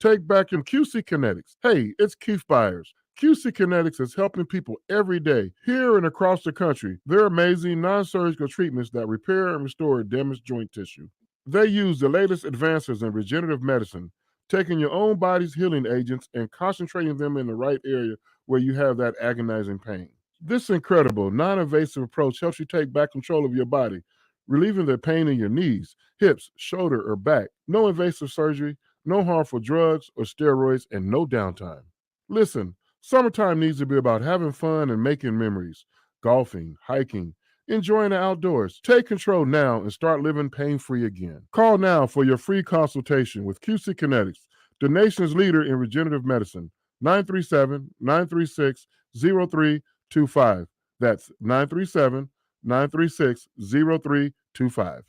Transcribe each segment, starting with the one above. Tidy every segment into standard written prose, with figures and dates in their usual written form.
Take back in QC Kinetics. Hey, it's Keith Byers. QC Kinetics is helping people every day, here and across the country. They're amazing non-surgical treatments that repair and restore damaged joint tissue. They use the latest advances in regenerative medicine, taking your own body's healing agents and concentrating them in the right area where you have that agonizing pain. This incredible, non-invasive approach helps you take back control of your body, relieving the pain in your knees, hips, shoulder, or back. No invasive surgery, no harmful drugs or steroids, and no downtime. Listen, summertime needs to be about having fun and making memories. Golfing, hiking, enjoying the outdoors. Take control now and start living pain-free again. Call now for your free consultation with QC Kinetics, the nation's leader in regenerative medicine. 937-936-0325. That's 937-936-0325.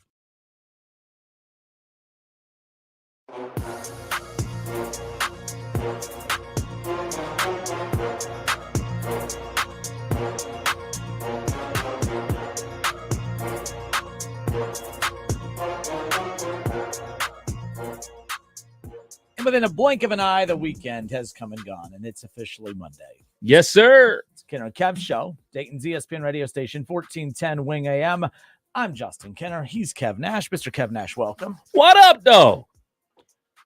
And within a blink of an eye, the weekend has come and gone, and it's officially Monday. Yes, sir. It's Kenner and Kev Show, Dayton's ESPN radio station, 1410 Wing AM. I'm Justin Kenner. He's Kev Nash. Mr. Kev Nash, welcome. What up, though?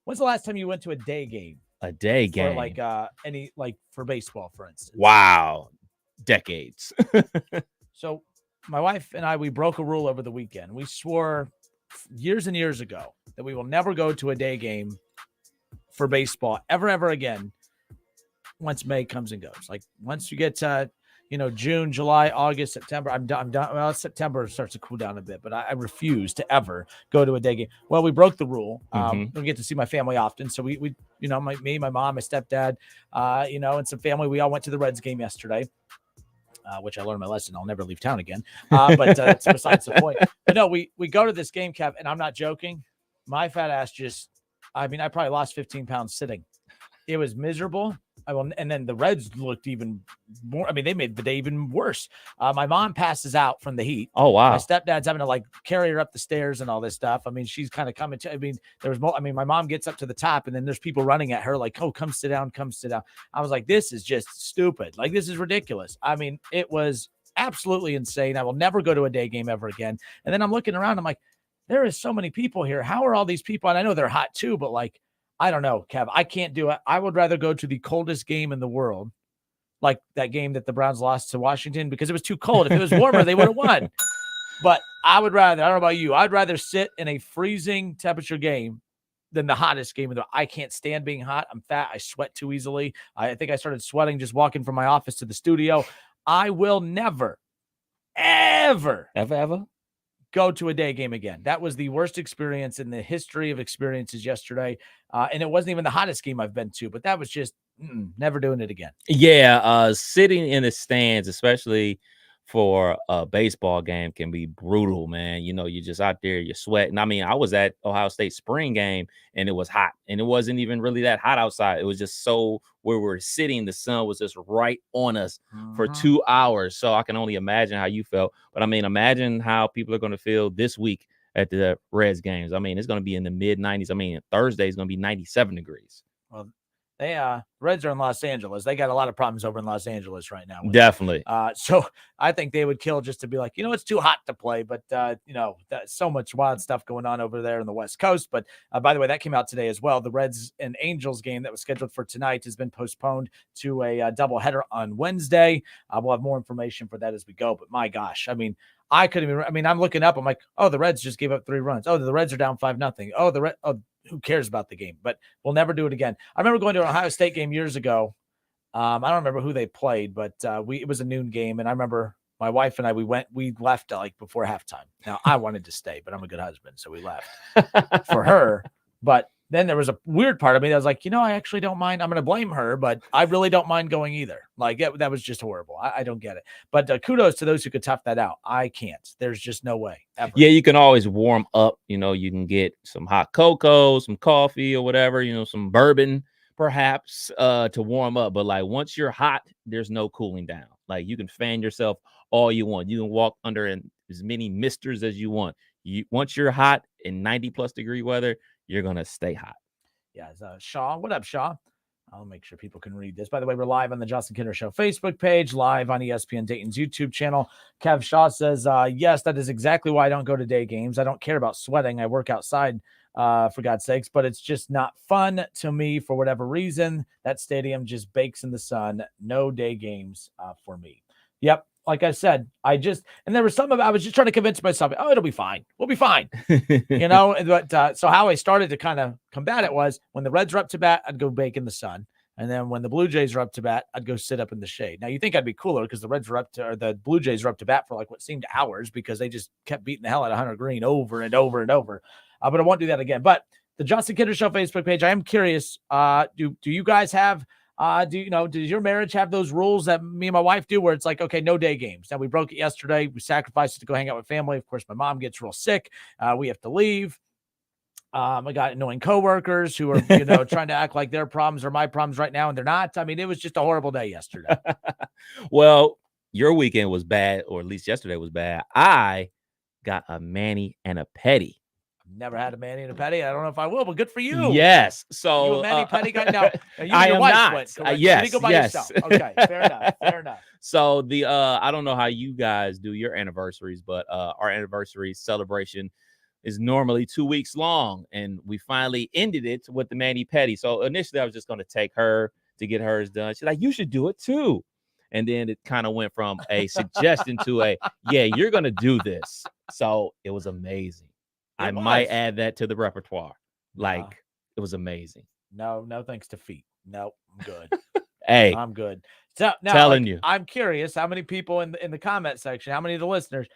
When's the last time you went to a day game? A day game? For for baseball, for instance. Wow. Decades. So my wife and I, we broke a rule over the weekend. We swore years and years ago that we will never go to a day game for baseball ever again once May comes and goes. Like once you get to, June, July, August, September, I'm done. Well, September starts to cool down a bit, but I refuse to ever go to a day game. Well, we broke the rule. We don't get to see my family often. So we me, my mom, my stepdad, and some family, we all went to the Reds game yesterday. Which I learned my lesson. I'll never leave town again. But it's besides the point. But no, we go to this game, Kev, and I'm not joking. My fat ass I probably lost 15 pounds sitting. It was miserable. And then the Reds looked even more. They made the day even worse. My mom passes out from the heat. Oh, wow. My stepdad's having to carry her up the stairs and all this stuff. She's kind of coming to, my mom gets up to the top and then there's people running at her like, oh, come sit down. I was like, this is just stupid. Like, this is ridiculous. It was absolutely insane. I will never go to a day game ever again. And then I'm looking around. I'm like, there is so many people here. How are all these people? And I know they're hot too, but I don't know, Kev. I can't do it. I would rather go to the coldest game in the world, like that game that the Browns lost to Washington, because it was too cold. If it was warmer, they would have won. But I don't know about you. I'd rather sit in a freezing temperature game than the hottest game. I can't stand being hot. I'm fat. I sweat too easily. I think I started sweating just walking from my office to the studio. I will never, ever go to a day game again. That was the worst experience in the history of experiences yesterday. And it wasn't even the hottest game I've been to, but that was just never doing it again. Yeah. Sitting in the stands, especially for a baseball game, can be brutal, man. You're just out there, you're sweating. I was at Ohio State spring game and it was hot, and it wasn't even really that hot outside. It was just so where we're sitting, the sun was just right on us for 2 hours. So I can only imagine how you felt. But imagine how people are going to feel this week at the Reds games. It's going to be in the mid 90s. Thursday is going to be 97 degrees. Well, they Reds are in Los Angeles. They got a lot of problems over in Los Angeles right now. Definitely. So I think they would kill just to be like, it's too hot to play. But, that's so much wild stuff going on over there in the West Coast. But by the way, that came out today as well. The Reds and Angels game that was scheduled for tonight has been postponed to a doubleheader on Wednesday. We'll have more information for that as we go. But my gosh, I couldn't even. I'm looking up. I'm like, oh, the Reds just gave up 3 runs. Oh, the Reds are down 5-0. Oh, who cares about the game? But we'll never do it again. I remember going to an Ohio State game years ago. I don't remember who they played, but it was a noon game, and I remember my wife and I we left before halftime. Now I wanted to stay, but I'm a good husband, so we left for her. But then there was a weird part of me that was like, I actually don't mind. I'm going to blame her, but I really don't mind going either. That was just horrible. I don't get it. But kudos to those who could tough that out. I can't. There's just no way ever. Yeah, you can always warm up. You can get some hot cocoa, some coffee or whatever, some bourbon perhaps to warm up. But once you're hot, there's no cooling down. You can fan yourself all you want. You can walk under as many misters as you want. Once you're hot in 90+ degree weather, you're going to stay hot. Yeah, it's Shaw. What up, Shaw? I'll make sure people can read this. By the way, we're live on the Justin Kinder Show Facebook page, live on ESPN Dayton's YouTube channel. Kev Shaw says, yes, that is exactly why I don't go to day games. I don't care about sweating. I work outside, for God's sakes, but it's just not fun to me for whatever reason. That stadium just bakes in the sun. No day games for me. Yep. Like I said, and there was some of I was just trying to convince myself, oh, it'll be fine. We'll be fine. But so how I started to kind of combat it was when the Reds were up to bat, I'd go bake in the sun. And then when the Blue Jays were up to bat, I'd go sit up in the shade. Now you think I'd be cooler because the Blue Jays were up to bat for like what seemed hours because they just kept beating the hell out of Hunter Green over and over and over. But I won't do that again. But the Justin Kinder Show Facebook page, I am curious. Do you guys have does your marriage have those rules that me and my wife do where it's like, okay, no day games? Now we broke it yesterday. We sacrificed it to go hang out with family. Of course, my mom gets real sick. We have to leave. I got annoying coworkers who are, trying to act like their problems are my problems right now. And they're not. I mean, it was just a horrible day yesterday. Well, your weekend was bad, or at least yesterday was bad. I got a mani and a pedi. Never had a mani and a petty. I don't know if I will, but good for you. Yes. So you a mani petty guy? No, I am not. Yes. You go by yourself. Okay, fair enough. Fair enough. So I don't know how you guys do your anniversaries, but our anniversary celebration is normally 2 weeks long, and we finally ended it with the mani petty. So initially, I was just going to take her to get hers done. She's like, "You should do it too," and then it kind of went from a suggestion to a, "Yeah, you're going to do this." So it was amazing. I might add that to the repertoire. It was amazing. No, thanks to feet. No, I'm good. Hey, I'm good. So now, telling you, I'm curious how many people in the comment section, how many of the listeners,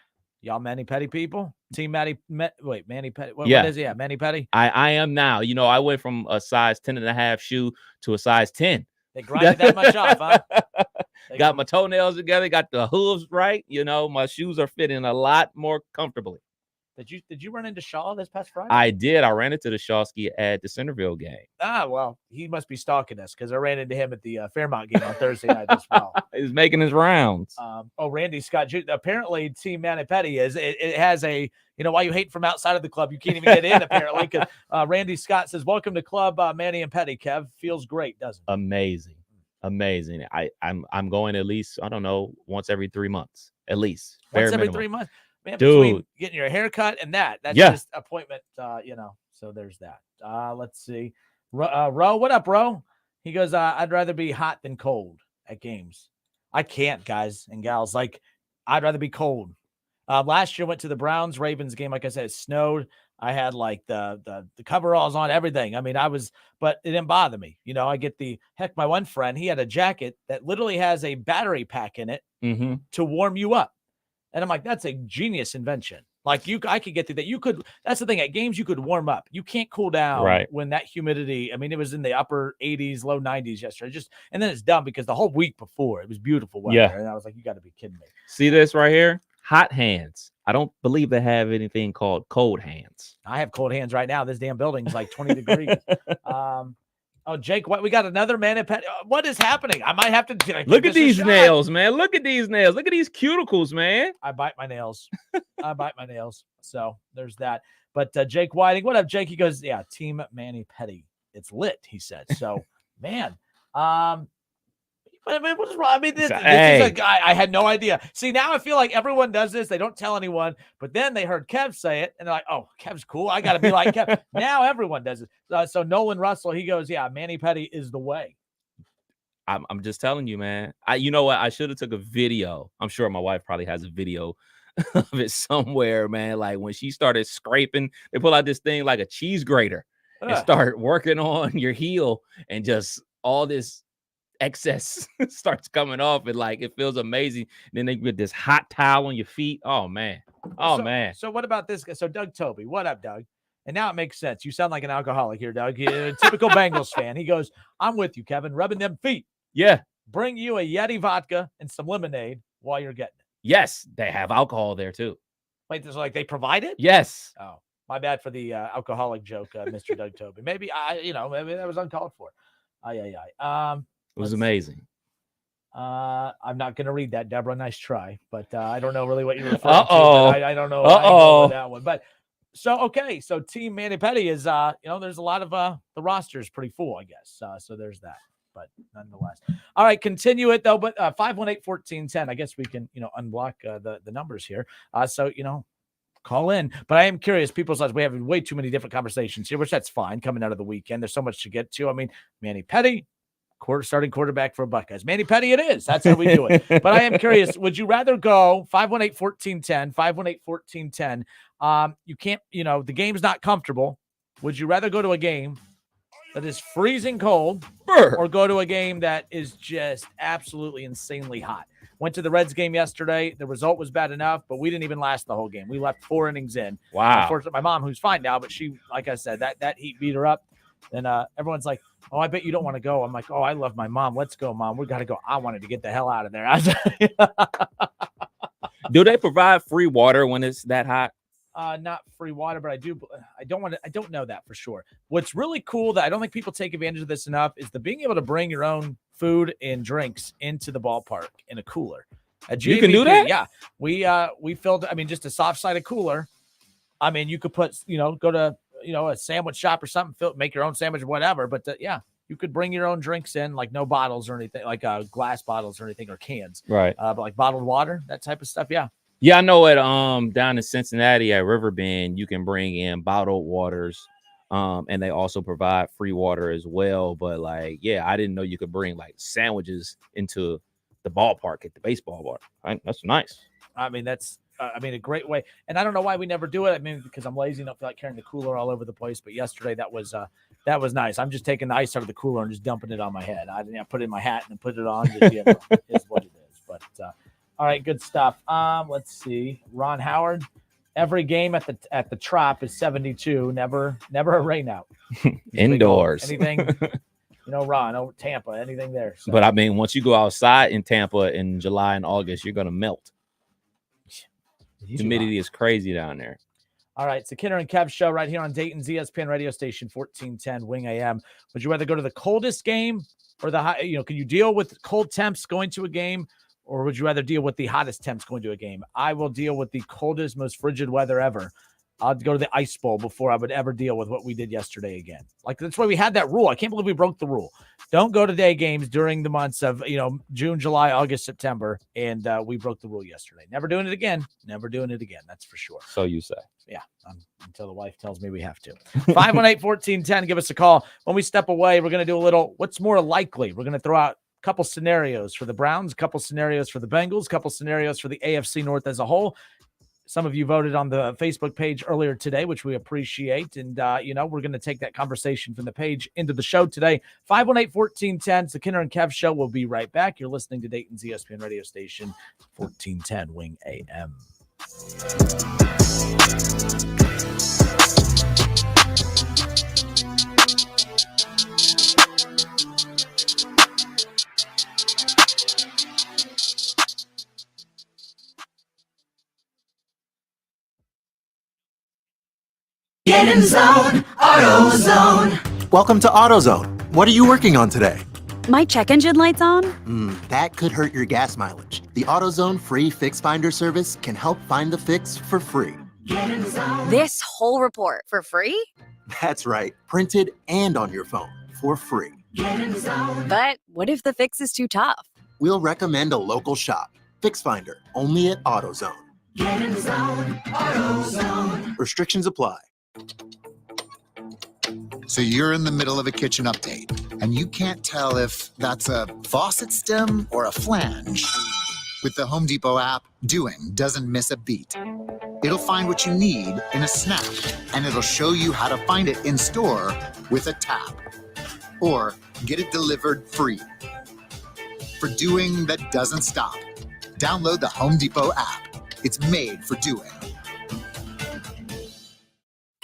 y'all mani petty people? Team mani petty. What is it? Yeah, mani petty. I am now. I went from a size 10.5 shoe to a size 10. They grinded that much off, huh? Got my toenails together, got the hooves right. My shoes are fitting a lot more comfortably. Did you run into Shaw this past Friday? I did. I ran into the Shawski at the Centerville game. Well, he must be stalking us because I ran into him at the Fairmont game on Thursday night as well. He's making his rounds. Randy Scott Jr. Apparently, Team Mani Petty it has a, why you hate from outside of the club, you can't even get in apparently because Randy Scott says, "Welcome to Club Manny and Petty, Kev. Feels great, doesn't it?" Amazing. I'm going at least, I don't know, once every 3 months, at least. Once every 3 months. Man, dude, between getting your haircut and that's just appointment, so there's that. Let's see. Ro, what up, Ro? He goes, I'd rather be hot than cold at games. I can't, guys and gals. I'd rather be cold. Last year went to the Browns-Ravens game. Like I said, it snowed. I had the coveralls on, everything. I mean, but it didn't bother me. I get my one friend, he had a jacket that literally has a battery pack in it to warm you up. And I'm like, that's a genius invention. I could get through that. That's the thing. At games, you could warm up. You can't cool down when that humidity. I mean, it was in the upper 80s, low 90s yesterday. And then it's dumb because the whole week before it was beautiful weather. Yeah. And I was like, you got to be kidding me. See this right here? Hot hands. I don't believe they have anything called cold hands. I have cold hands right now. This damn building's like 20 degrees. Oh, Jake, what? We got another man. What is happening? I might have to look at these nails, man. Look at these nails. Look at these cuticles, man. I bite my nails. So there's that. But Jake Whiting, what up, Jake? He goes, yeah, Team Mani Petty. It's lit, he said. So, man, what's wrong? I mean, this is a guy. I had no idea. See, now I feel like everyone does this. They don't tell anyone, but then they heard Kev say it, and they're like, "Oh, Kev's cool. I got to be like Kev." Now everyone does it. So Nolan Russell, he goes, "Yeah, Mani Petty is the way." I'm just telling you, man. You know what? I should have took a video. I'm sure my wife probably has a video of it somewhere, man. Like when she started scraping, they pull out this thing like a cheese grater and start working on your heel, and just all this excess starts coming off, and it feels amazing. Then they get this hot towel on your feet. Oh man. Man. So what about this guy? So Doug Toby, what up, Doug? And now it makes sense. You sound like an alcoholic here, Doug. You're a typical Bengals fan. He goes, "I'm with you, Kevin. Rubbing them feet. Yeah. Bring you a Yeti vodka and some lemonade while you're getting it." Yes, they have alcohol there too. Wait, they provide it? Yes. Oh, my bad for the alcoholic joke, Mr. Doug Toby. Maybe maybe that was uncalled for. It was amazing. I'm not going to read that, Deborah. Nice try, but I don't know really what you're referring to. I don't know that one. But So Team Manny Petty is, there's a lot of the roster is pretty full, I guess. So there's that. But nonetheless, all right, continue it though. But 518-1410. I guess we can, unblock the numbers here. Call in. But I am curious. People's lives. We have way too many different conversations here, which that's fine. Coming out of the weekend, there's so much to get to. I mean, Manny Petty, starting quarterback for Buckeyes. Manny Petty, it is. That's how we do it. But I am curious. Would you rather go 518-1410? 518-1410. You can't. The game's not comfortable. Would you rather go to a game that is freezing cold or go to a game that is just absolutely insanely hot? Went to the Reds game yesterday. The result was bad enough, but we didn't even last the whole game. We left 4 innings in. Wow. Unfortunately, my mom, who's fine now, but she, like I said, that heat beat her up. And everyone's like, "Oh, I bet you don't want to go." I'm like, "Oh, I love my mom. Let's go, Mom. We got to go." I wanted to get the hell out of there. Do they provide free water when it's that hot? Not free water, but I don't know that for sure. What's really cool that I don't think people take advantage of this enough is the being able to bring your own food and drinks into the ballpark in a cooler. You can do that? Yeah. We filled, just a soft-sided cooler. I mean, you could put, go to, a sandwich shop or something, make your own sandwich or whatever. But you could bring your own drinks in, like no bottles or anything, like glass bottles or anything, or cans. Right. But like bottled water, that type of stuff. Yeah. Yeah, I know at down in Cincinnati at Riverbend, you can bring in bottled waters, and they also provide free water as well. But I didn't know you could bring sandwiches into the ballpark at the baseball bar. That's nice. That's a great way. And I don't know why we never do it. Because I'm lazy, don't feel like carrying the cooler all over the place. But yesterday that was nice. I'm just taking the ice out of the cooler and just dumping it on my head. I put it in my hat and put it on. Is what it is. But all right, good stuff. Let's see. Ron Howard. Every game at the Trop is 72. Never a rain out. Indoors. Anything, Ron, Tampa, anything there. So. But once you go outside in Tampa in July and August, you're gonna melt. Humidity is crazy down there. All right, it's the Kinner and Kev show right here on Dayton's ESPN radio station 1410 Wing AM. Would you rather go to the coldest game or the high? Can you deal with cold temps going to a game? Or would you rather deal with the hottest temps going to a game? I will deal with the coldest, most frigid weather ever. I'll go to the ice bowl before I would ever deal with what we did yesterday again. That's why we had that rule. I can't believe we broke the rule. Don't go to day games during the months of, June, July, August, September. And we broke the rule yesterday. Never doing it again. Never doing it again. That's for sure. So you say. Yeah. Until the wife tells me we have to. 518-1410. Give us a call. When we step away, we're going to do a little, what's more likely? We're going to throw out couple scenarios for the Browns, couple scenarios for the Bengals, couple scenarios for the AFC North as a whole. Some of you voted on the Facebook page earlier today, which we appreciate. And, we're going to take that conversation from the page into the show today. 518-1410. It's the Kinner and Kev show. We'll be right back. You're listening to Dayton's ESPN radio station, 1410 Wing AM. Get in zone, AutoZone. Welcome to AutoZone. What are you working on today? My check engine light's on? That could hurt your gas mileage. The AutoZone free Fix Finder service can help find the fix for free. Get in zone. This whole report for free? That's right, printed and on your phone for free. Get in zone. But what if the fix is too tough? We'll recommend a local shop. Fix Finder, only at AutoZone. Get in zone, AutoZone. Restrictions apply. So you're in the middle of a kitchen update, and you can't tell if that's a faucet stem or a flange. With the Home Depot app, doing doesn't miss a beat. It'll find what you need in a snap, and it'll show you how to find it in store with a tap. Or get it delivered free. For doing that doesn't stop, download the Home Depot app. It's made for doing.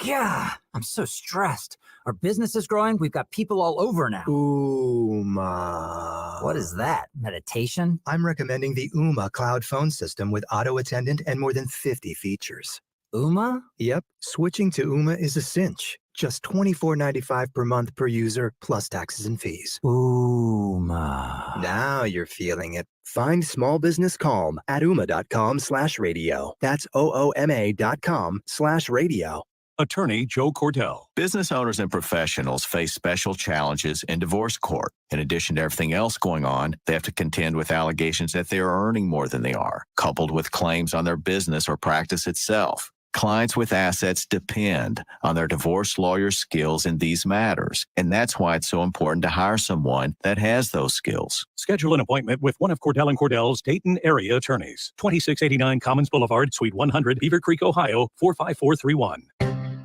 Yeah, I'm so stressed. Our business is growing. We've got people all over now. Ooma. What is that? Meditation? I'm recommending the Ooma cloud phone system with auto attendant and more than 50 features. Ooma? Yep. Switching to Ooma is a cinch. Just $24.95 per month per user, plus taxes and fees. Ooma. Now you're feeling it. Find small business calm at ooma.com/radio. That's OOMA.com/radio. Attorney Joe Cordell. Business owners and professionals face special challenges in divorce court. In addition to everything else going on, they have to contend with allegations that they are earning more than they are, coupled with claims on their business or practice itself. Clients with assets depend on their divorce lawyer's skills in these matters, and that's why it's so important to hire someone that has those skills. Schedule an appointment with one of Cordell & Cordell's Dayton area attorneys. 2689 Commons Boulevard, Suite 100, Beaver Creek, Ohio, 45431.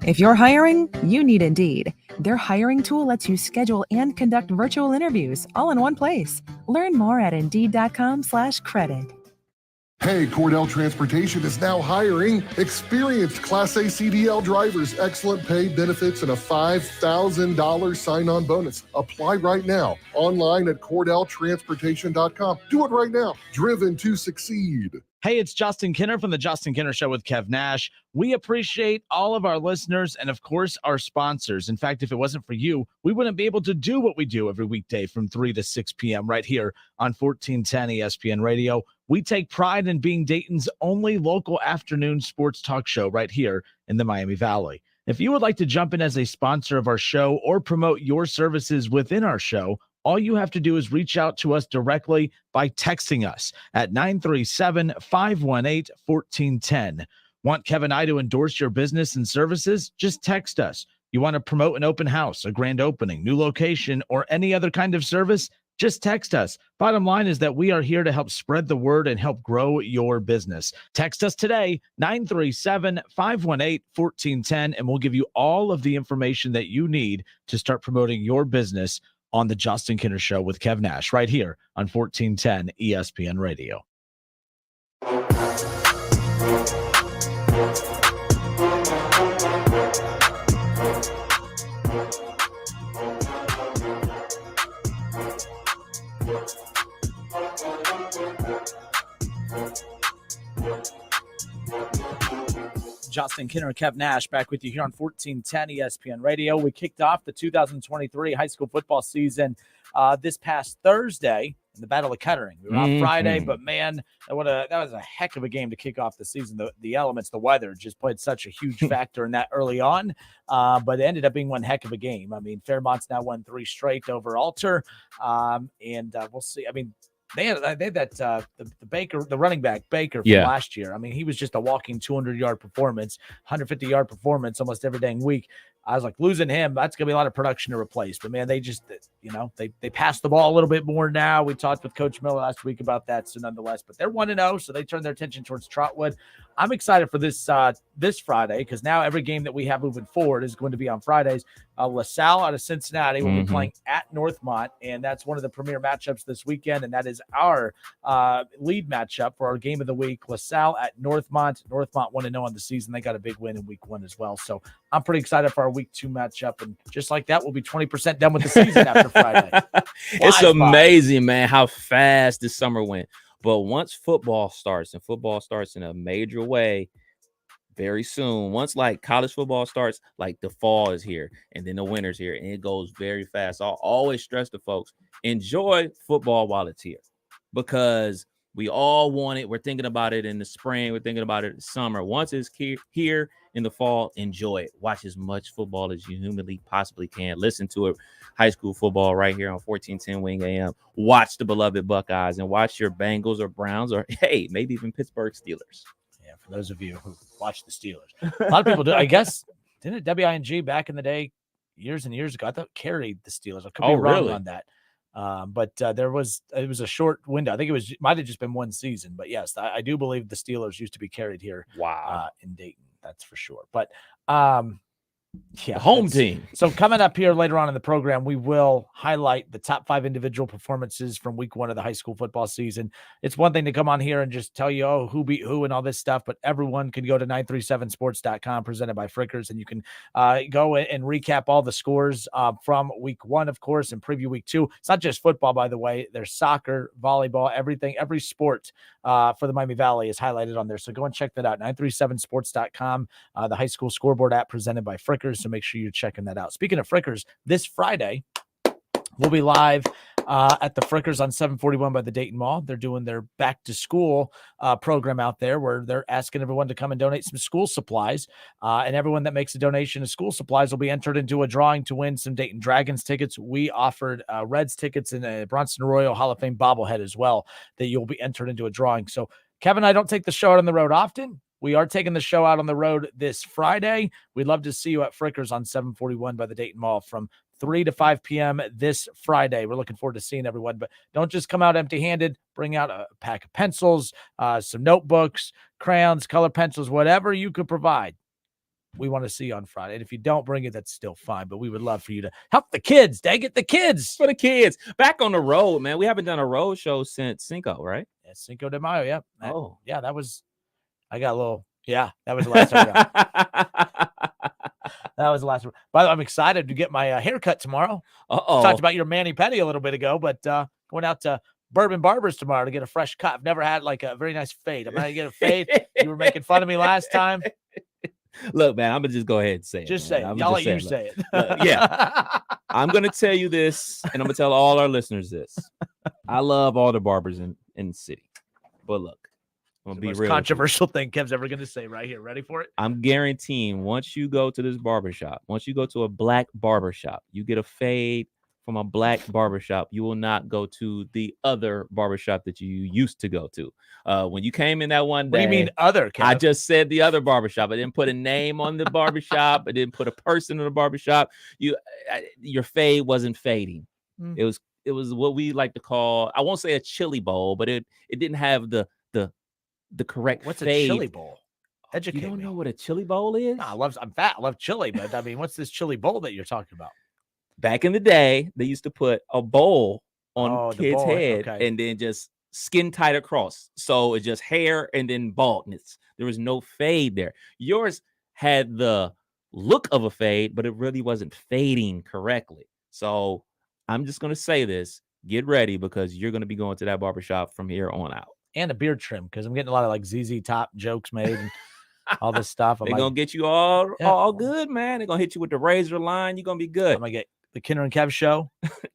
If you're hiring, you need Indeed. Their hiring tool lets you schedule and conduct virtual interviews all in one place. Learn more at Indeed.com/credit. Hey, Cordell Transportation is now hiring experienced Class A CDL drivers, excellent pay, benefits, and a $5,000 sign-on bonus. Apply right now, online at CordellTransportation.com. Do it right now. Driven to succeed. Hey, it's Justin Kinner from the Justin Kinner Show with Kev Nash. We appreciate all of our listeners and, of course, our sponsors. In fact, if it wasn't for you, we wouldn't be able to do what we do every weekday from 3 to 6 p.m. right here on 1410 ESPN Radio. We take pride in being Dayton's only local afternoon sports talk show right here in the Miami Valley. If you would like to jump in as a sponsor of our show or promote your services within our show, all you have to do is reach out to us directly by texting us at 937-518-1410. Want Kevin and I to endorse your business and services? Just text us. You want to promote an open house, a grand opening, new location, or any other kind of service? Just text us. Bottom line is that we are here to help spread the word and help grow your business. Text us today, 937-518-1410, and we'll give you all of the information that you need to start promoting your business on the Justin Kinner Show with Kev Nash right here on 1410 ESPN Radio. Justin Kinner, Kev Nash, back with you here on 1410 ESPN Radio. We kicked off the 2023 high school football season this past Thursday in the Battle of Kettering. We were on Friday, but man, that was a heck of a game to kick off the season. The elements, the weather just played such a huge factor in that early on, but it ended up being one heck of a game. I mean, Fairmont's now won 3 straight over Alter, and we'll see. I mean, They had that the Baker, the running back Baker from last year. I mean, he was just a walking 200-yard performance, 150-yard performance almost every dang week. I was like, losing him, that's gonna be a lot of production to replace. But man, they just, they passed the ball a little bit more now. We talked with Coach Miller last week about that. So nonetheless, but they're 1-0, so they turned their attention towards Trotwood. I'm excited for this Friday because now every game that we have moving forward is going to be on Fridays. LaSalle out of Cincinnati will be playing at Northmont, and that's one of the premier matchups this weekend, and that is our lead matchup for our game of the week. LaSalle at Northmont. Northmont 1-0 on the season. They got a big win in week 1 as well. So I'm pretty excited for our week 2 matchup, and just like that, we'll be 20% done with the season after Friday. It's amazing, man, how fast this summer went. But once football starts, and football starts in a major way very soon, once like college football starts, like the fall is here and then the winter's here, and it goes very fast. I'll always stress to folks, enjoy football while it's here, because we all want it. We're thinking about it in the spring. We're thinking about it in the summer. Once it's here in the fall, enjoy it. Watch as much football as you humanly possibly can. Listen to it, high school football right here on 1410 Wing AM. Watch the beloved Buckeyes and watch your Bengals or Browns or, hey, maybe even Pittsburgh Steelers. Yeah, for those of you who watch the Steelers. A lot of people do. I guess, didn't WING back in the day, years and years ago, I thought carried the Steelers. I could be wrong on that. But it was a short window. I think might have just been one season, but yes, I do believe the Steelers used to be carried here. Wow. In Dayton, that's for sure. But the home team. So coming up here later on in the program, we will highlight the top 5 individual performances from week 1 of the high school football season. It's one thing to come on here and just tell you, who beat who and all this stuff, but everyone can go to 937sports.com, presented by Frickers, and you can go and recap all the scores from week 1, of course, and preview week 2. It's not just football, by the way. There's soccer, volleyball, everything, every sport for the Miami Valley is highlighted on there. So go and check that out, 937sports.com, the high school scoreboard app presented by Frickers. So make sure you're checking that out. Speaking of Frickers, this Friday, we'll be live at the Frickers on 741 by the Dayton Mall. They're doing their back to school program out there where they're asking everyone to come and donate some school supplies. And everyone that makes a donation of school supplies will be entered into a drawing to win some Dayton Dragons tickets. We offered Reds tickets and a Bronson Arroyo Hall of Fame bobblehead as well that you'll be entered into a drawing. So Kevin and I don't take the show out on the road often. We are taking the show out on the road this Friday. We'd love to see you at Frickers on 741 by the Dayton Mall from 3 to 5 p.m. this Friday. We're looking forward to seeing everyone, but don't just come out empty-handed. Bring out a pack of pencils, some notebooks, crayons, color pencils, whatever you could provide. We want to see you on Friday. And if you don't bring it, that's still fine, but we would love for you to help the kids. Dang it, the kids. For the kids. Back on the road, man. We haven't done a road show since Cinco, right? Yeah, Cinco de Mayo, yeah. Oh. That was, I got a little, that was the last time. That was the last one. By the way, I'm excited to get my haircut tomorrow. Talked about your mani-pedi a little bit ago, but going out to Bourbon Barbers tomorrow to get a fresh cut. I've never had like a very nice fade. I'm going to get a fade. You were making fun of me last time. Look, man, I'm going to just go ahead and say it. Just say it. I'll let you say it. Yeah. I'm going to tell you this, and I'm going to tell all our listeners this. I love all the barbers in the city. But look, I'm going to be real. Controversial thing Kev's ever going to say right here. Ready for it? I'm guaranteeing once you go to this barbershop, once you go to a black barbershop, you get a fade from a black barbershop, you will not go to the other barbershop that you used to go to. When you came in that one day. What do you mean other, Kev? I just said the other barbershop. I didn't put a name on the barbershop. I didn't put a person in the barbershop. Your fade wasn't fading. It was what we like to call, I won't say a chili bowl, but it didn't have the correct What's fade. a chili bowl? Educate You don't me. know what a chili bowl is? No, I'm fat. I love chili, but I mean, what's this chili bowl that you're talking about? Back in the day, they used to put a bowl on the kids' bowl, head okay. and then just skin tight across. So it's just hair and then baldness. There was no fade there. Yours had the look of a fade, but it really wasn't fading correctly. So I'm just going to say this. Get ready because you're going to be going to that barbershop from here on out. And a beard trim because I'm getting a lot of like ZZ Top jokes made and all this stuff. They're going to get you all good, man. They're going to hit you with the razor line. You're going to be good. I'm going to get the Kinder and Kev show.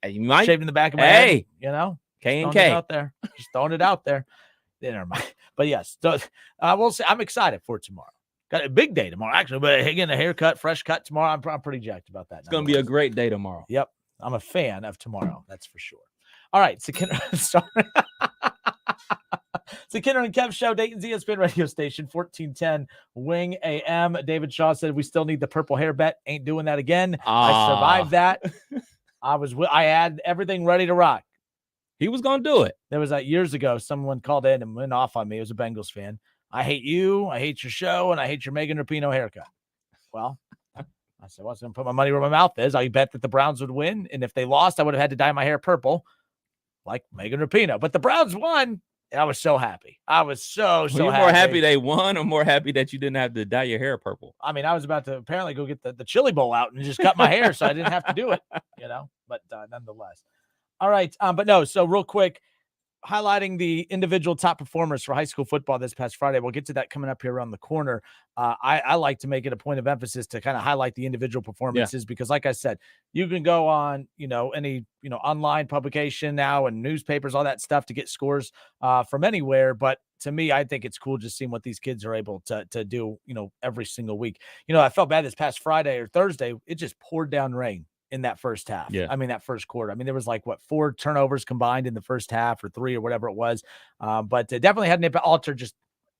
You might. Shaved in the back of my head. You know? K&K. Out there. Just throwing it out there. Never mind. But yes, we'll see. I'm excited for tomorrow. Got a big day tomorrow, actually. But getting a haircut, fresh cut tomorrow. I'm pretty jacked about that. It's going to be a great day tomorrow. Yep. I'm a fan of tomorrow. That's for sure. All right. So sorry. It's the Kinder and Kev show, Dayton's ESPN radio station, 1410 Wing AM. David Shaw said we still need the purple hair bet. Ain't doing that again. I survived that. I had everything ready to rock. He was going to do it. There was years ago, someone called in and went off on me. It was a Bengals fan. I hate you. I hate your show. And I hate your Megan Rapinoe haircut. Well, I said, well, I was going to put my money where my mouth is. I bet that the Browns would win. And if they lost, I would have had to dye my hair purple like Megan Rapinoe. But the Browns won. And I was so happy. I was so happy. More happy they won or more happy that you didn't have to dye your hair purple? I mean, I was about to apparently go get the chili bowl out and just cut my hair so I didn't have to do it, but nonetheless. All right. But no, so real quick, highlighting the individual top performers for high school football this past Friday. We'll get to that coming up here around the corner. I like to make it a point of emphasis to kind of highlight the individual performances because, like I said, you can go on, any, online publication now and newspapers, all that stuff to get scores from anywhere. But to me, I think it's cool just seeing what these kids are able to do, every single week. I felt bad this past Friday or Thursday. It just poured down rain in that first half. Yeah. I mean, that first quarter. I mean, there was 4 turnovers combined in the first half or 3 or whatever it was. But it definitely had an impact. Altered just,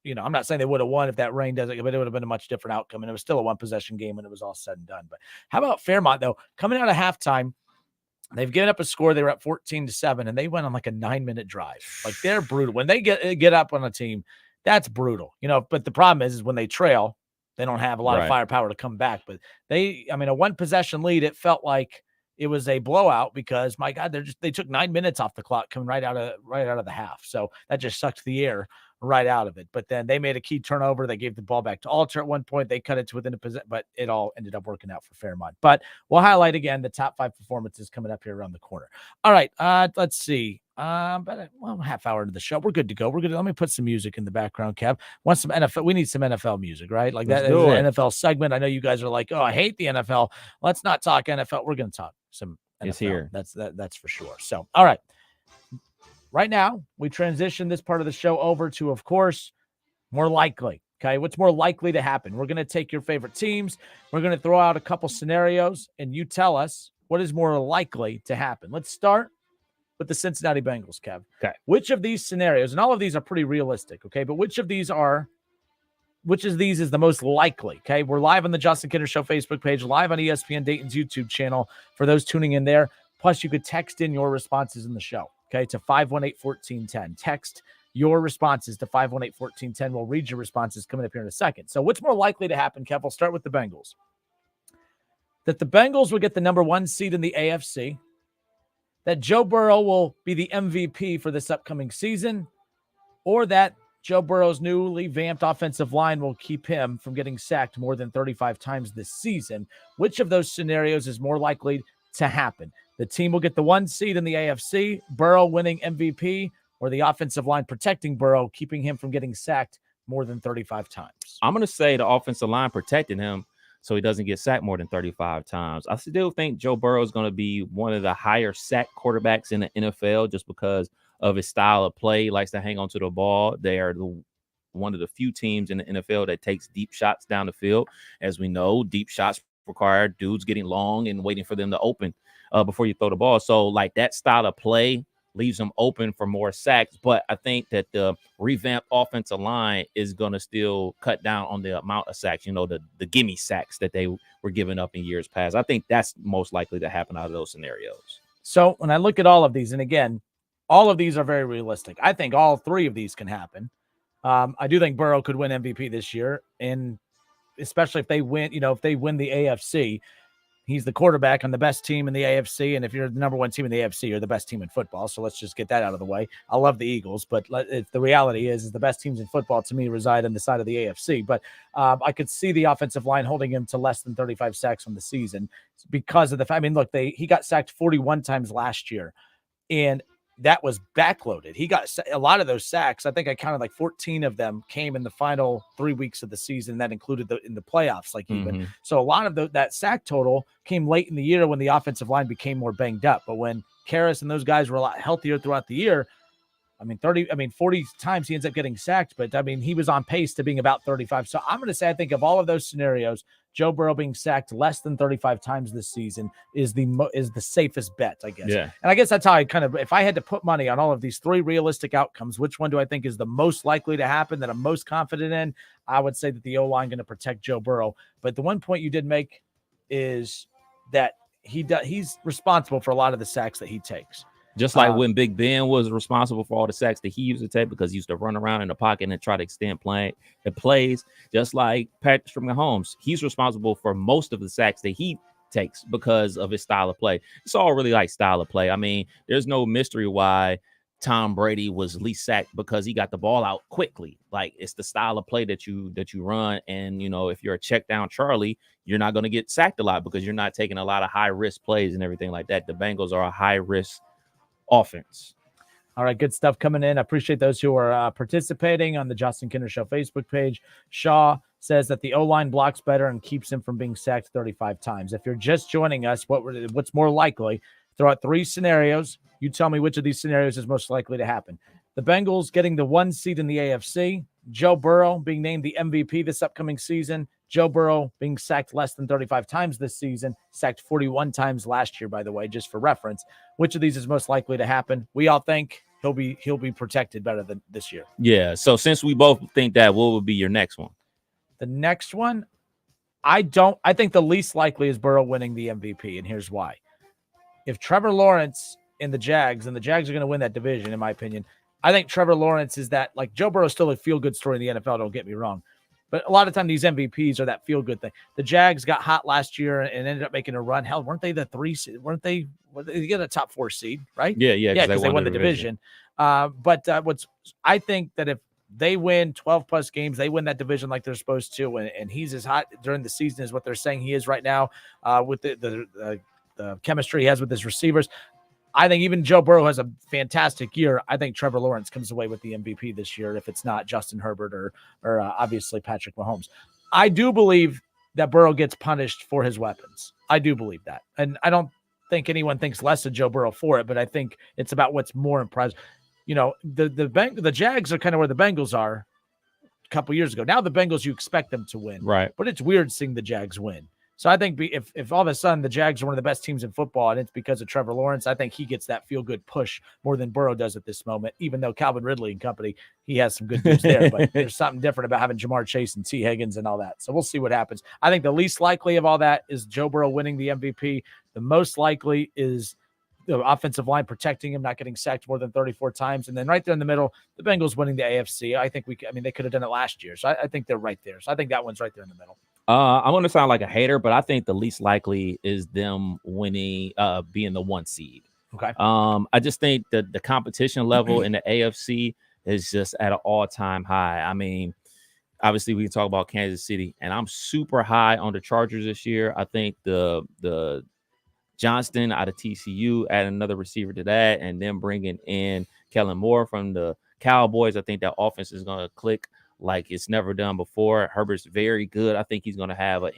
I'm not saying they would have won if that rain doesn't, but it would have been a much different outcome. And it was still a 1-possession game when it was all said and done. But how about Fairmont though? Coming out of halftime, they've given up a score. They were at 14-7 and they went on like a 9-minute drive. Like they're brutal. When they get up on a team, that's brutal, but the problem is when they trail, they don't have a lot of firepower to come back, but a 1-possession lead, it felt like it was a blowout because my God, they took 9 minutes off the clock coming right out of the half. So that just sucked the air right out of it. But then they made a key turnover. They gave the ball back to Alter at one point. They cut it to within a possession, but it all ended up working out for Fairmont. But we'll highlight again the top 5 performances coming up here around the corner. All right, let's see. But half hour into the show, we're good to go. We're good. Let me put some music in the background, Kev. Want some NFL? We need some NFL music, right? Like that is an NFL segment. I know you guys are like, oh, I hate the NFL. Let's not talk NFL. We're going to talk some It's here. That's for sure. So, all right. Right now, we transition this part of the show over to, of course, more likely. Okay, what's more likely to happen? We're going to take your favorite teams. We're going to throw out a couple scenarios, and you tell us what is more likely to happen. Let's start with the Cincinnati Bengals, Kev. Okay. Which of these scenarios, and all of these are pretty realistic, okay, but which of these is the most likely? Okay, we're live on the Justin Kinner Show Facebook page, live on ESPN Dayton's YouTube channel for those tuning in there. Plus, you could text in your responses in the show, okay, to 518-1410. Text your responses to 518-1410. We'll read your responses coming up here in a second. So what's more likely to happen, Kev? I'll start with the Bengals. That the Bengals will get the number 1 seed in the AFC, that Joe Burrow will be the MVP for this upcoming season, or that Joe Burrow's newly vamped offensive line will keep him from getting sacked more than 35 times this season. Which of those scenarios is more likely to happen? The team will get the 1 seed in the AFC, Burrow winning MVP, or the offensive line protecting Burrow, keeping him from getting sacked more than 35 times? I'm going to say the offensive line protecting him so he doesn't get sacked more than 35 times. I still think Joe Burrow is going to be one of the higher sack quarterbacks in the NFL just because of his style of play. He likes to hang on to the ball. They are one of the few teams in the NFL that takes deep shots down the field. As we know, deep shots require dudes getting long and waiting for them to open before you throw the ball. So, like, that style of play leaves them open for more sacks. But I think that the revamped offensive line is going to still cut down on the amount of sacks, the gimme sacks that they were giving up in years past. I think that's most likely to happen out of those scenarios. So when I look at all of these, and again, all of these are very realistic. I think all 3 of these can happen. I do think Burrow could win MVP this year, and especially if they win, if they win the AFC, he's the quarterback on the best team in the AFC. And if you're the number 1 team in the AFC, you're the best team in football. So let's just get that out of the way. I love the Eagles, but the reality is the best teams in football to me reside on the side of the AFC. But I could see the offensive line holding him to less than 35 sacks on the season because of the fact, look, he got sacked 41 times last year, and that was backloaded. He got a lot of those sacks. I think I counted like 14 of them came in the final 3 weeks of the season. That included in the playoffs, even. So a lot of that sack total came late in the year when the offensive line became more banged up. But when Karras and those guys were a lot healthier throughout the year, 40 times he ends up getting sacked, but he was on pace to being about 35. So I'm going to say, I think of all of those scenarios, Joe Burrow being sacked less than 35 times this season is the safest bet, I guess. Yeah. And I guess that's how I if I had to put money on all of these 3 realistic outcomes, which one do I think is the most likely to happen, that I'm most confident in? I would say that the O-line going to protect Joe Burrow. But the one point you did make is that he's responsible for a lot of the sacks that he takes. Just like when Big Ben was responsible for all the sacks that he used to take because he used to run around in the pocket and try to extend plays. Just like Patrick Mahomes, he's responsible for most of the sacks that he takes because of his style of play. It's all really like style of play. There's no mystery why Tom Brady was least sacked, because he got the ball out quickly. Like, it's the style of play that you run. And, if you're a check down Charlie, you're not going to get sacked a lot because you're not taking a lot of high risk plays and everything like that. The Bengals are a high risk offense. All right, good stuff coming in. I appreciate those who are participating on the Justin Kinner Show Facebook page. Shaw says that the O-line blocks better and keeps him from being sacked 35 times. If you're just joining us, what's more likely? Throw out 3 scenarios. You tell me which of these scenarios is most likely to happen. The Bengals getting the 1 seed in the AFC, Joe Burrow being named the MVP this upcoming season, Joe Burrow being sacked less than 35 times this season, sacked 41 times last year, by the way, just for reference. Which of these is most likely to happen? We all think he'll be protected better than this year. Yeah. So since we both think that, what would be your next one? The next one, I think the least likely is Burrow winning the MVP, and here's why. If Trevor Lawrence and the Jags are going to win that division, in my opinion, I think Trevor Lawrence is that, like, Joe Burrow is still a feel-good story in the NFL, don't get me wrong. But a lot of time these MVPs are that feel-good thing. The Jags got hot last year and ended up making a run. Hell, weren't they the 3 seed? They get a top 4 seed, right? Yeah, because they won the division. I think that if they win 12-plus games, they win that division like they're supposed to, and he's as hot during the season as what they're saying he is right now with the chemistry he has with his receivers. I think even Joe Burrow has a fantastic year. I think Trevor Lawrence comes away with the MVP this year if it's not Justin Herbert or obviously Patrick Mahomes. I do believe that Burrow gets punished for his weapons. I do believe that. And I don't think anyone thinks less of Joe Burrow for it, but I think it's about what's more impressive. The Jags are kind of where the Bengals are a couple years ago. Now the Bengals, you expect them to win, right? But it's weird seeing the Jags win. So I think if all of a sudden the Jags are one of the best teams in football and it's because of Trevor Lawrence, I think he gets that feel-good push more than Burrow does at this moment, even though Calvin Ridley and company, he has some good news there. But there's something different about having Jamar Chase and T. Higgins and all that. So we'll see what happens. I think the least likely of all that is Joe Burrow winning the MVP. The most likely is the offensive line protecting him, not getting sacked more than 34 times. And then right there in the middle, the Bengals winning the AFC. I think they could have done it last year. So I think they're right there. So I think that one's right there in the middle. I'm going to sound like a hater, but I think the least likely is them winning, being the 1 seed. Okay. I just think that the competition level in the AFC is just at an all-time high. I mean, obviously we can talk about Kansas City, and I'm super high on the Chargers this year. I think the Johnston out of TCU, add another receiver to that, and then bringing in Kellen Moore from the Cowboys. I think that offense is going to click like it's never done before. Herbert's very good. I think he's going to have an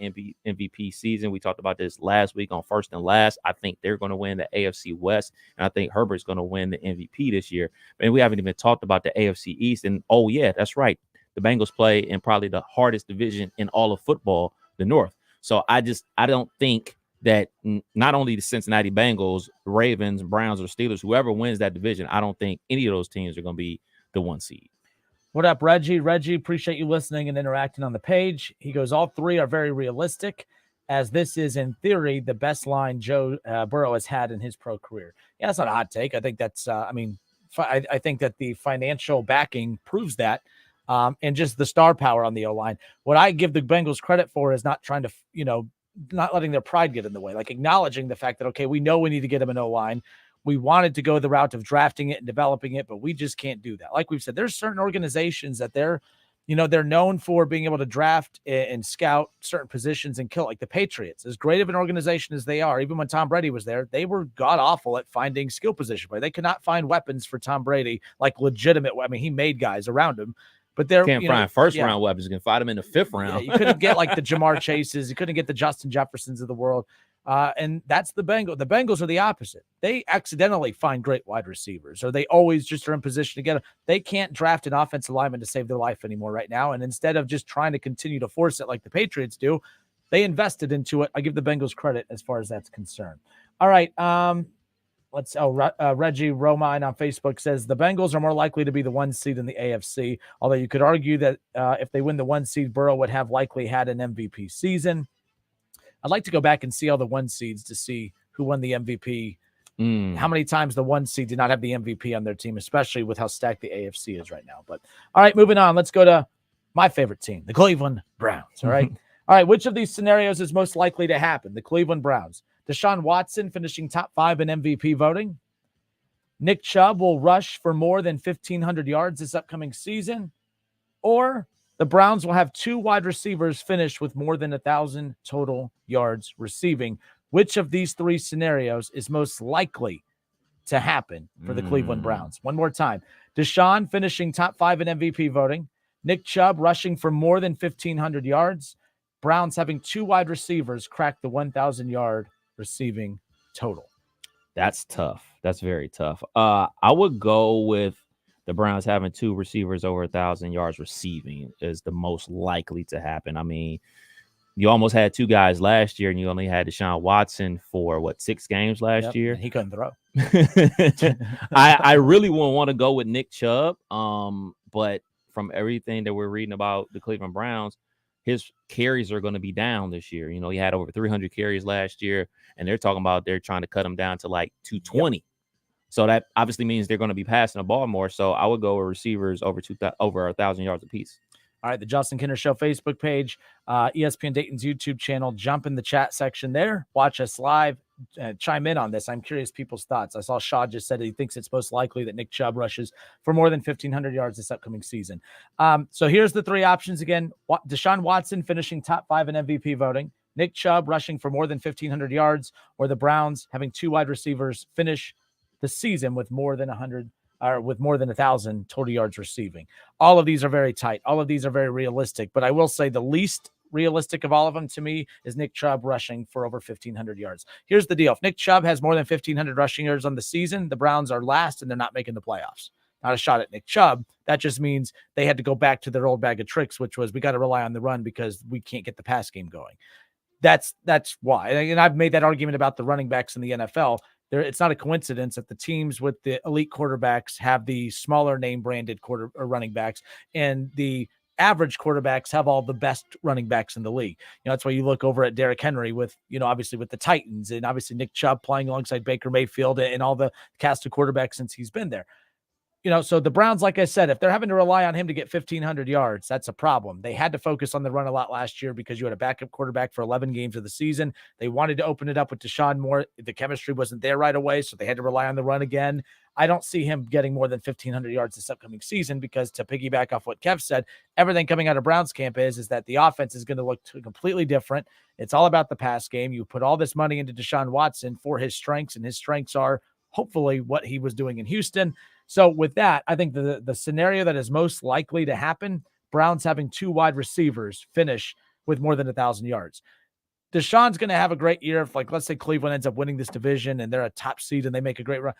MVP season. We talked about this last week on First and Last. I think they're going to win the AFC West, and I think Herbert's going to win the MVP this year. And we haven't even talked about the AFC East. And, oh, yeah, that's right. The Bengals play in probably the hardest division in all of football, the North. So I don't think that not only the Cincinnati Bengals, Ravens, Browns, or Steelers, whoever wins that division, I don't think any of those teams are going to be the 1 seed. What up, Reggie? Reggie, appreciate you listening and interacting on the page. He goes, all three are very realistic, as this is, in theory, the best line Joe Burrow has had in his pro career. Yeah, that's not a hot take. I think that's, I think that the financial backing proves that, and just the star power on the O-line. What I give the Bengals credit for is not trying to, not letting their pride get in the way, like acknowledging the fact that, okay, we know we need to get him an O-line. We wanted to go the route of drafting it and developing it, but we just can't do that. Like we've said, there's certain organizations that they're known for being able to draft and scout certain positions and kill, like the Patriots. As great of an organization as they are, even when Tom Brady was there, they were god awful at finding skill position play. They could not find weapons for Tom Brady, like legitimate. I mean, he made guys around him, but they're can't find first round weapons. You can find them in the 5th round. Yeah, you couldn't get like the Jamar Chases. You couldn't get the Justin Jeffersons of the world. And that's the Bengals. The Bengals are the opposite. They accidentally find great wide receivers, or they always just are in position to get them. They can't draft an offensive lineman to save their life anymore right now. And instead of just trying to continue to force it like the Patriots do, they invested into it. I give the Bengals credit as far as that's concerned. All right. Reggie Romine on Facebook says the Bengals are more likely to be the 1 seed in the AFC, although you could argue that if they win the 1 seed, Burrow would have likely had an MVP season. I'd like to go back and see all the 1 seeds to see who won the MVP. How many times the 1 seed did not have the MVP on their team, especially with how stacked the AFC is right now. But all right, moving on. Let's go to my favorite team, the Cleveland Browns. All right. All right. Which of these scenarios is most likely to happen? The Cleveland Browns. Deshaun Watson finishing top 5 in MVP voting. Nick Chubb will rush for more than 1,500 yards this upcoming season. Or the Browns will have 2 wide receivers finish with more than 1,000 total yards receiving. Which of these 3 scenarios is most likely to happen for the Cleveland Browns? One more time. Deshaun finishing top 5 in MVP voting. Nick Chubb rushing for more than 1,500 yards. Browns having 2 wide receivers crack the 1,000-yard receiving total. That's tough. That's very tough. I would go with the Browns having 2 receivers over 1,000 yards receiving is the most likely to happen. I mean, you almost had 2 guys last year, and you only had Deshaun Watson for 6 games last year. And he couldn't throw. I really wouldn't want to go with Nick Chubb. But from everything that we're reading about the Cleveland Browns, his carries are going to be down this year. He had over 300 carries last year, and they're talking about they're trying to cut him down to like 220. Yep. So that obviously means they're going to be passing the ball more. So I would go with receivers over 1,000 yards apiece. All right, the Justin Kinner Show Facebook page, ESPN Dayton's YouTube channel. Jump in the chat section there. Watch us live. Chime in on this. I'm curious people's thoughts. I saw Shaw just said he thinks it's most likely that Nick Chubb rushes for more than 1,500 yards this upcoming season. So here's the 3 options again. Deshaun Watson finishing top 5 in MVP voting. Nick Chubb rushing for more than 1,500 yards, or the Browns having 2 wide receivers finish the season with more than 1,000 total yards receiving. All of these are very tight. All of these are very realistic. But I will say the least realistic of all of them to me is Nick Chubb rushing for over 1,500 yards. Here's the deal. If Nick Chubb has more than 1,500 rushing yards on the season, the Browns are last and they're not making the playoffs. Not a shot at Nick Chubb. That just means they had to go back to their old bag of tricks, which was we got to rely on the run because we can't get the pass game going. That's why. And I've made that argument about the running backs in the NFL. It's not a coincidence that the teams with the elite quarterbacks have the smaller name branded running backs, and the average quarterbacks have all the best running backs in the league. That's why you look over at Derrick Henry with, obviously with the Titans, and obviously Nick Chubb playing alongside Baker Mayfield and all the cast of quarterbacks since he's been there. So the Browns, like I said, if they're having to rely on him to get 1,500 yards, that's a problem. They had to focus on the run a lot last year because you had a backup quarterback for 11 games of the season. They wanted to open it up with Deshaun Moore. The chemistry wasn't there right away, so they had to rely on the run again. I don't see him getting more than 1,500 yards this upcoming season because, to piggyback off what Kev said, everything coming out of Browns camp is that the offense is going to look completely different. It's all about the pass game. You put all this money into Deshaun Watson for his strengths, and his strengths are hopefully what he was doing in Houston. So with that, I think the scenario that is most likely to happen, Browns having 2 wide receivers finish with more than 1,000 yards. Deshaun's going to have a great year if, like, let's say Cleveland ends up winning this division and they're a top seed and they make a great run.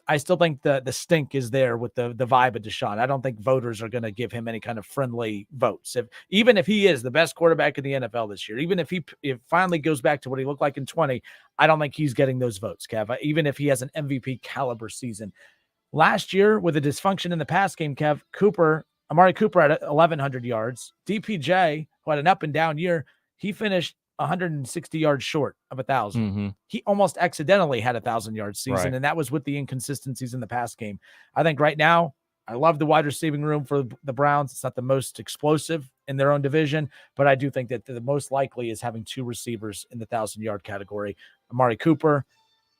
I still think the stink is there with the vibe of Deshaun. I don't think voters are going to give him any kind of friendly votes. Even if he is the best quarterback in the NFL this year, even if he finally goes back to what he looked like in 20, I don't think he's getting those votes, Kev, even if he has an MVP caliber season. Last year, with a dysfunction in the pass game, Kev, Amari Cooper had 1,100 yards. DPJ, who had an up and down year, he finished 160 yards short of 1,000. Mm-hmm. He almost accidentally had 1,000-yard season, Right. and that was with the inconsistencies in the pass game. I think right now, I love the wide receiving room for the Browns. It's not the most explosive in their own division, but I do think that the most likely is having 2 receivers in the 1,000-yard category. Amari Cooper,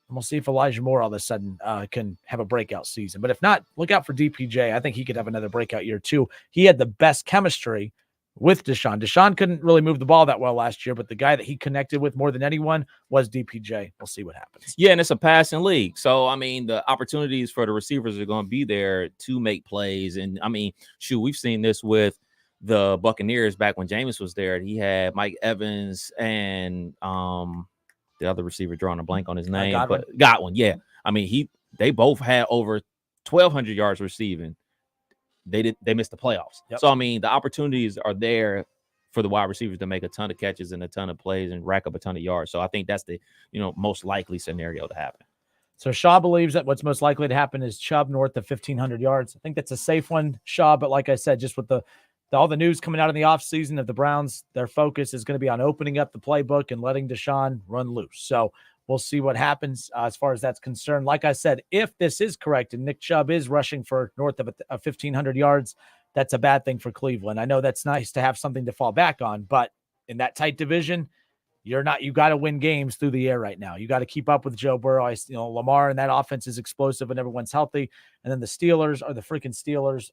and we'll see if Elijah Moore all of a sudden can have a breakout season. But if not, look out for DPJ. I think he could have another breakout year too. He had the best chemistry with Deshaun. Deshaun couldn't really move the ball that well last year, but the guy that he connected with more than anyone was DPJ. We'll see what happens. Yeah, and it's a passing league. So, I mean, the opportunities for the receivers are going to be there to make plays. And, I mean, we've seen this with the Buccaneers back when Jameis was there. He had Mike Evans and the other receiver, drawing a blank on his name, but Godwin. Yeah. I mean, they both had over 1,200 yards receiving. They missed the playoffs. Yep. So, I mean, the opportunities are there for the wide receivers to make a ton of catches and a ton of plays and rack up a ton of yards. So I think that's the, most likely scenario to happen. So Shaw believes that what's most likely to happen is Chubb north of 1,500 yards. I think that's a safe one, Shaw. But like I said, just with all the news coming out in the offseason of the Browns, their focus is going to be on opening up the playbook and letting Deshaun run loose. So we'll see what happens as far as that's concerned. Like I said, if this is correct and Nick Chubb is rushing for north of 1,500 yards, that's a bad thing for Cleveland. I know that's nice to have something to fall back on, but in that tight division, you got to win games through the air right now. You got to keep up with Joe Burrow. Lamar and that offense is explosive when everyone's healthy. And then the Steelers are the freaking Steelers.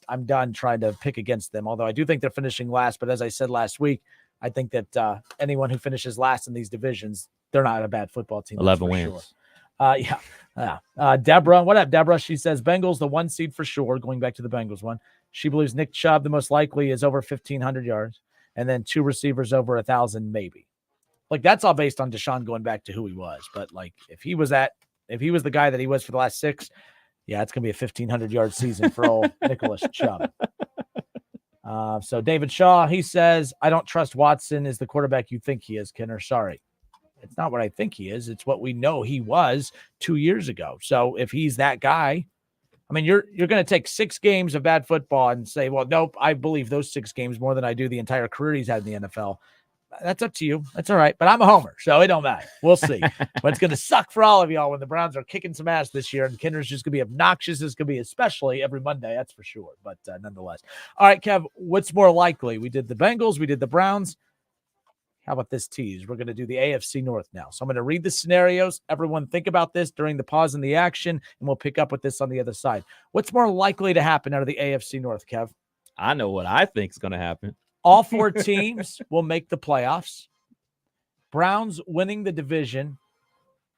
I'm done trying to pick against them. Although I do think they're finishing last, but as I said last week, I think that anyone who finishes last in these divisions, they're not a bad football team. 11 wins. Sure. Deborah, what up, Deborah? She says Bengals, the 1 seed for sure, going back to the Bengals one. She believes Nick Chubb, the most likely, is over 1,500 yards, and then 2 receivers over 1,000, maybe. Like, that's all based on Deshaun going back to who he was. But, like, if he was the guy that he was for the last 6, yeah, it's going to be a 1,500-yard season for old Nicholas Chubb. So David Shaw, he says, I don't trust Watson is the quarterback you think he is, Kenner. Sorry. It's not what I think he is. It's what we know he was 2 years ago. So if he's that guy, I mean, you're going to take 6 games of bad football and say, well, nope, I believe those 6 games more than I do the entire career he's had in the NFL. That's up to you. That's all right. But I'm a homer, so it don't matter. We'll see. But it's going to suck for all of y'all when the Browns are kicking some ass this year, and Kenner's just going to be obnoxious. It's going to be especially every Monday, that's for sure. But nonetheless. All right, Kev, what's more likely? We did the Bengals. We did the Browns. How about this tease? We're going to do the AFC North now. So I'm going to read the scenarios. Everyone think about this during the pause in the action, and we'll pick up with this on the other side. What's more likely to happen out of the AFC North, Kev? I know what I think is going to happen. All 4 teams will make the playoffs. Browns winning the division.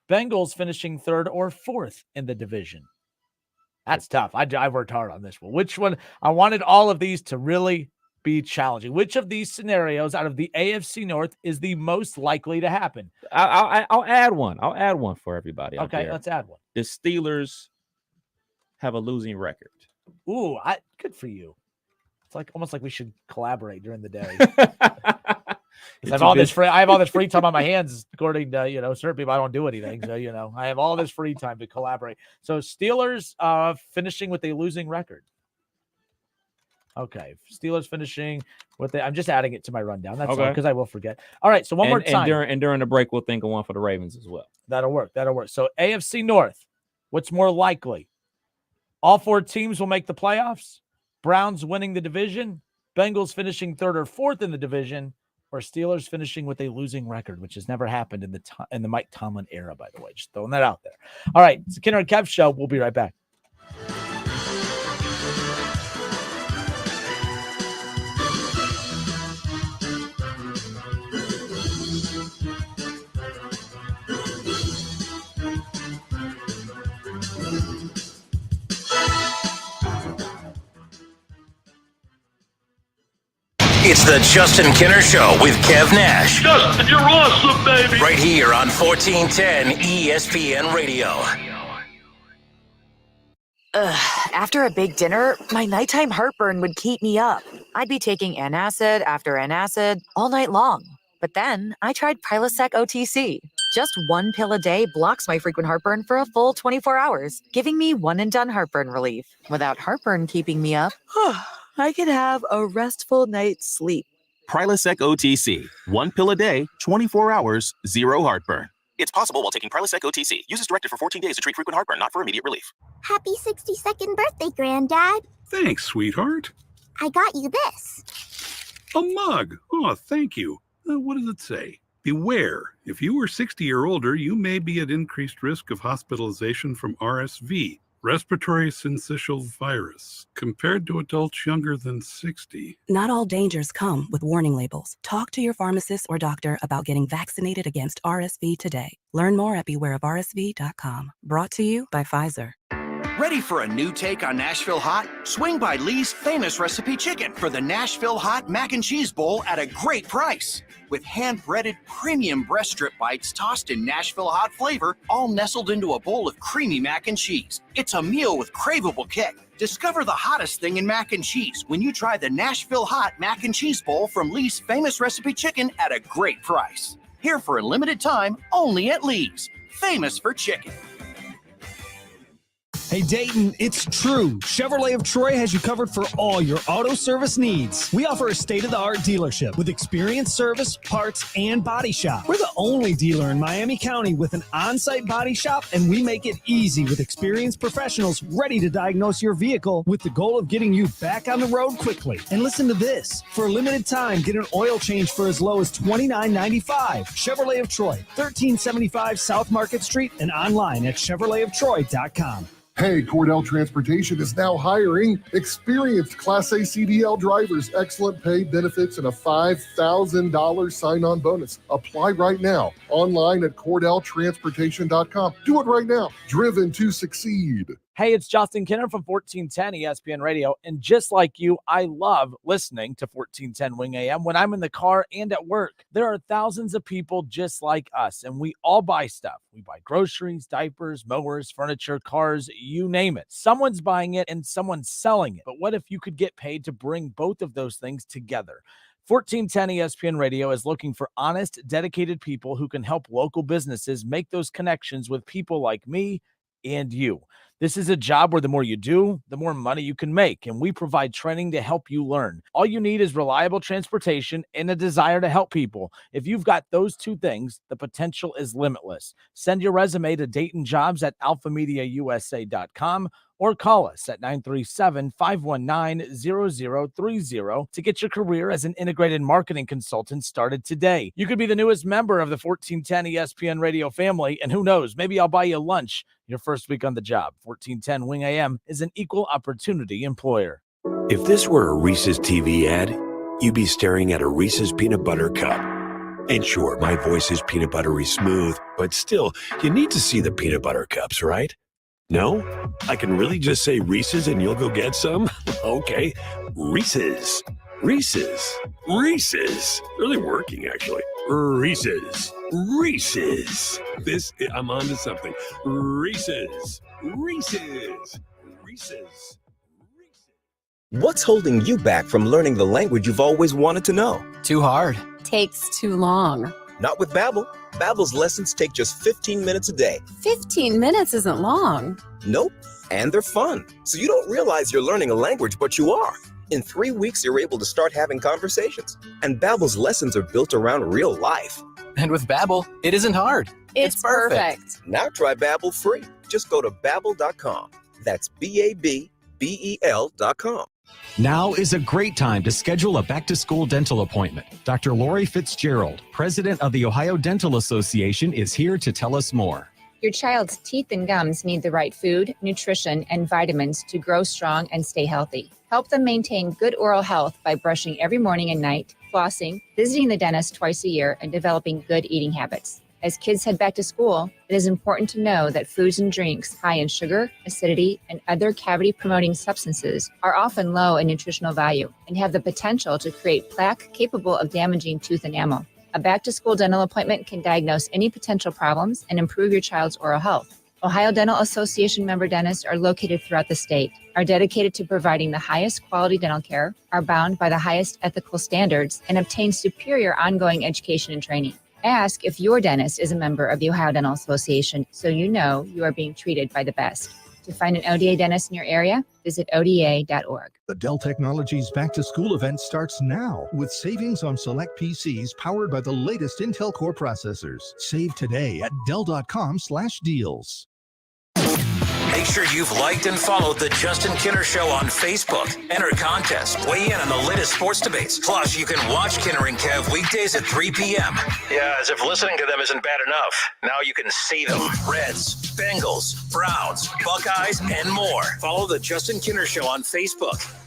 Bengals finishing 3rd or 4th in the division. That's tough. I worked hard on this one. Which one? I wanted all of these to really be challenging. Which of these scenarios out of the AFC North is the most likely to happen? I'll add one. I'll add one for everybody. out Okay, there. let's add one. The Steelers have a losing record. Ooh, good for you. It's like almost like we should collaborate during the day. I have all this free time on my hands, according to certain people. I don't do anything, so I have all this free time to collaborate. So Steelers finishing with a losing record. Okay, Steelers finishing with I'm just adding it to my rundown. That's okay, because I will forget. All right, so one more time. And during the break, we'll think of one for the Ravens as well. That'll work. So AFC North, what's more likely? All 4 teams will make the playoffs. Browns winning the division. Bengals finishing 3rd or 4th in the division. Or Steelers finishing with a losing record, which has never happened in the Mike Tomlin era, by the way. Just throwing that out there. All right, it's the Kinner and Kev Show. We'll be right back. It's the Justin Kinner Show with Kev Nash. Justin, you're awesome, baby. Right here on 1410 ESPN Radio. After a big dinner, my nighttime heartburn would keep me up. I'd be taking antacid after antacid all night long. But then I tried Prilosec OTC. Just 1 pill a day blocks my frequent heartburn for a full 24 hours, giving me one-and-done heartburn relief. Without heartburn keeping me up, I could have a restful night's sleep. Prilosec OTC. 1 pill a day, 24 hours, 0 heartburn. It's possible while taking Prilosec OTC. Use as directed for 14 days to treat frequent heartburn, not for immediate relief. Happy 62nd birthday, Granddad. Thanks, sweetheart. I got you this. A mug. Oh, thank you. What does it say? Beware. If you are 60 or older, you may be at increased risk of hospitalization from RSV, respiratory syncytial virus, compared to adults younger than 60. Not all dangers come with warning labels. Talk to your pharmacist or doctor about getting vaccinated against RSV today. Learn more at bewareofrsv.com. Brought to you by Pfizer. Ready for a new take on Nashville Hot? Swing by Lee's Famous Recipe Chicken for the Nashville Hot Mac and Cheese Bowl at a great price. With hand-breaded premium breast strip bites tossed in Nashville Hot flavor, all nestled into a bowl of creamy mac and cheese. It's a meal with craveable kick. Discover the hottest thing in mac and cheese when you try the Nashville Hot Mac and Cheese Bowl from Lee's Famous Recipe Chicken at a great price. Here for a limited time, only at Lee's. Famous for chicken. Hey Dayton, it's true. Chevrolet of Troy has you covered for all your auto service needs. We offer a state-of-the-art dealership with experienced service, parts, and body shop. We're the only dealer in Miami County with an on-site body shop, and we make it easy with experienced professionals ready to diagnose your vehicle with the goal of getting you back on the road quickly. And listen to this. For a limited time, get an oil change for as low as $29.95. Chevrolet of Troy, 1375 South Market Street, and online at ChevroletofTroy.com. Hey, Cordell Transportation is now hiring experienced Class A CDL drivers, excellent pay, benefits, and a $5,000 sign-on bonus. Apply right now, online at CordellTransportation.com. Do it right now. Driven to succeed. Hey, it's Justin Kinner from 1410 ESPN Radio. And just like you, I love listening to 1410 Wing AM when I'm in the car and at work. There are thousands of people just like us, and we all buy stuff. We buy groceries, diapers, mowers, furniture, cars, you name it. Someone's buying it and someone's selling it. But what if you could get paid to bring both of those things together? 1410 ESPN Radio is looking for honest, dedicated people who can help local businesses make those connections with people like me and you. This is a job where the more you do, the more money you can make, and we provide training to help you learn. All you need is reliable transportation and a desire to help people. If you've got those two things, the potential is limitless. Send your resume to DaytonJobs@alphamediausa.com or call us at 937-519-0030 to get your career as an integrated marketing consultant started today. You could be the newest member of the 1410 ESPN Radio family, and who knows, maybe I'll buy you lunch your first week on the job. 1410 Wing AM is an equal opportunity employer. If this were a Reese's TV ad, you'd be staring at a Reese's peanut butter cup. And sure, my voice is peanut buttery smooth, but still, you need to see the peanut butter cups, right? No? I can really just say Reese's and you'll go get some? Okay, Reese's. Reese's. Reese's. Really working, actually. Reese's. Reese's. I'm on to something. Reese's. Reese's. Reese's. What's holding you back from learning the language you've always wanted to know? Too hard. Takes too long. Not with Babbel. Babbel's lessons take just 15 minutes a day. 15 minutes isn't long. Nope. And they're fun. So you don't realize you're learning a language, but you are. In 3 weeks, you're able to start having conversations. And Babbel's lessons are built around real life. And with Babbel, it isn't hard. It's perfect. Now try Babbel free. Just go to Babbel.com. That's Babbel.com. Now is a great time to schedule a back-to-school dental appointment. Dr. Lori Fitzgerald, president of the Ohio Dental Association, is here to tell us more. Your child's teeth and gums need the right food, nutrition, and vitamins to grow strong and stay healthy. Help them maintain good oral health by brushing every morning and night, flossing, visiting the dentist twice a year, and developing good eating habits. As kids head back to school, it is important to know that foods and drinks high in sugar, acidity, and other cavity-promoting substances are often low in nutritional value and have the potential to create plaque capable of damaging tooth enamel. A back-to-school dental appointment can diagnose any potential problems and improve your child's oral health. Ohio Dental Association member dentists are located throughout the state, are dedicated to providing the highest quality dental care, are bound by the highest ethical standards, and obtain superior ongoing education and training. Ask if your dentist is a member of the Ohio Dental Association so you know you are being treated by the best. To find an ODA dentist in your area, visit oda.org. The Dell Technologies Back to School event starts now with savings on select PCs powered by the latest Intel Core processors. Save today at Dell.com/deals. Make sure you've liked and followed the Justin Kinner Show on Facebook. Enter contest. Weigh in on the latest sports debates. Plus, you can watch Kinner and Kev weekdays at 3 p.m. Yeah, as if listening to them isn't bad enough. Now you can see them. Reds, Bengals, Browns, Buckeyes, and more. Follow the Justin Kinner Show on Facebook.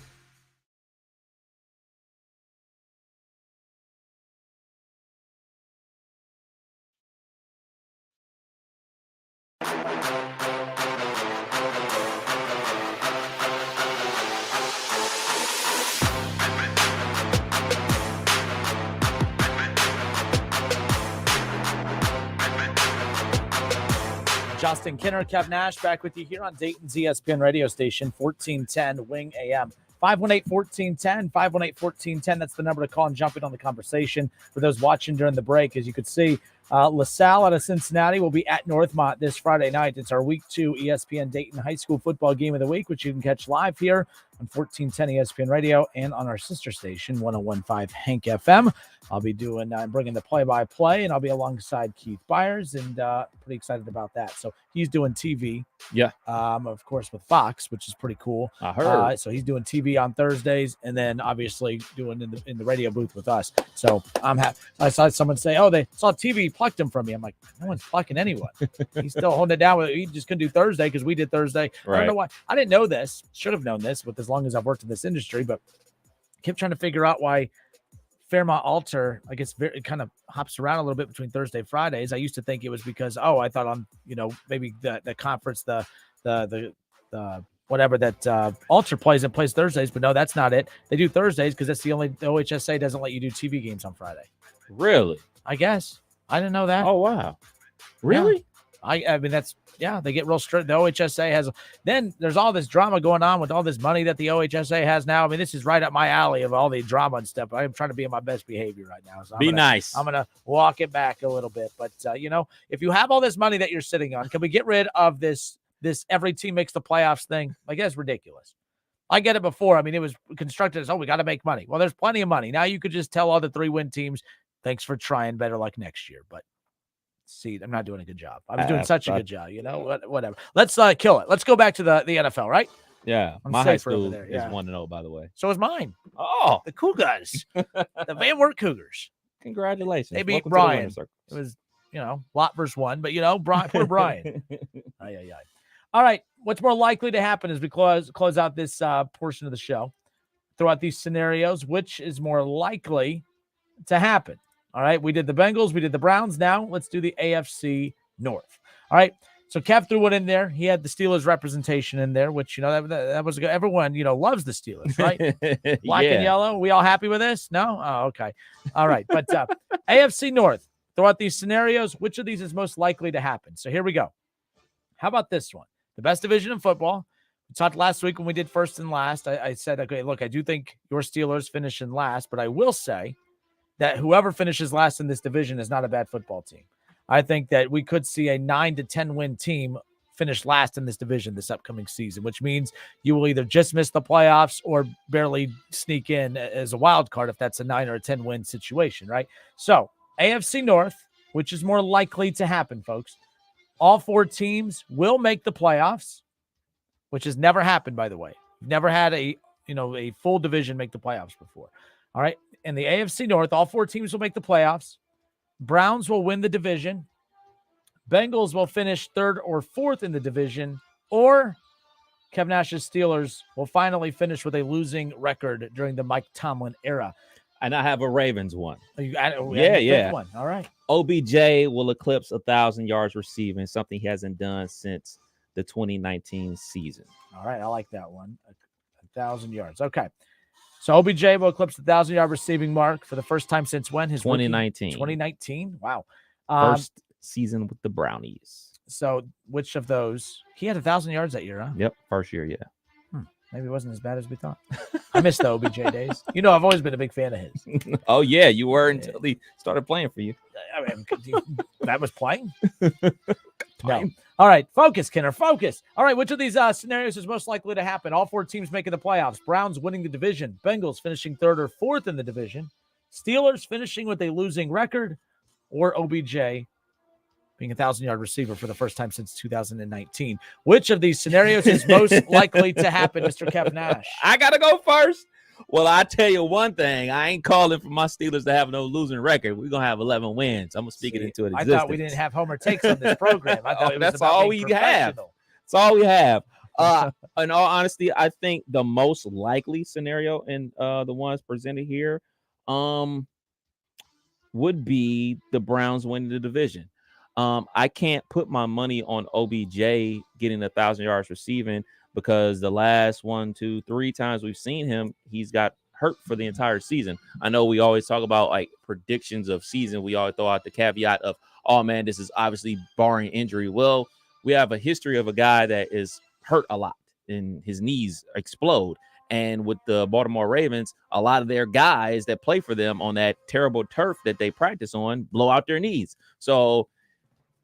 Justin Kinner, Kev Nash, back with you here on Dayton's ESPN radio station, 1410 Wing AM. 518-1410, 518-1410. That's the number to call and jump in on the conversation. For those watching during the break, as you could see, LaSalle out of Cincinnati will be at Northmont this Friday night. It's our Week 2 ESPN Dayton High School Football Game of the Week, which you can catch live here on 1410 ESPN Radio and on our sister station, 1015 Hank FM. I'll be doing bringing the play-by-play, and I'll be alongside Keith Byers, and pretty excited about that. So he's doing TV, of course, with Fox, which is pretty cool. I heard. So he's doing TV on Thursdays, and then obviously doing in the radio booth with us. So I'm happy. I saw someone say, "Oh, they saw TV plucked him from me." I'm like, no one's plucking anyone. He's still holding it down. He just couldn't do Thursday because we did Thursday. Right. I don't know why. I didn't know this. Should have known this with as long as I've worked in this industry, but kept trying to figure out why Fairmont Alter, I guess, it kind of hops around a little bit between Thursday and Fridays. I used to think it was because, I thought on, maybe the conference, the whatever that Alter plays Thursdays, but no, that's not it. They do Thursdays because that's the OHSA doesn't let you do TV games on Friday. Really? I guess. I didn't know that. Oh, wow. Really? Yeah. I mean, they get real strict. The OHSA has, then there's all this drama going on with all this money that the OHSA has now. I mean, this is right up my alley of all the drama and stuff. I'm trying to be in my best behavior right now. So nice. I'm going to walk it back a little bit. But, if you have all this money that you're sitting on, can we get rid of this every team makes the playoffs thing? Like, that's ridiculous. I get it before. I mean, it was constructed as, we got to make money. Well, there's plenty of money. Now you could just tell all the 3-win teams, thanks for trying, better luck next year. But see, I'm not doing a good job. I was doing such a good job, whatever. Let's kill it. Let's go back to the NFL, right? Yeah. I'm my high safer over school there, is yeah. 1-0, by the way. So is mine. Oh, The Cougars. The Van Wert Cougars. Congratulations. They beat Welcome to the Brian. winner's circle. It was, lot versus one, but, Brian, poor Brian. Ay. All right. What's more likely to happen as we close out this portion of the show? Throw out these scenarios. Which is more likely to happen? All right, we did the Bengals, we did the Browns. Now let's do the AFC North. All right, So Kev threw it in there. He had the Steelers representation in there, which, that was good. Everyone, loves the Steelers, right? Black and yellow. We all happy with this? No? Oh, okay. All right. But AFC North, throw out these scenarios. Which of these is most likely to happen? So here we go. How about this one? The best division in football. We talked last week when we did first and last. I said, okay, look, I do think your Steelers finish in last, but I will say that whoever finishes last in this division is not a bad football team. I think that we could see a 9 to 10 win team finish last in this division this upcoming season, which means you will either just miss the playoffs or barely sneak in as a wild card if that's a 9 or a 10 win situation, right? So AFC North, which is more likely to happen, folks, all 4 teams will make the playoffs, which has never happened, by the way. We've never had a full division make the playoffs before. All right. In the AFC North, all 4 teams will make the playoffs. Browns will win the division. Bengals will finish 3rd or 4th in the division, or Kev Nash's Steelers will finally finish with a losing record during the Mike Tomlin era. And I have a Ravens one. Yeah. One. All right. OBJ will eclipse 1,000 yards receiving, something he hasn't done since the 2019 season. All right. I like that one. 1,000 yards. Okay. So OBJ will eclipse the 1,000-yard receiving mark for the first time since when? 2019. 2019? Wow. First season with the Brownies. So which of those? He had 1,000 yards that year, huh? Yep, first year, yeah. Maybe it wasn't as bad as we thought. I missed the OBJ days. I've always been a big fan of his. Oh, yeah, you were until he started playing for you. I mean, that was playing? No. All right, focus, Kenner, focus. All right, which of these scenarios is most likely to happen? All 4 teams making the playoffs. Browns winning the division. Bengals finishing 3rd or 4th in the division. Steelers finishing with a losing record. Or OBJ being a 1,000-yard receiver for the first time since 2019. Which of these scenarios is most likely to happen, Mr. Kev Nash? I got to go first. Well, I tell you one thing. I ain't calling for my Steelers to have no losing record. We're going to have 11 wins. I'm going to speak it into existence. I thought we didn't have Homer takes on this program. I thought that's all we have. That's all we have. In all honesty, I think the most likely scenario in the ones presented here would be the Browns winning the division. I can't put my money on OBJ getting 1,000 yards receiving because the last 1, 2, 3 times we've seen him, he's got hurt for the entire season. I know we always talk about like predictions of season. We always throw out the caveat of, oh man, this is obviously barring injury. Well, we have a history of a guy that is hurt a lot and his knees explode. And with the Baltimore Ravens, a lot of their guys that play for them on that terrible turf that they practice on blow out their knees. So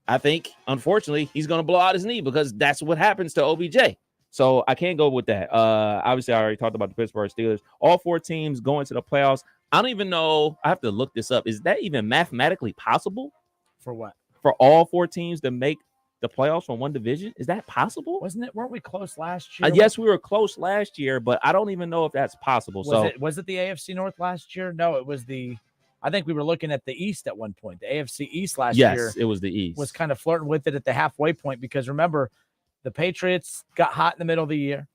I think, unfortunately, he's going to blow out his knee because that's what happens to OBJ. So I can't go with that. Obviously, I already talked about the Pittsburgh Steelers. All 4 teams going to the playoffs. I don't even know. I have to look this up. Is that even mathematically possible? For what? For all 4 teams to make the playoffs from one division? Is that possible? Weren't we close last year? Yes, we were close last year, but I don't even know if that's possible. Was it the AFC North last year? No, it was I think we were looking at the East at one point. The AFC East last year. Yes, it was the East. Was kind of flirting with it at the halfway point because remember, the Patriots got hot in the middle of the year.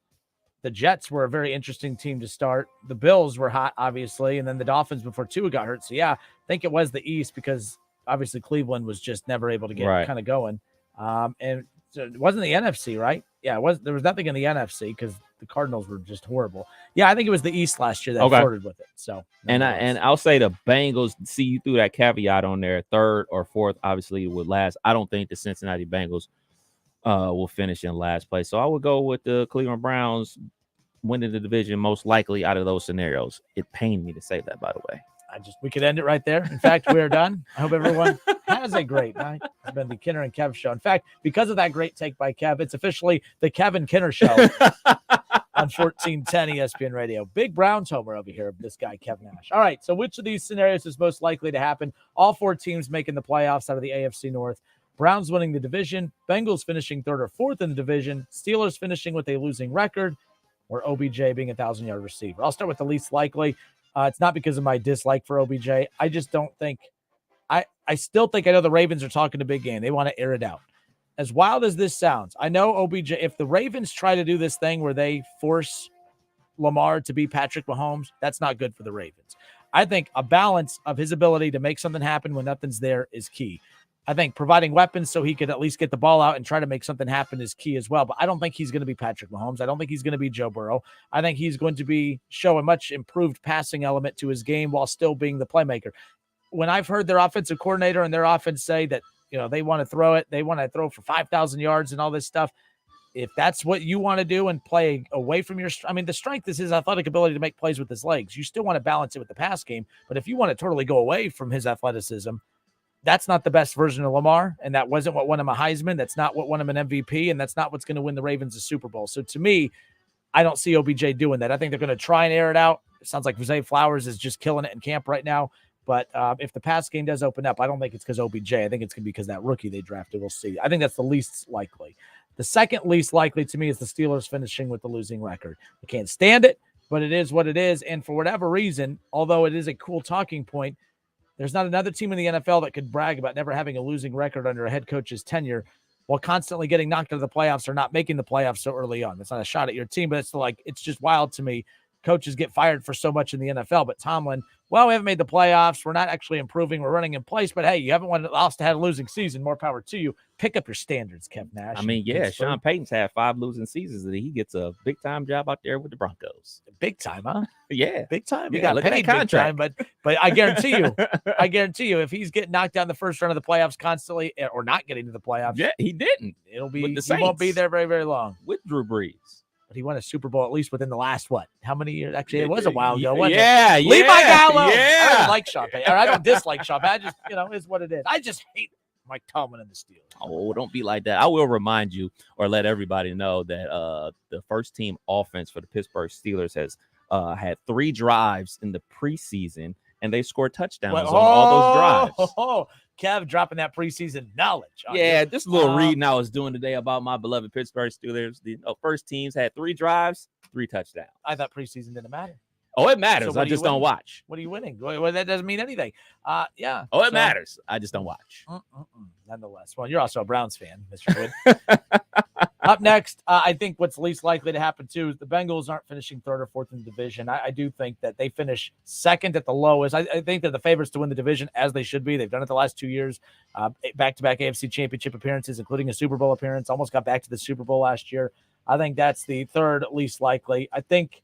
The Jets were a very interesting team to start. The Bills were hot, obviously, and then the Dolphins before Tua got hurt. So, yeah, I think it was the East because obviously Cleveland was just never able to get kind of going. And so it wasn't the NFC, right? Yeah, there was nothing in the NFC because the Cardinals were just horrible. Yeah, I think it was the East last year that flirted with it. So, and I'll say the Bengals, see, you threw that caveat on there, 3rd or 4th, obviously would last. I don't think the Cincinnati Bengals will finish in last place. So I would go with the Cleveland Browns winning the division most likely out of those scenarios. It pained me to say that, by the way. We could end it right there. In fact, we're done. I hope everyone has a great night. It's been the Kenner and Kev show. In fact, because of that great take by Kev, it's officially the Kevin Kenner show on 1410 ESPN Radio. Big Browns homer over here, this guy, Kev Nash. All right, so which of these scenarios is most likely to happen? All 4 teams making the playoffs out of the AFC North. Browns winning the division. Bengals finishing 3rd or 4th in the division. Steelers finishing with a losing record. Or OBJ being a 1,000-yard receiver. I'll start with the least likely. It's not because of my dislike for OBJ. I just don't think I still think I know the Ravens are talking a big game. They want to air it out. As wild as this sounds, I know OBJ, if the Ravens try to do this thing where they force Lamar to be Patrick Mahomes, that's not good for the Ravens. I think a balance of his ability to make something happen when nothing's there is key. I think providing weapons so he could at least get the ball out and try to make something happen is key as well. But I don't think he's going to be Patrick Mahomes. I don't think he's going to be Joe Burrow. I think he's going to show a much improved passing element to his game while still being the playmaker. When I've heard their offensive coordinator and their offense say that, they want to throw it, they want to throw for 5,000 yards and all this stuff. If that's what you want to do and play away from the strength is his athletic ability to make plays with his legs. You still want to balance it with the pass game, but if you want to totally go away from his athleticism, that's not the best version of Lamar, and that wasn't what won him a Heisman. That's not what won him an MVP, and that's not what's going to win the Ravens a Super Bowl. So to me, I don't see OBJ doing that. I think they're going to try and air it out. It sounds like Zay Flowers is just killing it in camp right now. But if the pass game does open up, I don't think it's because OBJ. I think it's going to be because that rookie they drafted. We'll see. I think that's the least likely. The second least likely to me is the Steelers finishing with the losing record. I can't stand it, but it is what it is. And for whatever reason, although it is a cool talking point, there's not another team in the NFL that could brag about never having a losing record under a head coach's tenure while constantly getting knocked out of the playoffs or not making the playoffs so early on. That's not a shot at your team, but it's just wild to me. Coaches get fired for so much in the NFL, but Tomlin, we haven't made the playoffs. We're not actually improving. We're running in place, but hey, you haven't had a losing season. More power to you. Pick up your standards, Kev Nash. Sean Payton's had 5 losing seasons, and he gets a big-time job out there with the Broncos. Big time, huh? Yeah. Big time. Yeah, He got look at paid that big time, contract. but I guarantee you, if he's getting knocked down the first round of the playoffs constantly or not getting to the playoffs. Yeah, he didn't. He the won't be Saints. there very, very long. With Drew Brees. But he won a Super Bowl at least within the last, how many years? Actually, it was a while ago, wasn't Yeah, it? Leave my guy alone. yeah. I don't like Sean Payton. Or I don't dislike Sean Payton. I just, is what it is. I just hate Mike Tomlin and the Steelers. Oh, don't be like that. I will remind you or let everybody know that the first team offense for the Pittsburgh Steelers has had 3 drives in the preseason, and they scored touchdowns on all those drives. Kev dropping that preseason knowledge. Yeah, this little reading I was doing today about my beloved Pittsburgh Steelers. The first teams had 3 drives, 3 touchdowns. I thought preseason didn't matter. Oh, it matters. So I just don't watch. What are you winning? Well, that doesn't mean anything. Yeah. Oh, it matters. I just don't watch. Nonetheless. Well, you're also a Browns fan, Mr. Wood. Up next, I think what's least likely to happen, too, is the Bengals aren't finishing 3rd or 4th in the division. I do think that they finish 2nd at the lowest. I think they're the favorites to win the division, as they should be. They've done it the last 2 years. Back-to-back AFC Championship appearances, including a Super Bowl appearance. Almost got back to the Super Bowl last year. I think that's the 3rd least likely. I think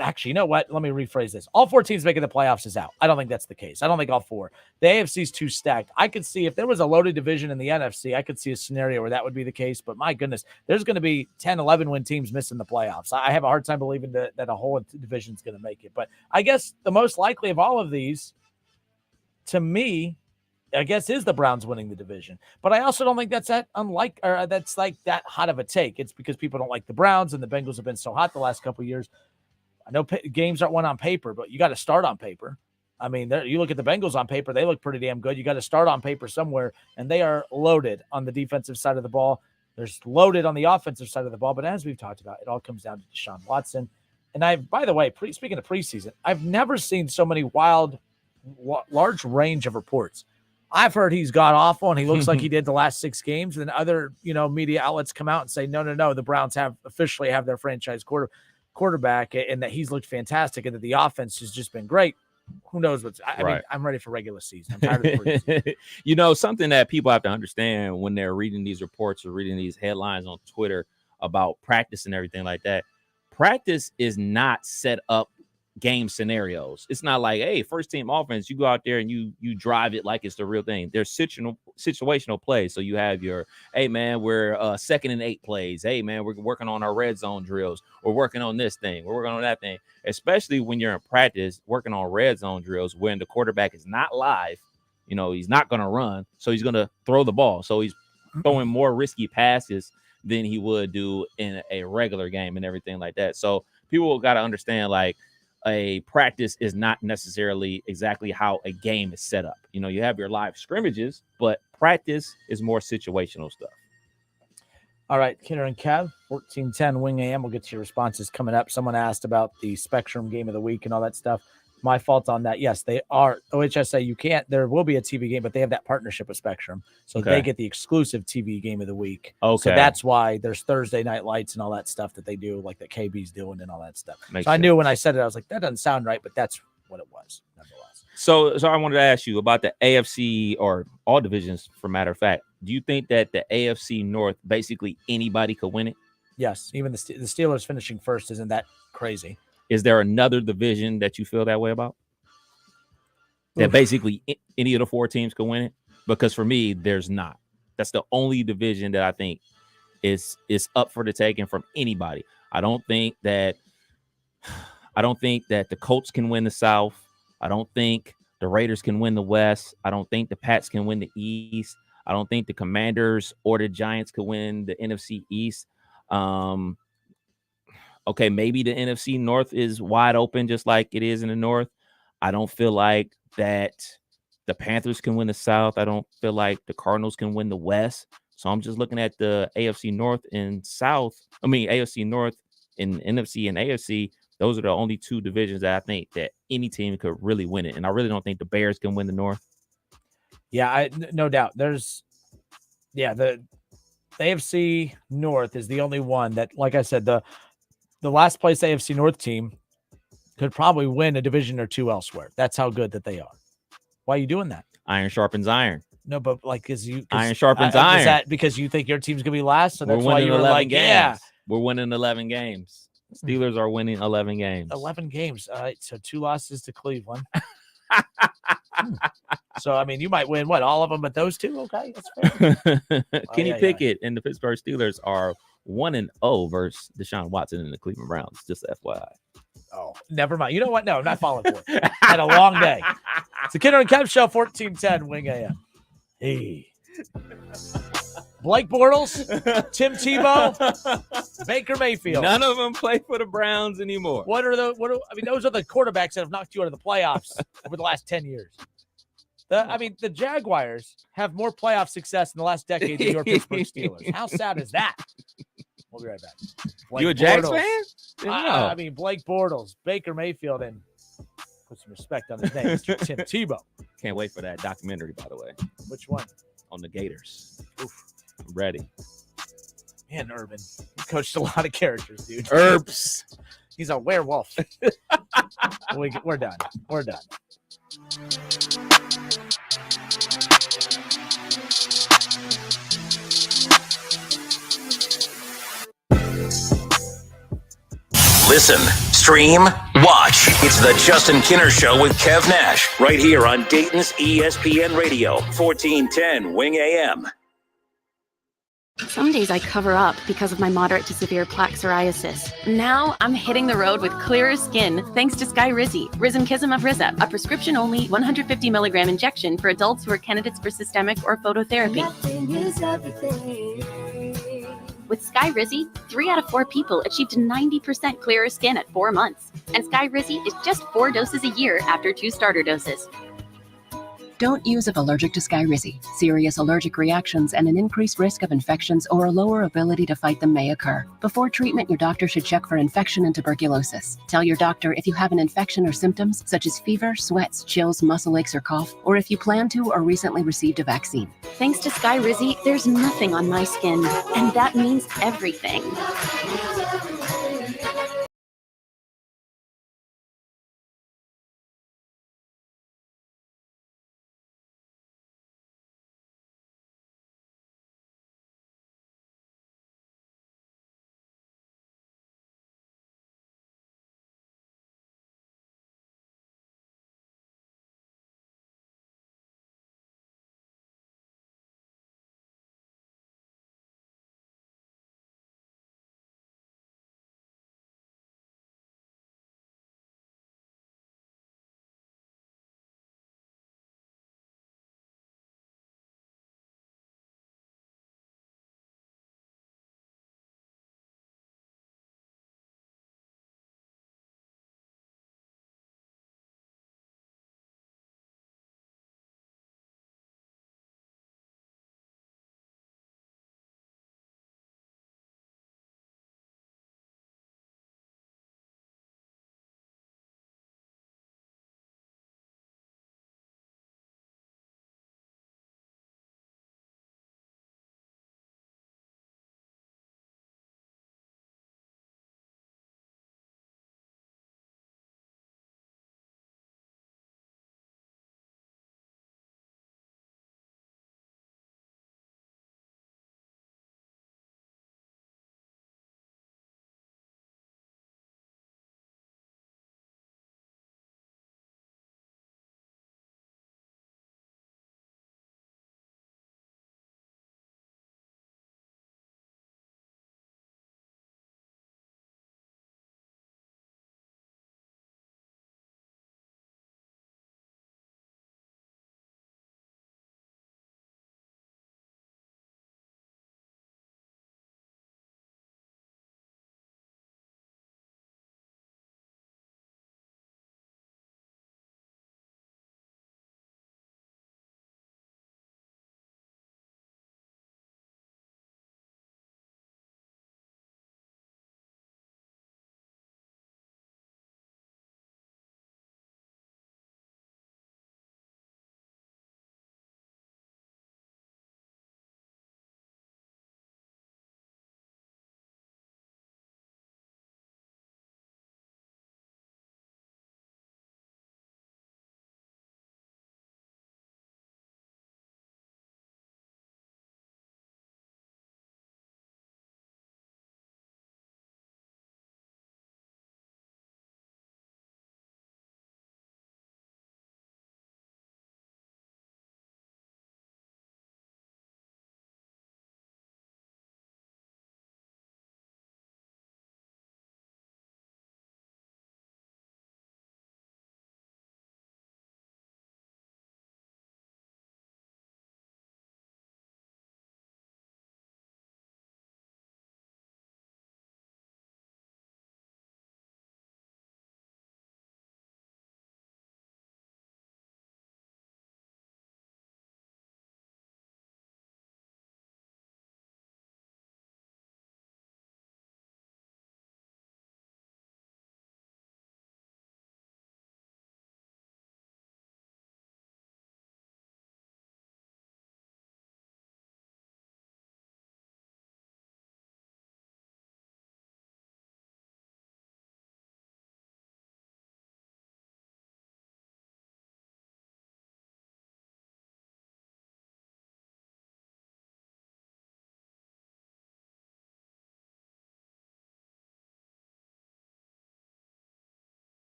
actually, you know what? Let me rephrase this. All 4 teams making the playoffs is out. I don't think that's the case. I don't think all 4. The AFC is too stacked. I could see if there was a loaded division in the NFC, I could see a scenario where that would be the case. But my goodness, there's going to be 10, 11 win teams missing the playoffs. I have a hard time believing that a whole division is going to make it. But I guess the most likely of all of these, to me, I guess is the Browns winning the division. But I also don't think that's that hot of a take. It's because people don't like the Browns and the Bengals have been so hot the last couple of years. I know games aren't won on paper, but you got to start on paper. I mean, you look at the Bengals on paper, they look pretty damn good. You got to start on paper somewhere, and they are loaded on the defensive side of the ball. They're loaded on the offensive side of the ball. But as we've talked about, it all comes down to Deshaun Watson. And by the way, speaking of preseason, I've never seen so many large range of reports. I've heard he's god awful and he looks like he did the last 6 games. And then other, media outlets come out and say, no, the Browns officially have their franchise quarterback and that he's looked fantastic and that the offense has just been great. Who knows I mean, I'm ready for regular season. I'm tired of the preseason. Something that people have to understand when they're reading these reports or reading these headlines on Twitter about practice and everything like that. Practice is not set up game scenarios. It's not like, hey, first team offense, you go out there and you drive it like it's the real thing. There's situational plays. So you have your, hey man, we're 2nd and 8 plays. Hey man, we're working on our red zone drills. We're working on this thing. We're working on that thing. Especially when you're in practice working on red zone drills when the quarterback is not live. He's not going to run. So he's going to throw the ball. So he's throwing more risky passes than he would do in a regular game and everything like that. So people got to understand, like, a practice is not necessarily exactly how a game is set up. You have your live scrimmages, but practice is more situational stuff. All right, Kinner and Kev, 1410 Wing AM. We'll get to your responses coming up. Someone asked about the Spectrum game of the week and all that stuff. My fault on that. Yes, they are. OHSA, there will be a TV game, but they have that partnership with Spectrum. So they get the exclusive TV game of the week. Okay. So that's why there's Thursday night lights and all that stuff that they do, like that KB's doing and all that stuff. I knew when I said it, I was like, that doesn't sound right, but that's what it was, nonetheless. So I wanted to ask you about the AFC or all divisions, for matter of fact. Do you think that the AFC North, basically anybody could win it? Yes, even the Steelers finishing first isn't that crazy. Is there another division that you feel that way about? That basically any of the 4 teams could win it? Because for me, there's not. That's the only division that I think is up for the taking from anybody. I don't think that the Colts can win the South. I don't think the Raiders can win the West. I don't think the Pats can win the East. I don't think the Commanders or the Giants could win the NFC East. Okay, maybe the NFC North is wide open, just like it is in the North. I don't feel like that the Panthers can win the South. I don't feel like the Cardinals can win the West. So I'm just looking at the AFC North and South. I mean, AFC North and NFC and AFC. Those are the only 2 divisions that I think that any team could really win it. And I really don't think the Bears can win the North. Yeah, no doubt. The AFC North is the only one that, like I said, the last place AFC North team could probably win a division or 2 elsewhere. That's how good that they are. Why are you doing that? Iron sharpens iron. No, but iron sharpens iron. Is that because you think your team's gonna be last? So that's why you were like, games. Yeah, we're winning 11 games. Steelers are winning 11 games. 11 games. All right, so 2 losses to Cleveland. So I mean, you might win all of them, but those 2, okay, that's fair. Kenny Pickett and the Pittsburgh Steelers are 1-0 versus Deshaun Watson and the Cleveland Browns. Just FYI. Oh, never mind. You know what? No, I'm not falling for it. Had a long day. It's the Kidder and Kev Show, 1410 Wing AM. Hey. Blake Bortles, Tim Tebow, Baker Mayfield. None of them play for the Browns anymore. Those are the quarterbacks that have knocked you out of the playoffs over the last 10 years. The Jaguars have more playoff success in the last decade than your Pittsburgh Steelers. How sad is that? We'll be right back. You a Jags fan? I mean, Blake Bortles, Baker Mayfield, and put some respect on his name, Mr. Tim Tebow. Can't wait for that documentary, by the way. Which one? On the Gators. Oof. I'm ready. Man, Urban. He coached a lot of characters, dude. Herbs. He's a werewolf. We're done. We're done. Listen, stream, watch. It's the Justin Kinner Show with Kev Nash, right here on Dayton's ESPN Radio, 1410 Wing AM. Some days I cover up because of my moderate to severe plaque psoriasis. Now I'm hitting the road with clearer skin thanks to Skyrizi, Risankizumab Riza, a prescription-only 150 milligram injection for adults who are candidates for systemic or phototherapy. With Skyrizi, 3 out of 4 people achieved 90% clearer skin at 4 months. And Skyrizi is just 4 doses a year after 2 starter doses. Don't use if allergic to Skyrizi. Serious allergic reactions and an increased risk of infections or a lower ability to fight them may occur. Before treatment, your doctor should check for infection and tuberculosis. Tell your doctor if you have an infection or symptoms such as fever, sweats, chills, muscle aches, or cough, or if you plan to or recently received a vaccine. Thanks to Skyrizi, there's nothing on my skin, and that means everything.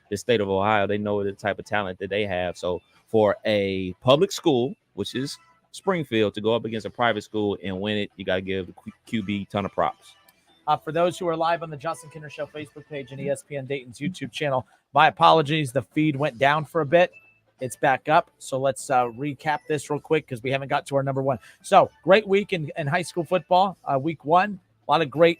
the state of Ohio. They know the type of talent that they have. So for a public school, which is Springfield, to go up against a private school and win it, you got to give the QB a ton of props. For those who are live on the Justin Kinder Show Facebook page and ESPN Dayton's YouTube channel, my apologies. The feed went down for a bit. It's back up. So let's recap this real quick because we haven't got to our number one. So great week in high school football, week one. A lot of great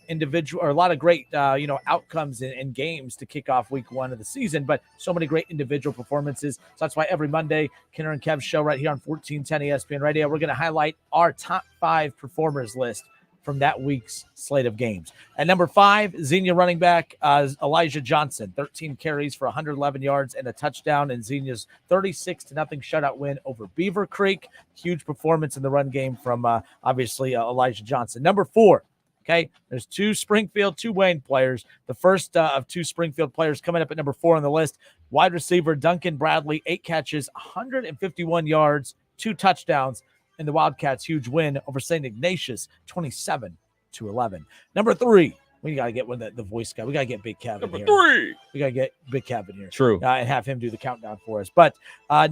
outcomes in games to kick off week one of the season, but so many great individual performances. So that's why every Monday, Kinder and Kev show right here on 1410 ESPN Radio, we're going to highlight our top 5 performers list from that week's slate of games. At number 5, Xenia running back Elijah Johnson, 13 carries for 111 yards and a touchdown in Xenia's 36-0 shutout win over Beaver Creek. Huge performance in the run game from obviously Elijah Johnson. Number 4, okay, there's 2 Springfield, 2 Wayne players. The first of 2 Springfield players coming up at number 4 on the list, wide receiver Duncan Bradley, 8 catches, 151 yards, 2 touchdowns, in the Wildcats' huge win over St. Ignatius, 27-11. Number 3, we got to get the voice guy. We got to get Big Kev in here. Number 3. We got to get Big Kev in here. True. And have him do the countdown for us. But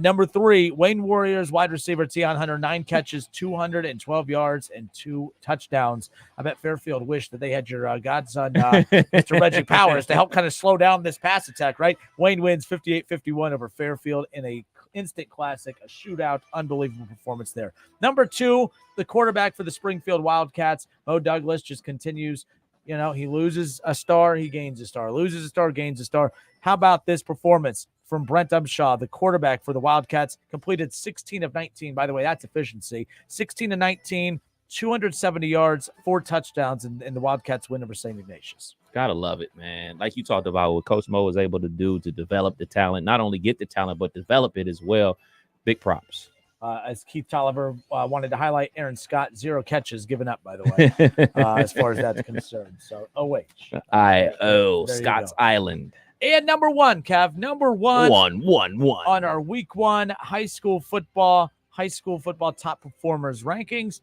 number 3, Wayne Warriors wide receiver Tion Hunter, 9 catches, 212 yards, and 2 touchdowns. I bet Fairfield wished that they had your godson, Mr. Reggie Powers, to help kind of slow down this pass attack, right? Wayne wins 58-51 over Fairfield in a instant classic, a shootout, unbelievable performance there. Number 2, the quarterback for the Springfield Wildcats, Mo Douglas, just continues. You know, he loses a star, he gains a star, loses a star, gains a star. How about this performance from Brent Upshaw, the quarterback for the Wildcats, completed 16 of 19. By the way, that's efficiency. 16 of 19, 270 yards, 4 touchdowns in the Wildcats win over St. Ignatius. Gotta love it, man. Like you talked about what Coach Mo was able to do to develop the talent, not only get the talent, but develop it as well. Big props. As Keith Tolliver wanted to highlight, Aaron Scott, 0 catches given up, by the way, as far as that's concerned. So, Scott's Island. And number 1, Kev, number 1. 1. On our week 1 high school football top performers rankings,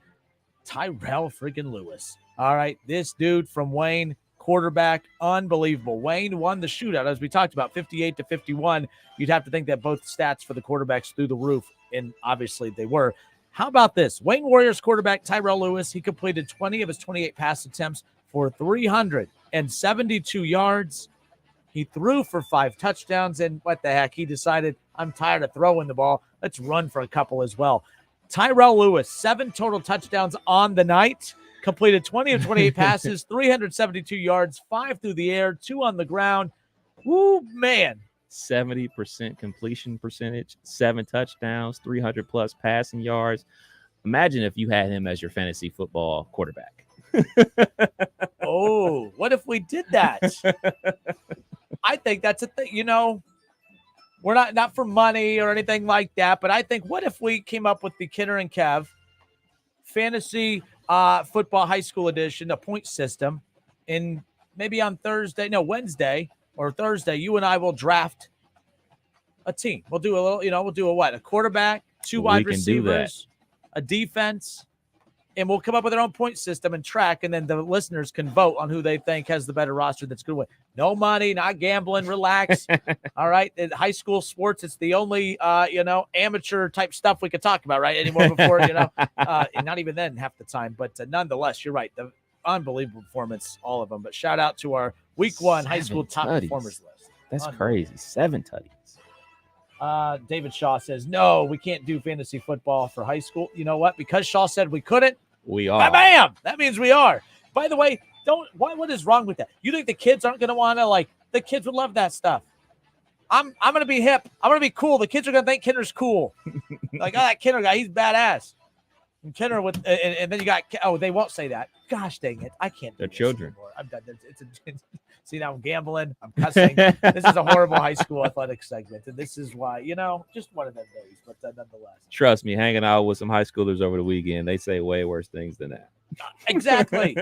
Tyrell freaking Lewis. All right, this dude from Wayne, quarterback, unbelievable. Wayne won the shootout, as we talked about, 58-51. You'd have to think that both stats for the quarterbacks through the roof, and obviously they were. How about this? Wayne Warriors quarterback Tyrell Lewis, he completed 20 of his 28 pass attempts for 372 yards. He threw for 5 touchdowns, and what the heck? He decided, I'm tired of throwing the ball. Let's run for a couple as well. Tyrell Lewis, 7 total touchdowns on the night. Completed 20 of 28 passes, 372 yards, 5 through the air, 2 on the ground. Woo, man. 70% completion percentage, 7 touchdowns, 300-plus passing yards. Imagine if you had him as your fantasy football quarterback. Oh, what if we did that? I think that's a thing. You know, we're not for money or anything like that, but I think what if we came up with the Kinder and Kev fantasy football high school edition, a point system, and maybe on Wednesday or Thursday, you and I will draft a team. We'll do a little, we'll do a quarterback, 2 wide receivers, a defense, and we'll come up with our own point system and track, and then the listeners can vote on who they think has the better roster that's going to win. No money, not gambling, relax. All right. In high school sports, it's the only, amateur type stuff we could talk about, right? Anymore before, and not even then half the time. But nonetheless, you're right. The unbelievable performance, all of them. But shout out to our week 1 high school top performers list. That's crazy. 7 tutties. David Shaw says, no, we can't do fantasy football for high school. You know what? Because Shaw said we couldn't. We are. Bam! That means we are. By the way, what is wrong with that? You think the kids aren't going to want to, the kids would love that stuff. I'm going to be hip. I'm going to be cool. The kids are going to think Kinder's cool. That Kinder guy, he's badass. And Kinder and then you got, they won't say that. Gosh dang it. I can't do They're this children. anymore. I'm done. See, now I'm gambling. I'm cussing. This is a horrible high school athletic segment. And this is why, just one of them days, but nonetheless. Trust me, hanging out with some high schoolers over the weekend, they say way worse things than that. Exactly.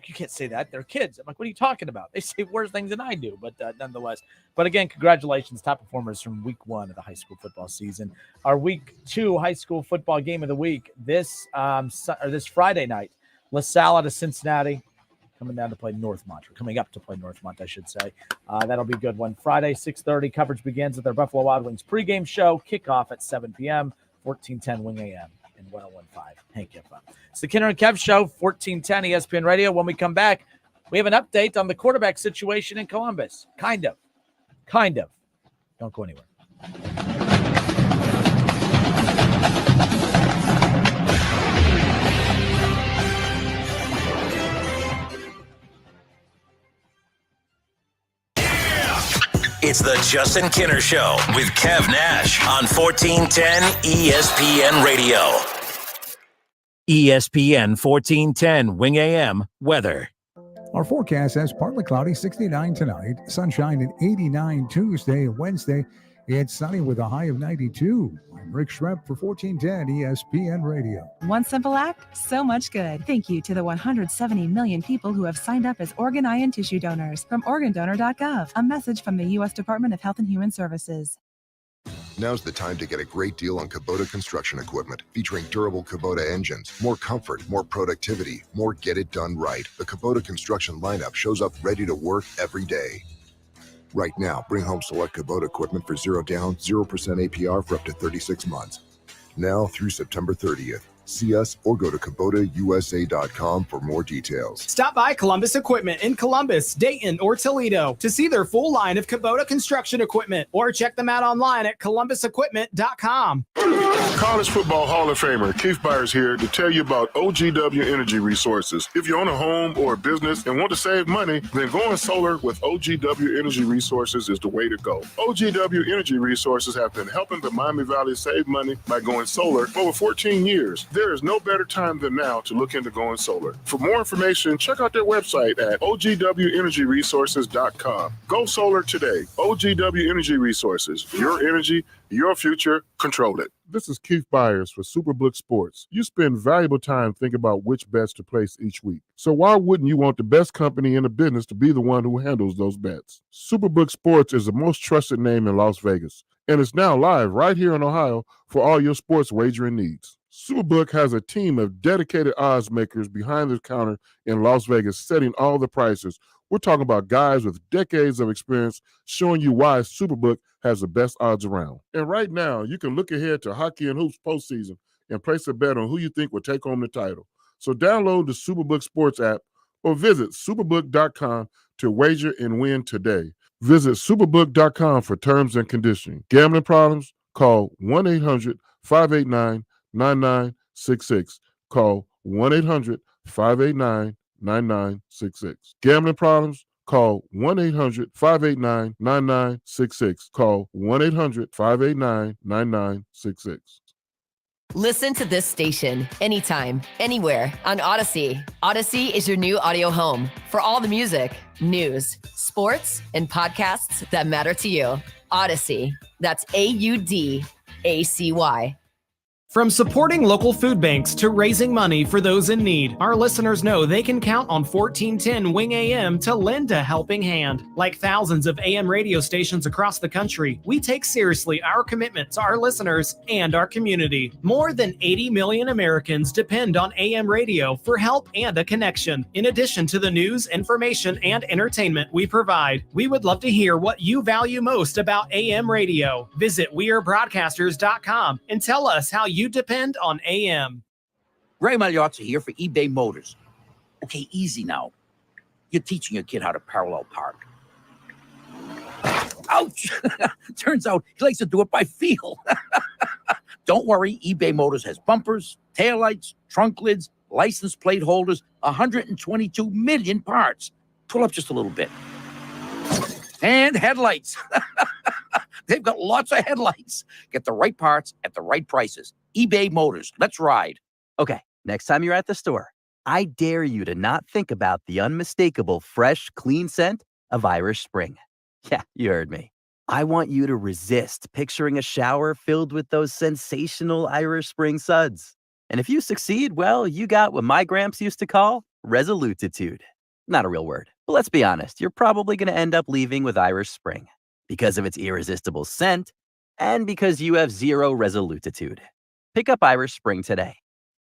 You can't say that. They're kids. I'm like, what are you talking about? They say worse things than I do, but nonetheless. But again, congratulations, top performers from week 1 of the high school football season. Our week 2 high school football game of the week this Friday night. LaSalle out of Cincinnati. coming down to play Northmont, or coming up to play Northmont, I should say. That'll be a good one. Friday, 6:30, coverage begins at their Buffalo Wild Wings pregame show. Kickoff at 7 p.m., 1410 Wing AM and 101.5 Hank FM. It's the Kinner and Kev Show, 1410 ESPN Radio. When we come back, we have an update on the quarterback situation in Columbus. Kind of. Don't go anywhere. It's the Justin Kinner Show with Kev Nash on 1410 ESPN Radio. ESPN 1410 Wing AM weather. Our forecast says partly cloudy, 69 tonight, sunshine at 89 Tuesday and Wednesday. It's sunny with a high of 92. I'm Rick Schrepp for 1410 ESPN Radio. One simple act, so much good. Thank you to the 170 million people who have signed up as organ, eye, and tissue donors from organdonor.gov. A message from the U.S. Department of Health and Human Services. Now's the time to get a great deal on Kubota construction equipment, featuring durable Kubota engines, more comfort, more productivity, more get it done right. The Kubota construction lineup shows up ready to work every day. Right now, bring home select Kubota equipment for 0 down, 0% APR for up to 36 months. Now through September 30th. See us or go to KubotaUSA.com for more details. Stop by Columbus Equipment in Columbus, Dayton, or Toledo to see their full line of Kubota construction equipment, or check them out online at columbusequipment.com. College Football Hall of Famer Keith Byers here to tell you about OGW Energy Resources. If you own a home or a business and want to save money, then going solar with OGW Energy Resources is the way to go. OGW Energy Resources have been helping the Miami Valley save money by going solar for over 14 years. There is no better time than now to look into going solar. For more information, check out their website at ogwenergyresources.com. Go solar today. OGW Energy Resources. Your energy, your future. Control it. This is Keith Byers for Superbook Sports. You spend valuable time thinking about which bets to place each week. So why wouldn't you want the best company in the business to be the one who handles those bets? Superbook Sports is the most trusted name in Las Vegas, and it's now live right here in Ohio for all your sports wagering needs. Superbook has a team of dedicated odds makers behind the counter in Las Vegas setting all the prices. We're talking about guys with decades of experience showing you why Superbook has the best odds around. And right now, you can look ahead to hockey and hoops postseason and place a bet on who you think will take home the title. So download the Superbook Sports app or visit superbook.com to wager and win today. Visit superbook.com for terms and conditions. Gambling problems? Call 1-800-589-9966. Call 1-800-589-9966. Gambling problems? Call 1-800-589-9966. Call 1-800-589-9966. Listen to this station anytime, anywhere on Odyssey. Odyssey is your new audio home for all the music, news, sports, and podcasts that matter to you. Odyssey. That's AUDACY. From supporting local food banks to raising money for those in need, our listeners know they can count on 1410 Wing AM to lend a helping hand. Like thousands of AM radio stations across the country, we take seriously our commitment to our listeners and our community. More than 80 million Americans depend on AM radio for help and a connection. In addition to the news, information, and entertainment we provide, we would love to hear what you value most about AM radio. Visit wearebroadcasters.com and tell us how you depend on AM. Ray Magliozzi here for eBay Motors. Okay, easy now. You're teaching your kid how to parallel park. Ouch! Turns out he likes to do it by feel. Don't worry, eBay Motors has bumpers, taillights, trunk lids, license plate holders, 122 million parts. Pull up just a little bit. And headlights. They've got lots of headlights. Get the right parts at the right prices. eBay Motors. Let's ride. Okay, next time you're at the store, I dare you to not think about the unmistakable fresh, clean scent of Irish Spring. Yeah, you heard me. I want you to resist picturing a shower filled with those sensational Irish Spring suds. And if you succeed, well, you got what my gramps used to call resolutitude. Not a real word, but let's be honest, you're probably going to end up leaving with Irish Spring because of its irresistible scent and because you have zero resolutitude. Pick up Irish Spring today.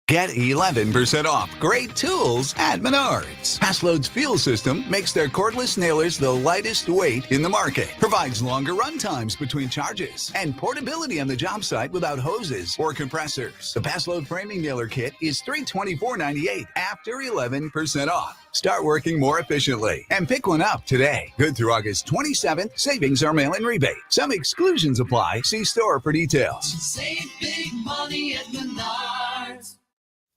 Get 11% off great tools at Menards. Passload's fuel system makes their cordless nailers the lightest weight in the market, provides longer run times between charges, and portability on the job site without hoses or compressors. The Passload framing nailer kit is $324.98 after 11% off. Start working more efficiently and pick one up today. Good through August 27th. Savings are mail-in rebate. Some exclusions apply. See store for details. Save big money at Menards.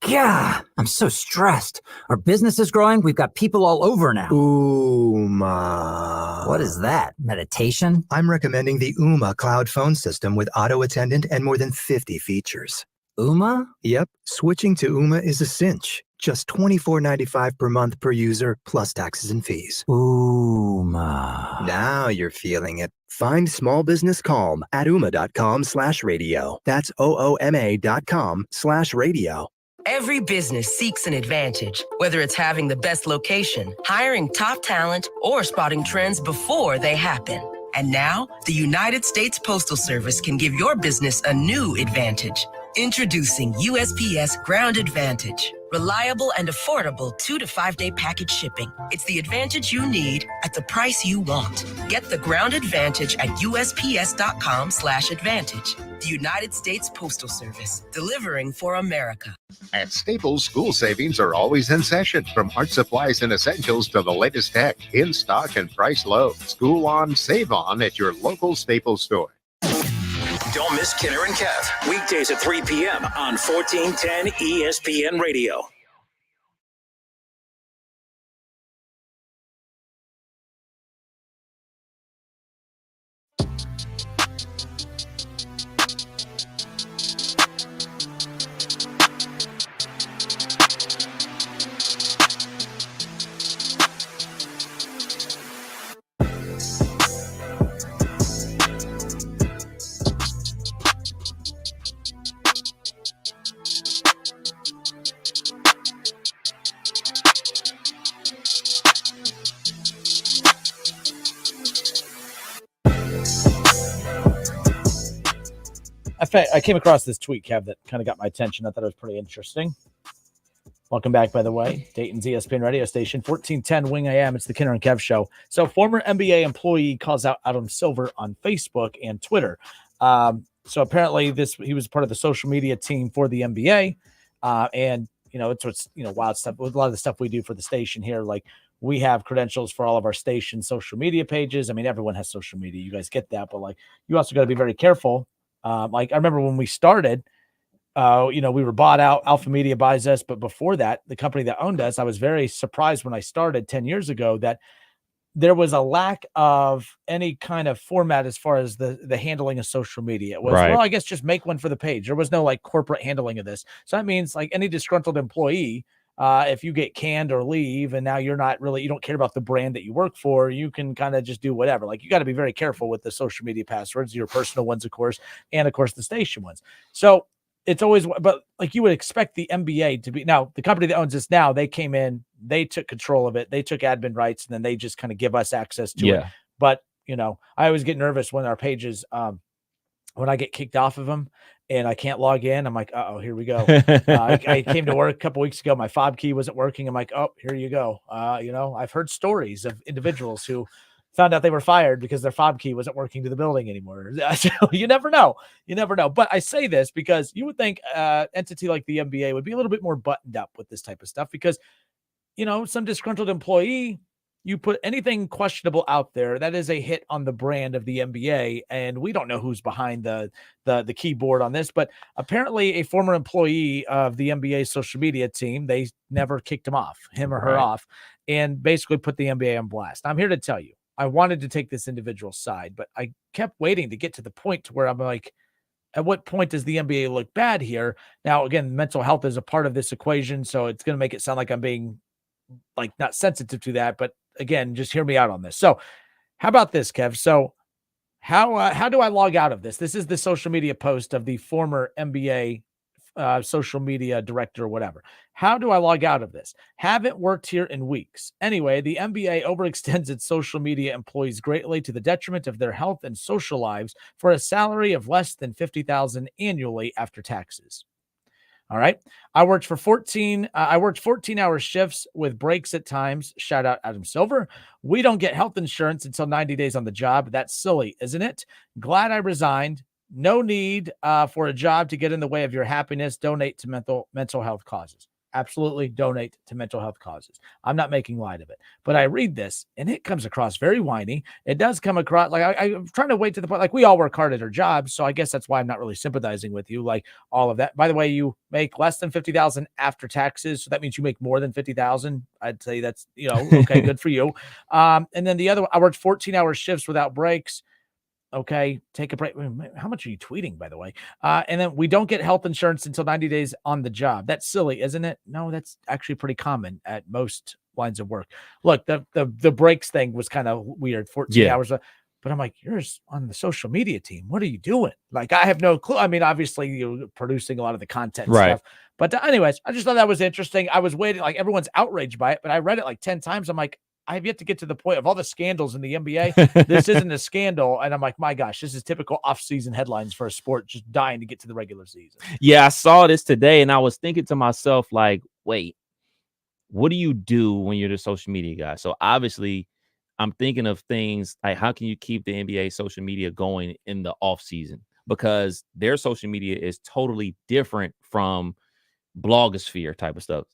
Yeah, I'm so stressed. Our business is growing. We've got people all over now. Uma. What is that? Meditation? I'm recommending the Uma cloud phone system with auto attendant and more than 50 features. Uma? Yep, switching to Uma is a cinch. Just $24.95 per month per user, plus taxes and fees. Uma. Now you're feeling it. Find small business calm at Uma.com/radio. That's OOMA.com/radio. Every business seeks an advantage, whether it's having the best location, hiring top talent, or spotting trends before they happen. And now, the United States Postal Service can give your business a new advantage. Introducing USPS Ground Advantage. Reliable and affordable 2 to 5 day package shipping. It's the advantage you need at the price you want. Get the Ground Advantage at USPS.com/advantage. The United States Postal Service, delivering for America. At Staples, school savings are always in session. From art supplies and essentials to the latest tech, in stock and price low. School on, save on at your local Staples store. Don't miss Kinner and Kev. Weekdays at 3 p.m. on 1410 ESPN Radio. I came across this tweet, Kev, that kind of got my attention. I thought it was pretty interesting. Welcome back, by the way. Dayton's ESPN radio station, 1410 Wing AM. It's the Kinner and Kev show. So former NBA employee calls out Adam Silver on Facebook and Twitter. So apparently he was part of the social media team for the NBA. And, it's what's, wild stuff. A lot of the stuff we do for the station here, like we have credentials for all of our station social media pages. I mean, everyone has social media. You guys get that. But, like, you also got to be very careful. Like I remember when we started, we were bought out. Alpha Media buys us. But before that, the company that owned us, I was very surprised when I started 10 years ago that there was a lack of any kind of format as far as the handling of social media. It was, well, I guess just make one for the page. There was no like corporate handling of this. So that means like any disgruntled employee, if you get canned or leave and now you don't care about the brand that you work for, you can kind of just do whatever. Like you got to be very careful with the social media passwords, your personal ones, of course, and of course the station ones. So it's always, but like you would expect the NBA to be, now the company that owns us now, they came in, they took control of it. They took admin rights and then they just kind of give us access to it. But, I always get nervous when our pages, when I get kicked off of them and I can't log in, I'm like, uh-oh, here we go. I came to work a couple weeks ago. My fob key wasn't working. I'm like, oh, here you go. I've heard stories of individuals who found out they were fired because their fob key wasn't working to the building anymore. So you never know. But I say this because you would think an entity like the NBA would be a little bit more buttoned up with this type of stuff because, some disgruntled employee, you put anything questionable out there, that is a hit on the brand of the NBA. And we don't know who's behind the keyboard on this, but apparently a former employee of the NBA social media team, they never kicked him or her off, and basically put the NBA on blast. I'm here to tell you, I wanted to take this individual side, but I kept waiting to get to the point to where I'm like, at what point does the NBA look bad here? Now, again, mental health is a part of this equation, so it's going to make it sound like I'm being like not sensitive to that, but again, just hear me out on this. So how about this, Kev? So how do I log out of this? This is the social media post of the former NBA social media director or whatever. How do I log out of this? Haven't worked here in weeks. Anyway, the NBA overextends its social media employees greatly to the detriment of their health and social lives for a salary of less than $50,000 annually after taxes. All right. I worked 14-hour shifts with breaks at times. Shout out Adam Silver. We don't get health insurance until 90 days on the job. That's silly, isn't it? Glad I resigned. No need for a job to get in the way of your happiness. Donate to mental health causes. Absolutely donate to mental health causes. I'm not making light of it, but I read this and it comes across very whiny. It does come across like I'm trying to wait to the point, like we all work hard at our jobs. So I guess that's why I'm not really sympathizing with you. Like all of that. By the way, you make less than 50,000 after taxes. So that means you make more than 50,000. I'd say that's, okay, good for you. And then the other, I worked 14-hour shifts without breaks. Okay, take a break. How much are you tweeting, by the way? And then we don't get health insurance until 90 days on the job. That's silly, isn't it? No, that's actually pretty common at most lines of work. Look, the breaks thing was kind of weird, 14 hours. But I'm like, you're on the social media team. What are you doing? Like, I have no clue. I mean, obviously, you're producing a lot of the content stuff. But anyways, I just thought that was interesting. I was waiting, like everyone's outraged by it, but I read it like 10 times. I'm like, I have yet to get to the point of all the scandals in the NBA. This isn't a scandal. And I'm like, my gosh, this is typical off-season headlines for a sport just dying to get to the regular season. Yeah, I saw this today and I was thinking to myself, like, wait, what do you do when you're the social media guy? So obviously, I'm thinking of things like how can you keep the NBA social media going in the off season? Because their social media is totally different from blogosphere type of stuff.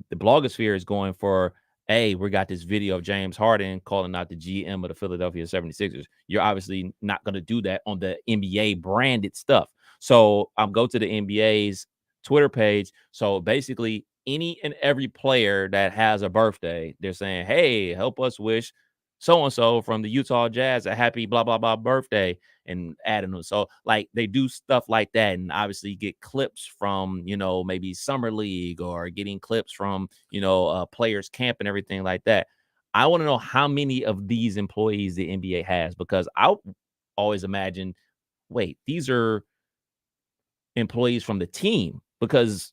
The blogosphere is going for, hey, we got this video of James Harden calling out the GM of the Philadelphia 76ers. You're obviously not going to do that on the NBA branded stuff. So I'll go to the NBA's Twitter page. So basically, any and every player that has a birthday, they're saying, hey, help us wish so-and-so from the Utah Jazz a happy blah, blah, blah birthday, and adding them. So like they do stuff like that, and obviously get clips from, maybe summer league or getting clips from, players camp and everything like that. I want to know how many of these employees the NBA has, because I always imagine, wait, these are employees from the team, because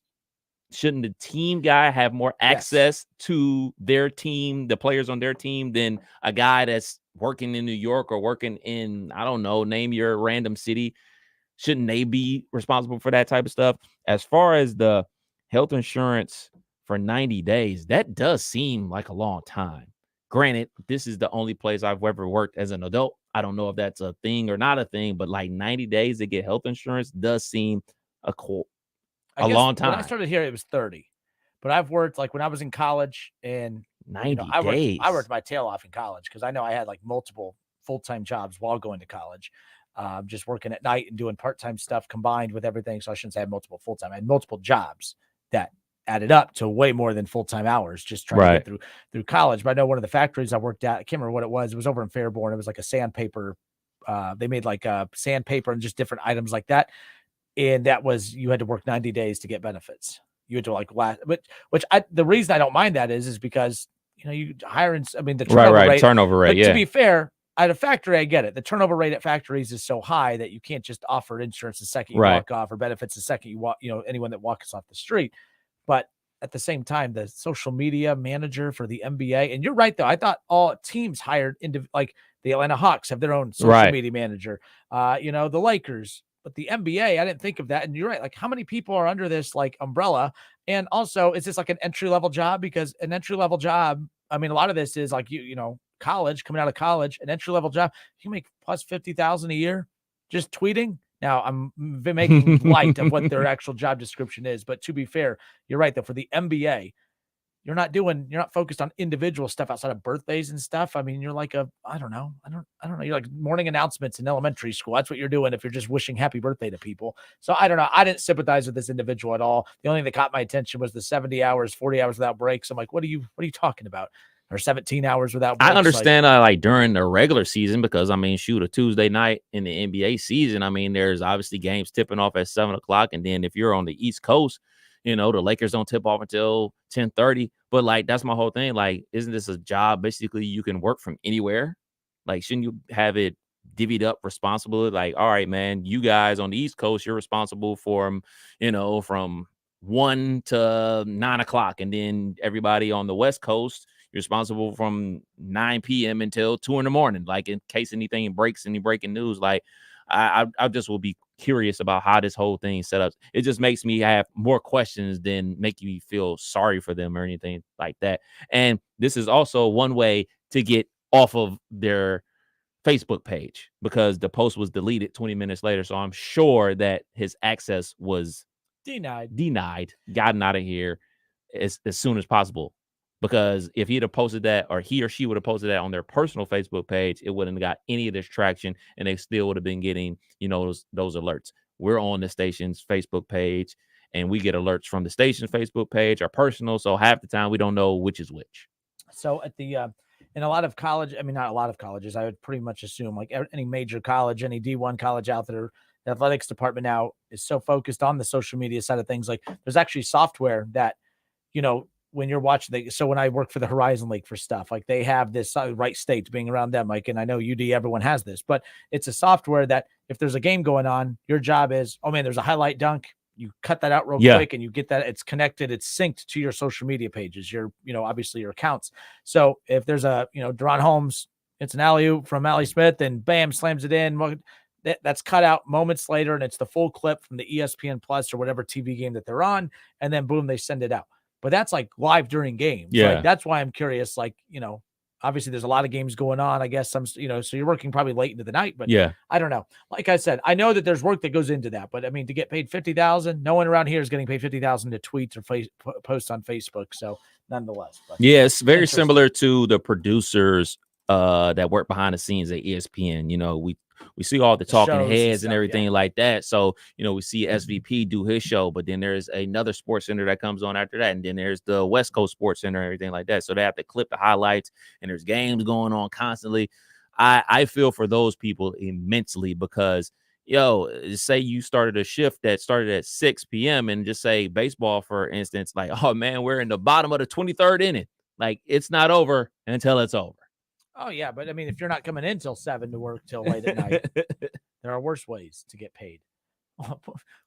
shouldn't the team guy have more access to their team, the players on their team, than a guy that's working in New York or working in, I don't know, name your random city? Shouldn't they be responsible for that type of stuff? As far as the health insurance for 90 days, that does seem like a long time. Granted, this is the only place I've ever worked as an adult. I don't know if that's a thing or not a thing, but like 90 days to get health insurance does seem a long time. When I started here, it was 30, but I've worked like when I was in college, and 90 days. I worked my tail off in college because I know I had like multiple full-time jobs while going to college, just working at night and doing part-time stuff combined with everything. So I shouldn't say I had multiple full-time. I had multiple jobs that added up to way more than full-time hours just trying to get through college. But I know one of the factories I worked at, I can't remember what it was. It was over in Fairborn. It was like a sandpaper. They made like sandpaper and just different items like that. And that was, you had to work 90 days to get benefits. You had to like the reason I don't mind that is because, you hire, the turnover rate. To be fair, at a factory, I get it. The turnover rate at factories is so high that you can't just offer insurance the second you walk off, or benefits the second you walk, anyone that walks off the street. But at the same time, the social media manager for the NBA, and you're right though, I thought all teams hired into, like the Atlanta Hawks have their own social media manager, the Lakers. But the NBA, I didn't think of that. And you're right. Like, how many people are under this like umbrella? And also, is this like an entry-level job? Because an entry-level job, a lot of this is like college, coming out of college, an entry-level job, you make plus 50,000 a year just tweeting. Now I'm making light of what their actual job description is, but to be fair, you're right though. For the NBA, you're not focused on individual stuff outside of birthdays and stuff. You're like I don't know. You're like morning announcements in elementary school. That's what you're doing if you're just wishing happy birthday to people. So I don't know. I didn't sympathize with this individual at all. The only thing that caught my attention was the 70 hours, 40 hours without breaks. I'm like, what are you talking about? Or 17 hours without breaks. I understand like during the regular season, because a Tuesday night in the NBA season, there's obviously games tipping off at 7:00. And then if you're on the East Coast, the Lakers don't tip off until 10:30. But like, that's my whole thing. Like, isn't this a job basically you can work from anywhere? Like, shouldn't you have it divvied up responsibility? Like, all right, man, you guys on the East Coast, you're responsible for, from 1 to 9:00. And then everybody on the West Coast, you're responsible from 9 p.m. until 2 a.m. Like, in case anything breaks, any breaking news, like, I just will be curious about how this whole thing set up. It just makes me have more questions than making me feel sorry for them or anything like that. And this is also one way to get off of their Facebook page because the post was deleted 20 minutes later. So I'm sure that his access was denied, gotten out of here as soon as possible. Because if he'd have posted that, or he or she would have posted that on their personal Facebook page, it wouldn't have got any of this traction, and they still would have been getting, those alerts. We're on the station's Facebook page, and we get alerts from the station's Facebook page, our personal. So half the time we don't know which is which. So at the in a lot of college, not a lot of colleges, I would pretty much assume like any major college, any D1 college out there, the athletics department now is so focused on the social media side of things. Like there's actually software that, when you're watching, so when I work for the Horizon League for stuff, like they have this right state being around them, like, and I know UD, everyone has this, but it's a software that if there's a game going on, your job is, oh man, there's a highlight dunk. You cut that out real quick and you get that it's connected, it's synced to your social media pages, your, obviously your accounts. So if there's a, Deron Holmes, it's an alley-oop from Allie Smith and bam, slams it in. That's cut out moments later. And it's the full clip from the ESPN Plus or whatever TV game that they're on. And then boom, they send it out. But that's like live during games. Yeah. Like, that's why I'm curious. Like, obviously there's a lot of games going on. I guess some, so you're working probably late into the night, but yeah, I don't know. Like I said, I know that there's work that goes into that, but to get paid $50,000, no one around here is getting paid $50,000 to tweet or post on Facebook. So nonetheless, but yeah, it's very similar to the producers that work behind the scenes at ESPN. We see all the talking heads and everything like that. So, we see SVP do his show, but then there's another sports center that comes on after that. And then there's the West Coast Sports Center and everything like that. So they have to clip the highlights and there's games going on constantly. I feel for those people immensely because, say you started a shift that started at 6 p.m. and just say baseball, for instance, like, oh man, we're in the bottom of the 23rd inning. Like it's not over until it's over. Oh, yeah. But if you're not coming in till 7 to work till late at night, there are worse ways to get paid.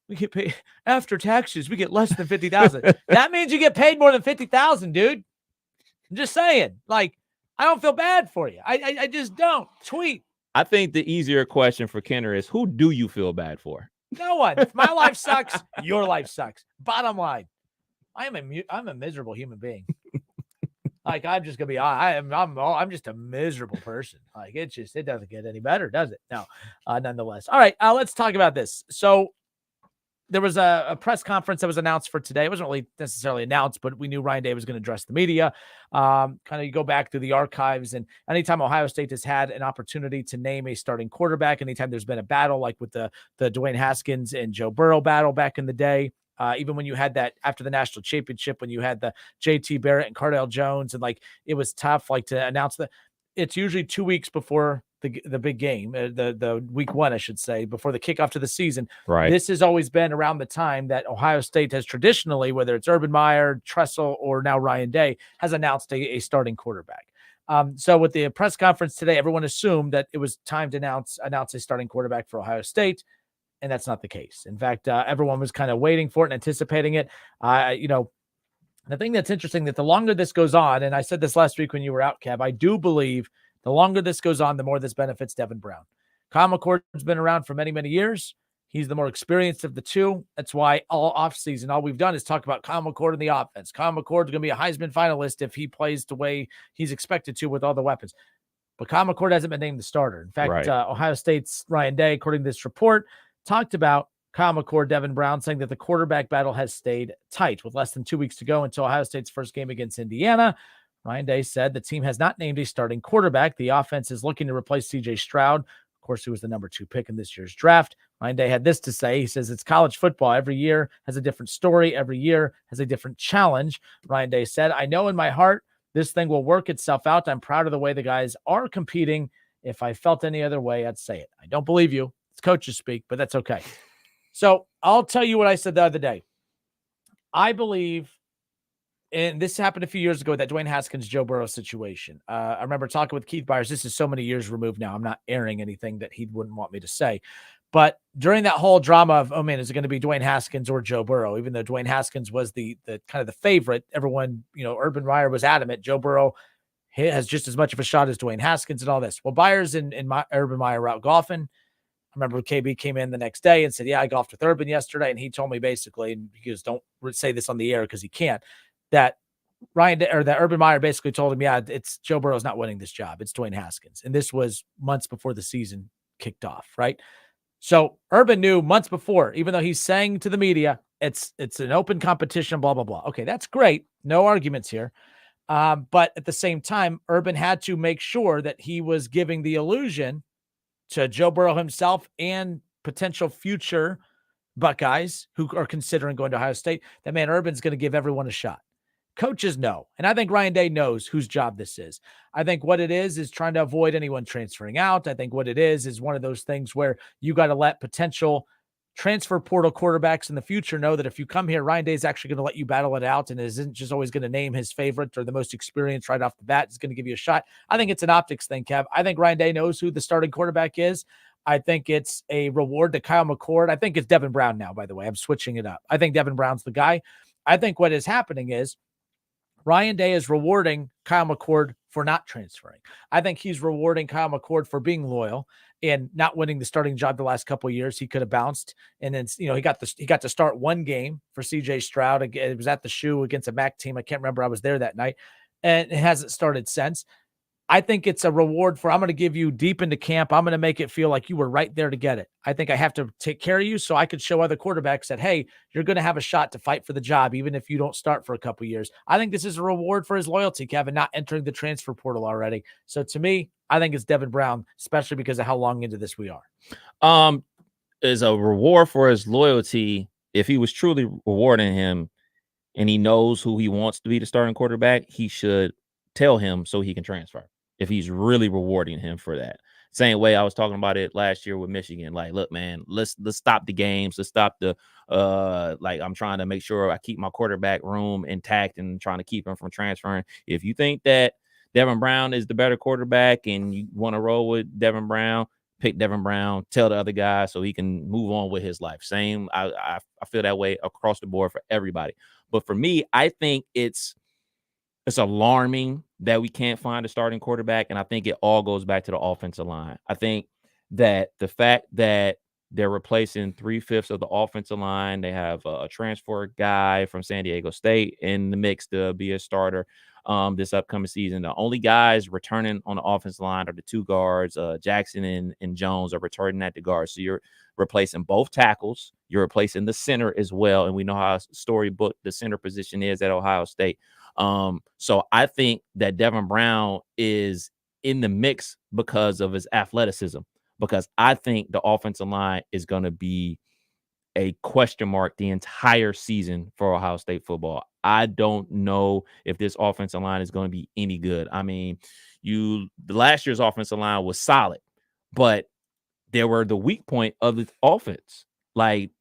We get paid after taxes. We get less than 50,000. That means you get paid more than 50,000, dude. I'm just saying. Like, I don't feel bad for you. I just don't. Tweet. I think the easier question for Kenner is, who do you feel bad for? No one. If my life sucks, your life sucks. Bottom line, I'm a miserable human being. Like I'm just gonna be, I'm just a miserable person. Like it doesn't get any better, does it? No, nonetheless. All right, let's talk about this. So there was a press conference that was announced for today. It wasn't really necessarily announced, but we knew Ryan Day was going to address the media. Kind of you go back through the archives, and anytime Ohio State has had an opportunity to name a starting quarterback, anytime there's been a battle like with the Dwayne Haskins and Joe Burrow battle back in the day. Even when you had that after the national championship, when you had the JT Barrett and Cardale Jones, and like it was tough, like to announce that it's usually 2 weeks before the big game, the week one, I should say, before the kickoff to the season. Right. This has always been around the time that Ohio State has traditionally, whether it's Urban Meyer, Tressel, or now Ryan Day, has announced a starting quarterback. So with the press conference today, everyone assumed that it was time to announce a starting quarterback for Ohio State. And that's not the case. In fact, everyone was kind of waiting for it and anticipating it. The thing that's interesting that the longer this goes on, and I said this last week when you were out, Kev, I do believe the longer this goes on, the more this benefits Devin Brown. Kyle McCord's been around for many, many years. He's the more experienced of the two. That's why all offseason, all we've done is talk about Kyle McCord in the offense. Kyle McCord's going to be a Heisman finalist if he plays the way he's expected to with all the weapons. But Kyle McCord hasn't been named the starter. In fact, Ohio State's Ryan Day, according to this report, talked about Kyle McCord, Devin Brown, saying that the quarterback battle has stayed tight with less than 2 weeks to go until Ohio State's first game against Indiana. Ryan Day said the team has not named a starting quarterback. The offense is looking to replace C.J. Stroud, of course, who was the number 2 pick in this year's draft. Ryan Day had this to say. He says, it's college football. Every year has a different story. Every year has a different challenge. Ryan Day said, I know in my heart this thing will work itself out. I'm proud of the way the guys are competing. If I felt any other way, I'd say it. I don't believe you. It's coaches speak, but that's okay. So I'll tell you what I said the other day. I believe, and this happened a few years ago, that Dwayne Haskins, Joe Burrow situation. I remember talking with Keith Byers. This is so many years removed now. I'm not airing anything that he wouldn't want me to say. But during that whole drama of, oh man, is it going to be Dwayne Haskins or Joe Burrow? Even though Dwayne Haskins was the kind of the favorite, everyone, Urban Meyer was adamant. Joe Burrow has just as much of a shot as Dwayne Haskins and all this. Well, Byers and Urban Meyer were out golfing. remember KB came in the next day and said, yeah, I golfed with Urban yesterday. And he told me basically, and he goes, don't say this on the air because he can't, that that Urban Meyer basically told him, yeah, it's Joe Burrow's not winning this job. It's Dwayne Haskins. And this was months before the season kicked off, right? So Urban knew months before, even though he's saying to the media, it's an open competition, blah, blah, blah. Okay, that's great. No arguments here. But at the same time, Urban had to make sure that he was giving the illusion to Joe Burrow himself and potential future Buckeyes who are considering going to Ohio State that, man, Urban's going to give everyone a shot. Coaches know. And I think Ryan Day knows whose job this is. I think what it is trying to avoid anyone transferring out. I think what it is one of those things where you got to let potential transfer portal quarterbacks in the future know that if you come here, Ryan Day is actually going to let you battle it out and isn't just always going to name his favorite or the most experienced right off the bat. Is going to give you a shot. I think it's an optics thing, Kev. I think Ryan Day knows who the starting quarterback is. I think it's a reward to Kyle McCord. I think it's Devin Brown now, by the way. I'm switching it up. I think Devin Brown's the guy. I think what is happening is Ryan Day is rewarding Kyle McCord for not transferring. I think he's rewarding Kyle McCord for being loyal and not winning the starting job the last couple of years. He could have bounced, and then he got to start one game for CJ Stroud. It was at the Shoe against a MAC team. I can't remember. I was there that night, and it hasn't started since. I think it's a reward for, I'm going to give you deep into camp. I'm going to make it feel like you were right there to get it. I think I have to take care of you so I could show other quarterbacks that, hey, you're going to have a shot to fight for the job, even if you don't start for a couple of years. I think this is a reward for his loyalty, Kevin, not entering the transfer portal already. So to me, I think it's Devin Brown, especially because of how long into this we are. Is a reward for his loyalty. If he was truly rewarding him and he knows who he wants to be the starting quarterback, he should tell him so he can transfer. If he's really rewarding him for that. Same way I was talking about it last year with Michigan. Like, look, man, let's stop the games. Let's stop the I'm trying to make sure I keep my quarterback room intact and trying to keep him from transferring. If you think that Devin Brown is the better quarterback and you want to roll with Devin Brown, pick Devin Brown, tell the other guy so he can move on with his life. Same. I feel that way across the board for everybody. But for me, I think it's alarming that we can't find a starting quarterback. And I think it all goes back to the offensive line. I think that the fact that they're replacing 3/5 of the offensive line, they have a transfer guy from San Diego State in the mix to be a starter this upcoming season. The only guys returning on the offensive line are the two guards, Jackson and Jones are returning at the guard. So you're replacing both tackles. You're replacing the center as well. And we know how storybook the center position is at Ohio State. So I think that Devin Brown is in the mix because of his athleticism, because I think the offensive line is going to be a question mark the entire season for Ohio State football. I don't know if this offensive line is going to be any good. I mean, the last year's offensive line was solid, but there were the weak point of the offense. Like,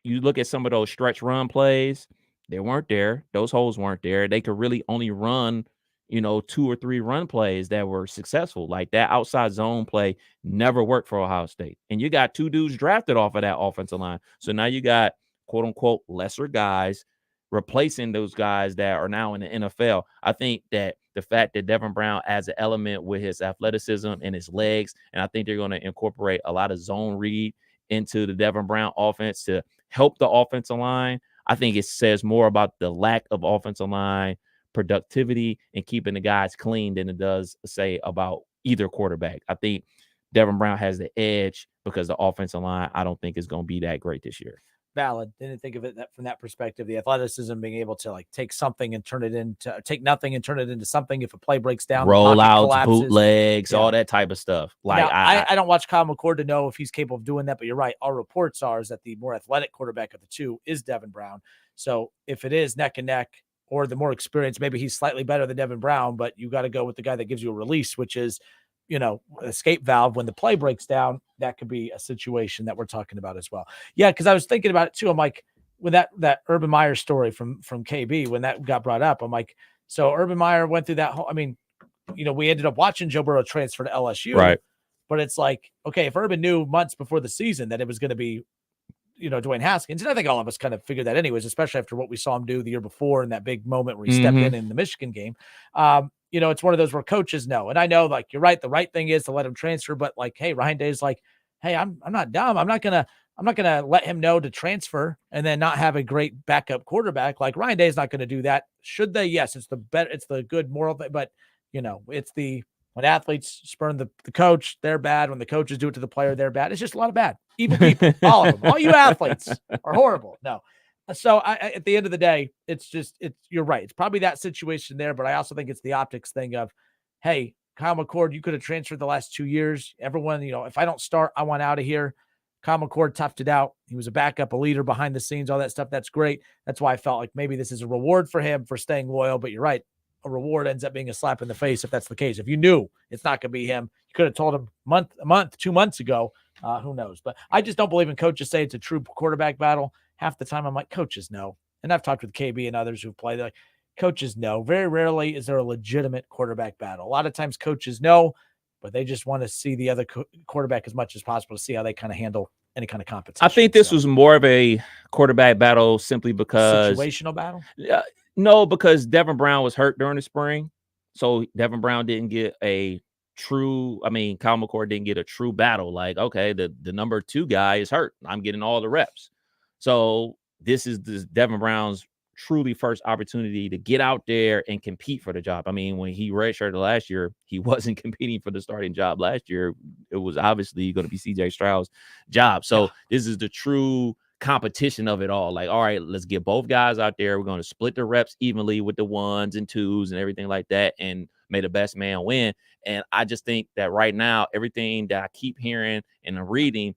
you look at some of those stretch run plays, they weren't there. Those holes weren't there. They could really only run, 2 or 3 run plays that were successful. Like, that outside zone play never worked for Ohio State. And you got 2 dudes drafted off of that offensive line. So now you got, quote unquote, lesser guys replacing those guys that are now in the NFL. I think that the fact that Devin Brown adds an element with his athleticism and his legs, and I think they're going to incorporate a lot of zone read into the Devin Brown offense to help the offensive line. I think it says more about the lack of offensive line productivity and keeping the guys clean than it does say about either quarterback. I think Devin Brown has the edge because the offensive line, I don't think is going to be that great this year. Valid. Didn't think of it from that perspective. The athleticism, being able to take something and take nothing and turn it into something. If a play breaks down, rollouts, bootlegs, all that type of stuff. Like, now, I don't watch Kyle McCord to know if he's capable of doing that, but you're right. Our reports are is that the more athletic quarterback of the two is Devin Brown. So if it is neck and neck, or the more experienced, maybe he's slightly better than Devin Brown, but you got to go with the guy that gives you a release, which is, escape valve. When the play breaks down, that could be a situation that we're talking about as well. Yeah, because I was thinking about it too. I'm like, when that Urban Meyer story from KB, when that got brought up, I'm like, so Urban Meyer went through that whole, I mean, we ended up watching Joe Burrow transfer to LSU. Right. But it's like, okay, if Urban knew months before the season that it was going to be, Dwayne Haskins, and I think all of us kind of figured that anyways, especially after what we saw him do the year before in that big moment where he stepped in the Michigan game. It's one of those where coaches know. And I know, like, you're right. The right thing is to let him transfer. But, like, hey, Ryan Day's like, hey, I'm not dumb. I'm not gonna let him know to transfer and then not have a great backup quarterback. Like Ryan Day is not going to do that. Should they? Yes, it's the good moral thing, but it's when athletes spurn the coach, they're bad. When the coaches do it to the player, they're bad. It's just a lot of bad, evil people, all of them. All you athletes are horrible. No. So at the end of the day, you're right. It's probably that situation there, but I also think it's the optics thing of, hey, Kyle McCord, you could have transferred the last 2 years. Everyone, if I don't start, I want out of here. Kyle McCord toughed it out. He was a backup, a leader behind the scenes, all that stuff. That's great. That's why I felt like maybe this is a reward for him for staying loyal, but you're right. A reward ends up being a slap in the face if that's the case. If you knew it's not going to be him, you could have told him a month, 2 months ago. Who knows? But I just don't believe in coaches say it's a true quarterback battle. Half the time I'm like, coaches know. And I've talked with KB and others who've played. They're like, coaches know. Very rarely is there a legitimate quarterback battle. A lot of times coaches know, but they just want to see the other quarterback as much as possible to see how they kind of handle any kind of competition. I think this was more of a quarterback battle simply because situational battle. No, because Devin Brown was hurt during the spring. So Devin Brown didn't get a true, Kyle McCord didn't get a true battle. Like, okay, the number 2 guy is hurt. I'm getting all the reps. So this is Devin Brown's truly first opportunity to get out there and compete for the job. When he redshirted last year, he wasn't competing for the starting job last year. It was obviously going to be CJ Stroud's job. So this is the true competition of it all. Like, all right, let's get both guys out there. We're going to split the reps evenly with the 1s and 2s and everything like that, and may the best man win. And I just think that right now, everything that I keep hearing and reading,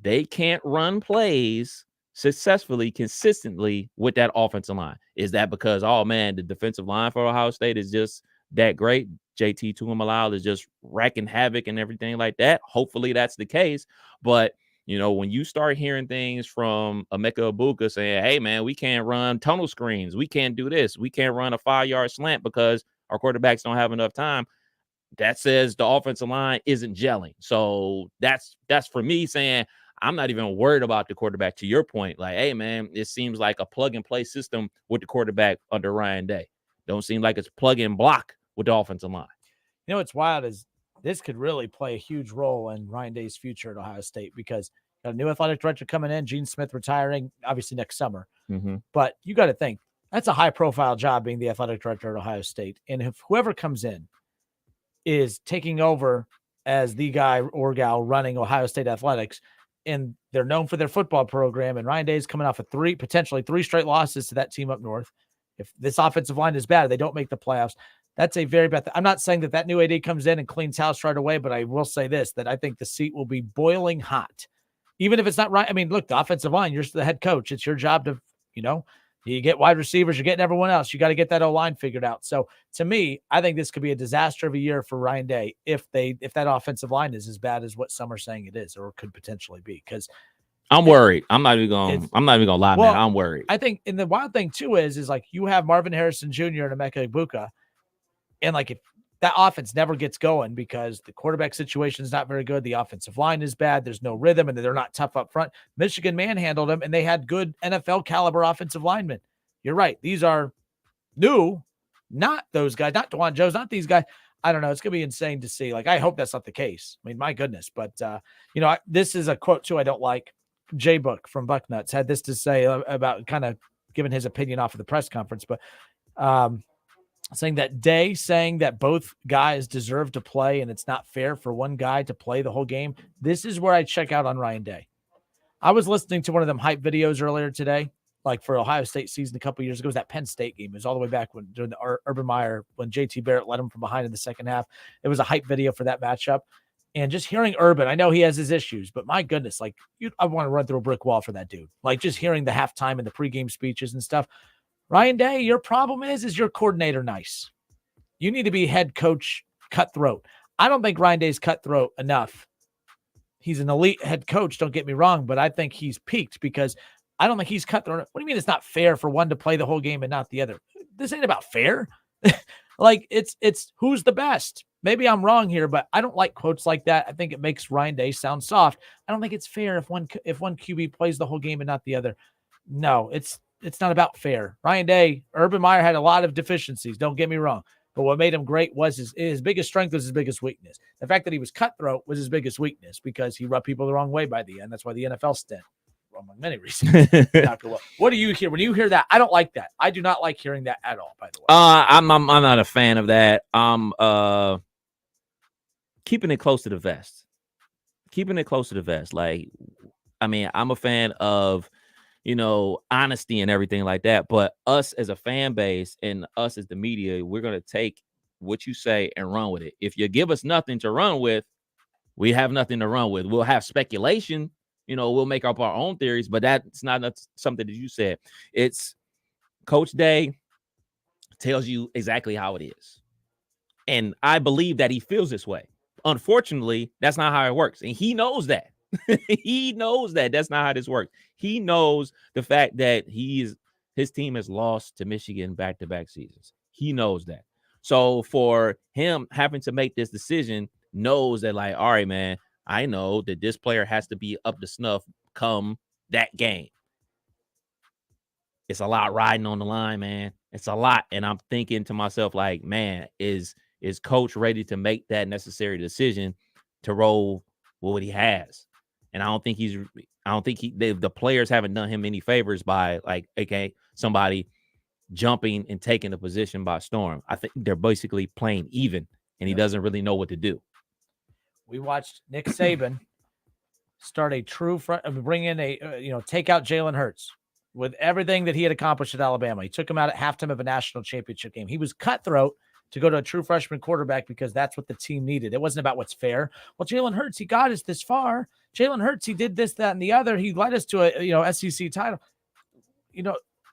they can't run plays successfully, consistently with that offensive line. Is that because, oh man, the defensive line for Ohio State is just that great? JT Tuimoloau is just wrecking havoc and everything like that. Hopefully that's the case. But when you start hearing things from Emeka Egbuka saying, hey man, we can't run tunnel screens, we can't do this, we can't run a 5-yard slant because our quarterbacks don't have enough time, that says the offensive line isn't gelling. So that's for me saying I'm not even worried about the quarterback. To your point, like, hey man, it seems like a plug and play system with the quarterback under Ryan Day. Don't seem like it's plug and block with the offensive line. What's wild is this could really play a huge role in Ryan Day's future at Ohio State, because got a new athletic director coming in, Gene Smith retiring, obviously next summer. Mm-hmm. But you got to think that's a high profile job being the athletic director at Ohio State. And if whoever comes in is taking over as the guy or gal running Ohio State athletics, and they're known for their football program, and Ryan Day is coming off of potentially three straight losses to that team up north. If this offensive line is bad, they don't make the playoffs. That's a very bad thing. I'm not saying that new AD comes in and cleans house right away, but I will say this, that I think the seat will be boiling hot. Even if it's not right. Look, the offensive line, you're the head coach. It's your job to, you get wide receivers, you're getting everyone else. You got to get that O-line figured out. So to me, I think this could be a disaster of a year for Ryan Day if that offensive line is as bad as what some are saying it is, or could potentially be. Because I'm worried. I'm not even gonna lie, man. I'm worried. I think, and the wild thing too is like you have Marvin Harrison Jr. and Emeka Egbuka, and like if that offense never gets going because the quarterback situation is not very good, the offensive line is bad, there's no rhythm, and they're not tough up front. Michigan manhandled them, and they had good NFL caliber offensive linemen. You're right; these are new, not those guys, not DeJuan Jones, not these guys. I don't know. It's gonna be insane to see. Like, I hope that's not the case. My goodness. But this is a quote too I don't like. Jay Book from Bucknuts had this to say about kind of giving his opinion off of the press conference, but saying that both guys deserve to play and it's not fair for one guy to play the whole game. This is where I check out on Ryan Day. I was listening to one of them hype videos earlier today, like for Ohio State season a couple years ago. It was that Penn State game. It was all the way back during the Urban Meyer, when JT Barrett led him from behind in the second half. It was a hype video for that matchup. And just hearing Urban, I know he has his issues, but my goodness, like I want to run through a brick wall for that dude. Like just hearing the halftime and the pregame speeches and stuff. Ryan Day, your problem is your coordinator nice. You need to be head coach cutthroat. I don't think Ryan Day's cutthroat enough. He's an elite head coach, don't get me wrong, but I think he's peaked because I don't think he's cutthroat. What do you mean it's not fair for one to play the whole game and not the other? This ain't about fair. Like it's who's the best. Maybe I'm wrong here, but I don't like quotes like that. I think it makes Ryan Day sound soft. I don't think it's fair if one QB plays the whole game and not the other. No, it's not about fair. Ryan Day, Urban Meyer had a lot of deficiencies. Don't get me wrong. But what made him great was his biggest strength was his biggest weakness. The fact that he was cutthroat was his biggest weakness because he rubbed people the wrong way by the end. That's why the NFL stint, among many reasons, not go well. What do you hear when you hear that? I don't like that. I do not like hearing that at all. By the way, I'm not a fan of that. Keeping it close to the vest. Keeping it close to the vest. Like, I mean, I'm a fan of, honesty and everything like that. But us as a fan base and us as the media, we're going to take what you say and run with it. If you give us nothing to run with, we have nothing to run with. We'll have speculation. We'll make up our own theories, but that's not something that you said. It's Coach Day tells you exactly how it is. And I believe that he feels this way. Unfortunately, that's not how it works. And he knows that. He knows that that's not how this works. He knows the fact that his team has lost to Michigan back-to-back seasons. He knows that. So for him having to make this decision, knows that, like, all right, man, I know that this player has to be up to snuff come that game. It's a lot riding on the line, man. It's a lot. And I'm thinking to myself, like, man, is Coach ready to make that necessary decision to roll with what he has? And I don't think the players haven't done him any favors by, like, okay, somebody jumping and taking the position by storm. I think they're basically playing even, and he doesn't really know what to do. We watched Nick Saban start a true bring in take out Jalen Hurts with everything that he had accomplished at Alabama. He took him out at halftime of a national championship game. He was cutthroat to go to a true freshman quarterback because that's what the team needed. It wasn't about what's fair. Well, Jalen Hurts, he got us this far. Jalen Hurts, he did this, that, and the other. He led us to a SEC title.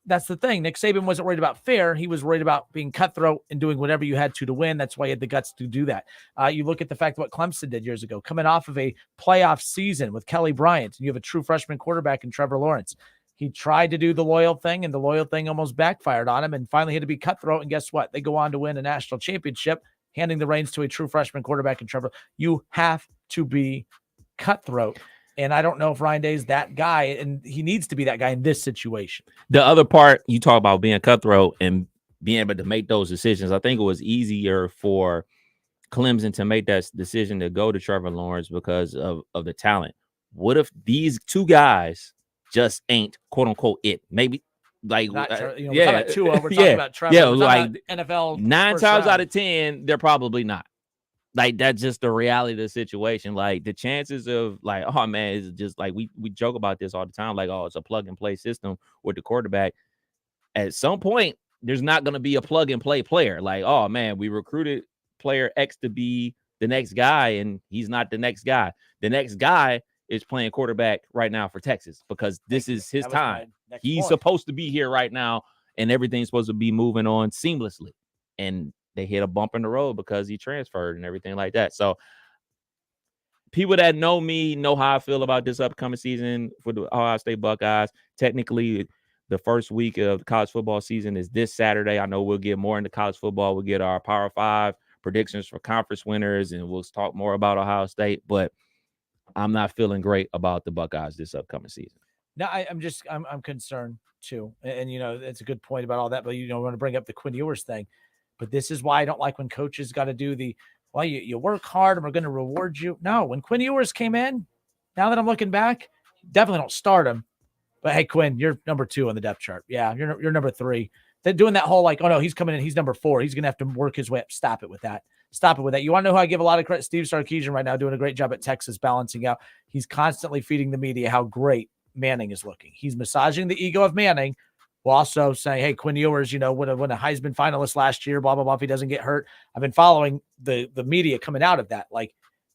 That's the thing. Nick Saban wasn't worried about fair. He was worried about being cutthroat and doing whatever you had to win. That's why he had the guts to do that. You look at the fact of what Clemson did years ago, coming off of a playoff season with Kelly Bryant, and you have a true freshman quarterback in Trevor Lawrence. He tried to do the loyal thing, and the loyal thing almost backfired on him, and finally had to be cutthroat. And guess what? They go on to win a national championship, handing the reins to a true freshman quarterback in Trevor. You have to be cutthroat. And I don't know if Ryan Day is that guy, and he needs to be that guy in this situation. The other part, you talk about being cutthroat and being able to make those decisions. I think it was easier for Clemson to make that decision to go to Trevor Lawrence because of the talent. What if these two guys just ain't quote unquote it? Maybe like we're talking about Tua, we're talking about Trevor, we're talking about NFL 9 times out of 10, they're probably not. Like, that's just the reality of the situation. Like, the chances of, like, oh man, it's just like we joke about this all the time, like, oh, it's a plug and play system with the quarterback. At some point, there's not going to be a plug and play player. Like, oh man, we recruited player X to be the next guy, and he's not the next guy. The next guy is playing quarterback right now for Texas because this is his time. He's supposed to be here right now, and everything's supposed to be moving on seamlessly. And they hit a bump in the road because he transferred and everything like that. So people that know me know how I feel about this upcoming season for the Ohio State Buckeyes. Technically, the first week of the college football season is this Saturday. I know we'll get more into college football. We'll get our Power 5 predictions for conference winners, and we'll talk more about Ohio State. But I'm not feeling great about the Buckeyes this upcoming season. No, I'm concerned too. And it's a good point about all that. But, we want to bring up the Quinn Ewers thing. But this is why I don't like when coaches got to do you work hard and we're going to reward you. No, when Quinn Ewers came in, now that I'm looking back, definitely don't start him. But hey, Quinn, you're number 2 on the depth chart. Yeah, you're number 3. They're doing that whole like, oh no, he's coming in, he's number 4. He's going to have to work his way up. Stop it with that. You want to know who I give a lot of credit? Steve Sarkisian right now doing a great job at Texas balancing out. He's constantly feeding the media how great Manning is looking. He's massaging the ego of Manning, while also saying, hey, Quinn Ewers, would have won a Heisman finalist last year, blah, blah, blah, if he doesn't get hurt. I've been following the media coming out of that.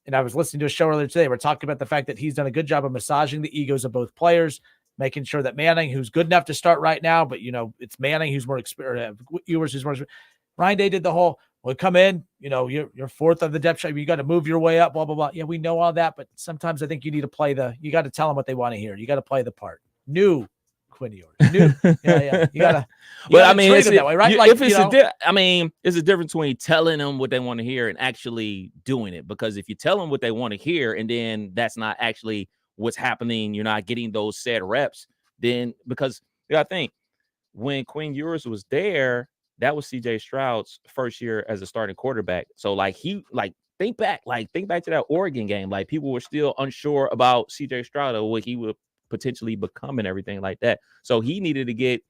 And I was listening to a show earlier today. We're talking about the fact that he's done a good job of massaging the egos of both players, making sure that Manning, who's good enough to start right now, but, it's Manning who's more experienced, Ewers who's more experienced. Ryan Day did the whole, come in, you're 4th on the depth chart. You got to move your way up, blah, blah, blah. Yeah, we know all that, but sometimes I think you need to you got to tell them what they want to hear. You got to play the part. New Quinn Ewers. Yeah. You gotta it's that way, right? It's a difference between telling them what they want to hear and actually doing it. Because if you tell them what they want to hear and then that's not actually what's happening, you're not getting those said reps. Then because I think when Quinn Ewers was there, that was CJ Stroud's first year as a starting quarterback. So like think back to that Oregon game. Like people were still unsure about CJ Stroud or what he would potentially become and everything like that. So he needed to get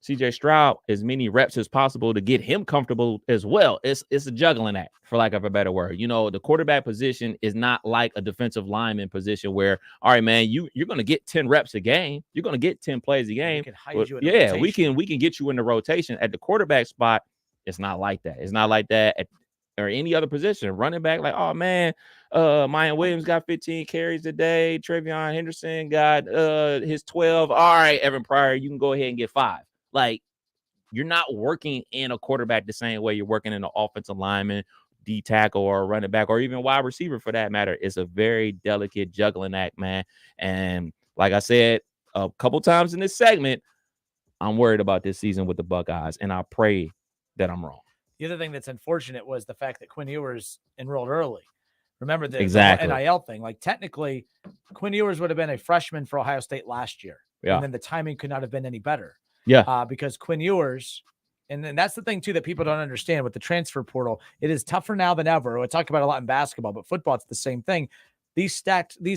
CJ Stroud as many reps as possible to get him comfortable as well. It's a juggling act, for lack of a better word. You know, the quarterback position is not like a defensive lineman position where, all right, man, you're going to get 10 reps a game. You're going to get 10 plays a game. We can hide you in the rotation. we can get you in the rotation. At the quarterback spot, it's not like that. It's not like that or any other position. Running back, like, oh man, Mayan Williams got 15 carries today. Travion Henderson got his 12. All right, Evan Pryor, you can go ahead and get 5. Like, you're not working in a quarterback the same way you're working in an offensive lineman, D tackle, or a running back, or even wide receiver for that matter. It's a very delicate juggling act, man. And like I said a couple times in this segment, I'm worried about this season with the Buckeyes, and I pray that I'm wrong. The other thing that's unfortunate was the fact that Quinn Ewers enrolled early. Remember the NIL thing. Like, technically, Quinn Ewers would have been a freshman for Ohio State last year. Yeah. And then the timing could not have been any better. Yeah. Because Quinn Ewers, and then that's the thing, too, that people don't understand with the transfer portal. It is tougher now than ever. We talk about it a lot in basketball, but football, it's the same thing. These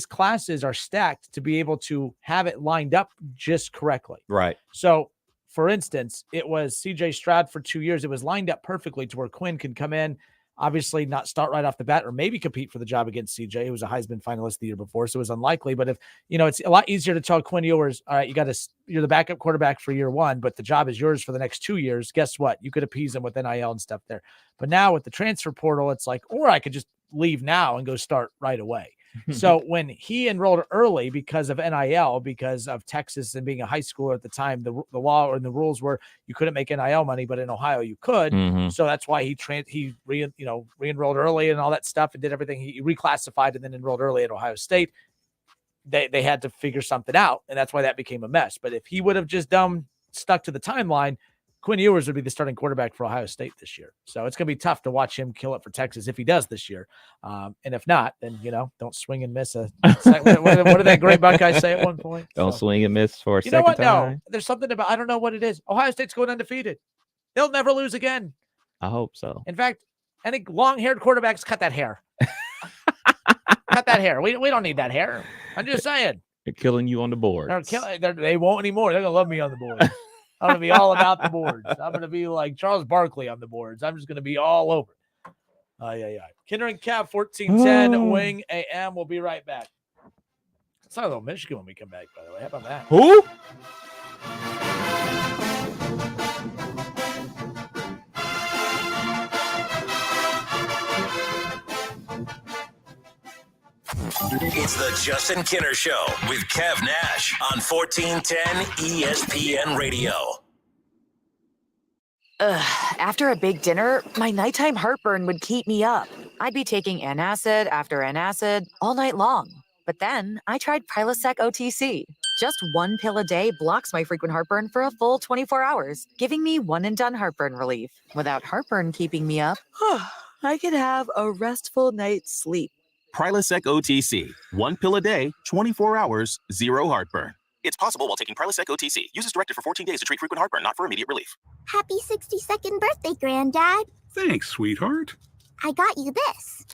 classes are stacked to be able to have it lined up just correctly. Right. So, for instance, it was CJ Stroud for 2 years. It was lined up perfectly to where Quinn can come in, obviously not start right off the bat, or maybe compete for the job against CJ, who was a Heisman finalist the year before. So it was unlikely. But if, it's a lot easier to tell Quinn Ewers, all right, you're the backup quarterback for year 1, but the job is yours for the next 2 years. Guess what? You could appease him with NIL and stuff there. But now with the transfer portal, it's like, or I could just leave now and go start right away. So when he enrolled early because of NIL, because of Texas and being a high schooler at the time, the law and the rules were you couldn't make NIL money, but in Ohio you could. Mm-hmm. So that's why he re-enrolled early and all that stuff and did everything. He reclassified and then enrolled early at Ohio State. They had to figure something out, and that's why that became a mess. But if he would have just stuck to the timeline, Quinn Ewers would be the starting quarterback for Ohio State this year. So it's going to be tough to watch him kill it for Texas if he does this year. And if not, then, don't swing and miss what did that great Buckeye say at one point? Don't swing and miss for a you second know what? time. No, there's something about, I don't know what it is. Ohio State's going undefeated. They'll never lose again. I hope so. In fact, I think long-haired quarterbacks cut that hair. Cut that hair. We don't need that hair. I'm just saying. They're killing you on the board. They won't anymore. They're going to love me on the board. I'm going to be all about the boards. I'm going to be like Charles Barkley on the boards. I'm just going to be all over. Kinder and Kev, 1410 Wing AM. We'll be right back. It's not a little Michigan when we come back, by the way. How about that? Who? It's the Justin Kinner Show with Kev Nash on 1410 ESPN Radio. After a big dinner, my nighttime heartburn would keep me up. I'd be taking antacid after antacid all night long. But then I tried Prilosec OTC. Just 1 pill a day blocks my frequent heartburn for a full 24 hours, giving me one-and-done heartburn relief. Without heartburn keeping me up, I could have a restful night's sleep. Prilosec OTC. 1 pill a day, 24 hours, 0 heartburn. It's possible while taking Prilosec OTC. Use as directed for 14 days to treat frequent heartburn, not for immediate relief. Happy 62nd birthday, Granddad. Thanks, sweetheart. I got you this.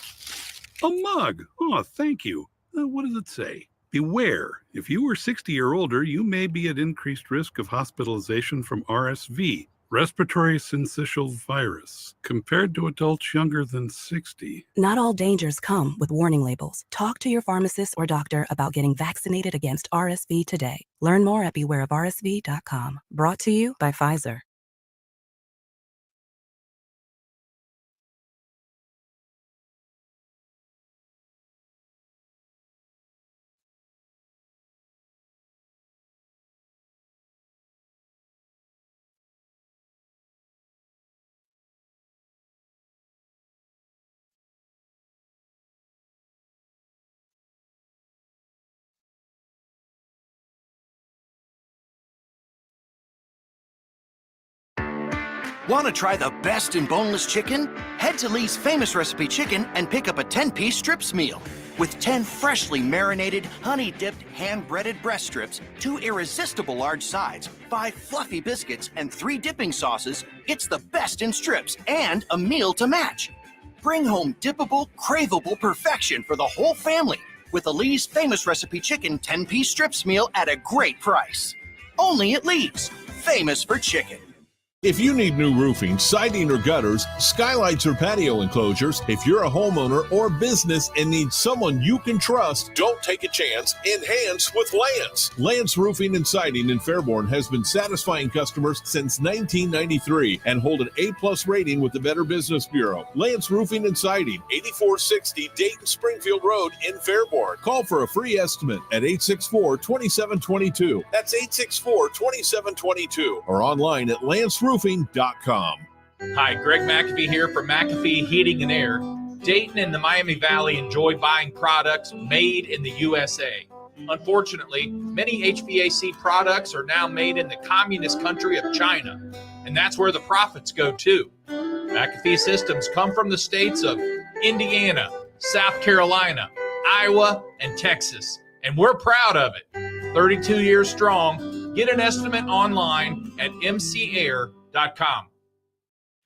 A mug. Oh, thank you. What does it say? Beware. If you are 60 or older, you may be at increased risk of hospitalization from RSV, respiratory syncytial virus, compared to adults younger than 60. Not all dangers come with warning labels. Talk to your pharmacist or doctor about getting vaccinated against RSV today. Learn more at bewareofrsv.com. Brought to you by Pfizer. Want to try the best in boneless chicken? Head to Lee's Famous Recipe Chicken and pick up a 10-piece strips meal. With 10 freshly marinated, honey-dipped, hand-breaded breast strips, 2 irresistible large sides, 5 fluffy biscuits, and 3 dipping sauces, it's the best in strips and a meal to match. Bring home dippable, craveable perfection for the whole family with a Lee's Famous Recipe Chicken 10-piece strips meal at a great price. Only at Lee's, famous for chicken. If you need new roofing, siding, or gutters, skylights, or patio enclosures, if you're a homeowner or business and need someone you can trust, don't take a chance. Enhance with Lance. Lance Roofing and Siding in Fairborn has been satisfying customers since 1993 and hold an A+ rating with the Better Business Bureau. Lance Roofing and Siding, 8460 Dayton Springfield Road in Fairborn. Call for a free estimate at 864-2722. That's 864-2722 or online at lanceroofing.com. Hi, Greg McAfee here from McAfee Heating and Air. Dayton and the Miami Valley enjoy buying products made in the USA. Unfortunately, many HVAC products are now made in the communist country of China, and that's where the profits go too. McAfee systems come from the states of Indiana, South Carolina, Iowa, and Texas, and we're proud of it. 32 years strong. Get an estimate online at mcair.com.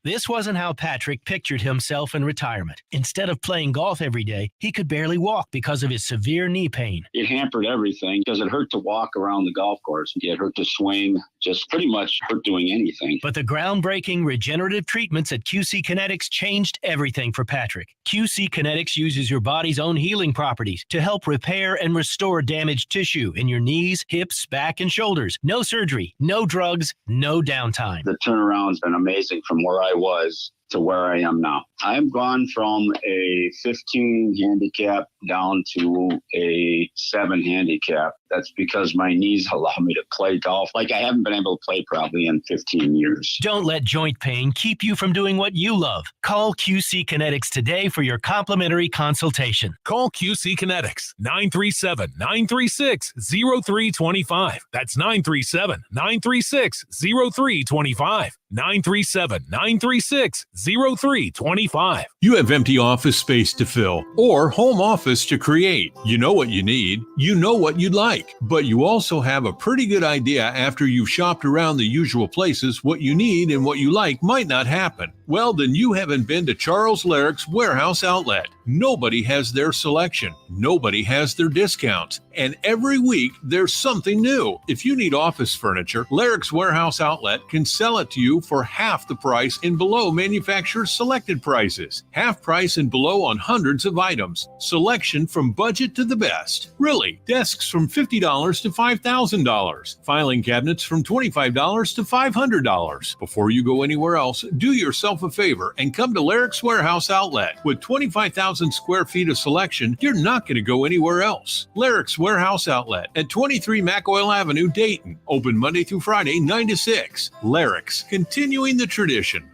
This wasn't how Patrick pictured himself in retirement. Instead of playing golf every day, he could barely walk because of his severe knee pain. It hampered everything because it hurt to walk around the golf course. It hurt to swing, just pretty much hurt doing anything. But the groundbreaking regenerative treatments at QC Kinetics changed everything for Patrick. QC Kinetics uses your body's own healing properties to help repair and restore damaged tissue in your knees, hips, back, and shoulders. No surgery, no drugs, no downtime. The turnaround's been amazing from where I was to where I am now. I've gone from a 15 handicap down to a 7 handicap. That's because my knees allow me to play golf like I haven't been able to play probably in 15 years. Don't let joint pain keep you from doing what you love. Call QC Kinetics today for your complimentary consultation. Call QC Kinetics, 937-936-0325. That's 937-936-0325. 937-936-0325. You have empty office space to fill or home office to create. You know what you need. You know what you'd like. But you also have a pretty good idea after you've shopped around the usual places what you need and what you like might not happen. Well, then you haven't been to Charles Larrick's Warehouse Outlet. Nobody has their selection. Nobody has their discounts. And every week, there's something new. If you need office furniture, Larrick's Warehouse Outlet can sell it to you for half the price and below manufacturer's selected prices. Half price and below on hundreds of items. Selection from budget to the best. Really, desks from $50 to $5,000. Filing cabinets from $25 to $500. Before you go anywhere else, do yourself a favor and come to Larrick's Warehouse Outlet. With 25,000 square feet of selection, you're not going to go anywhere else. Larrick's Warehouse Outlet at 23 McOil Avenue, Dayton. Open Monday through Friday, 9 to 6. Larrick's, continuing the tradition.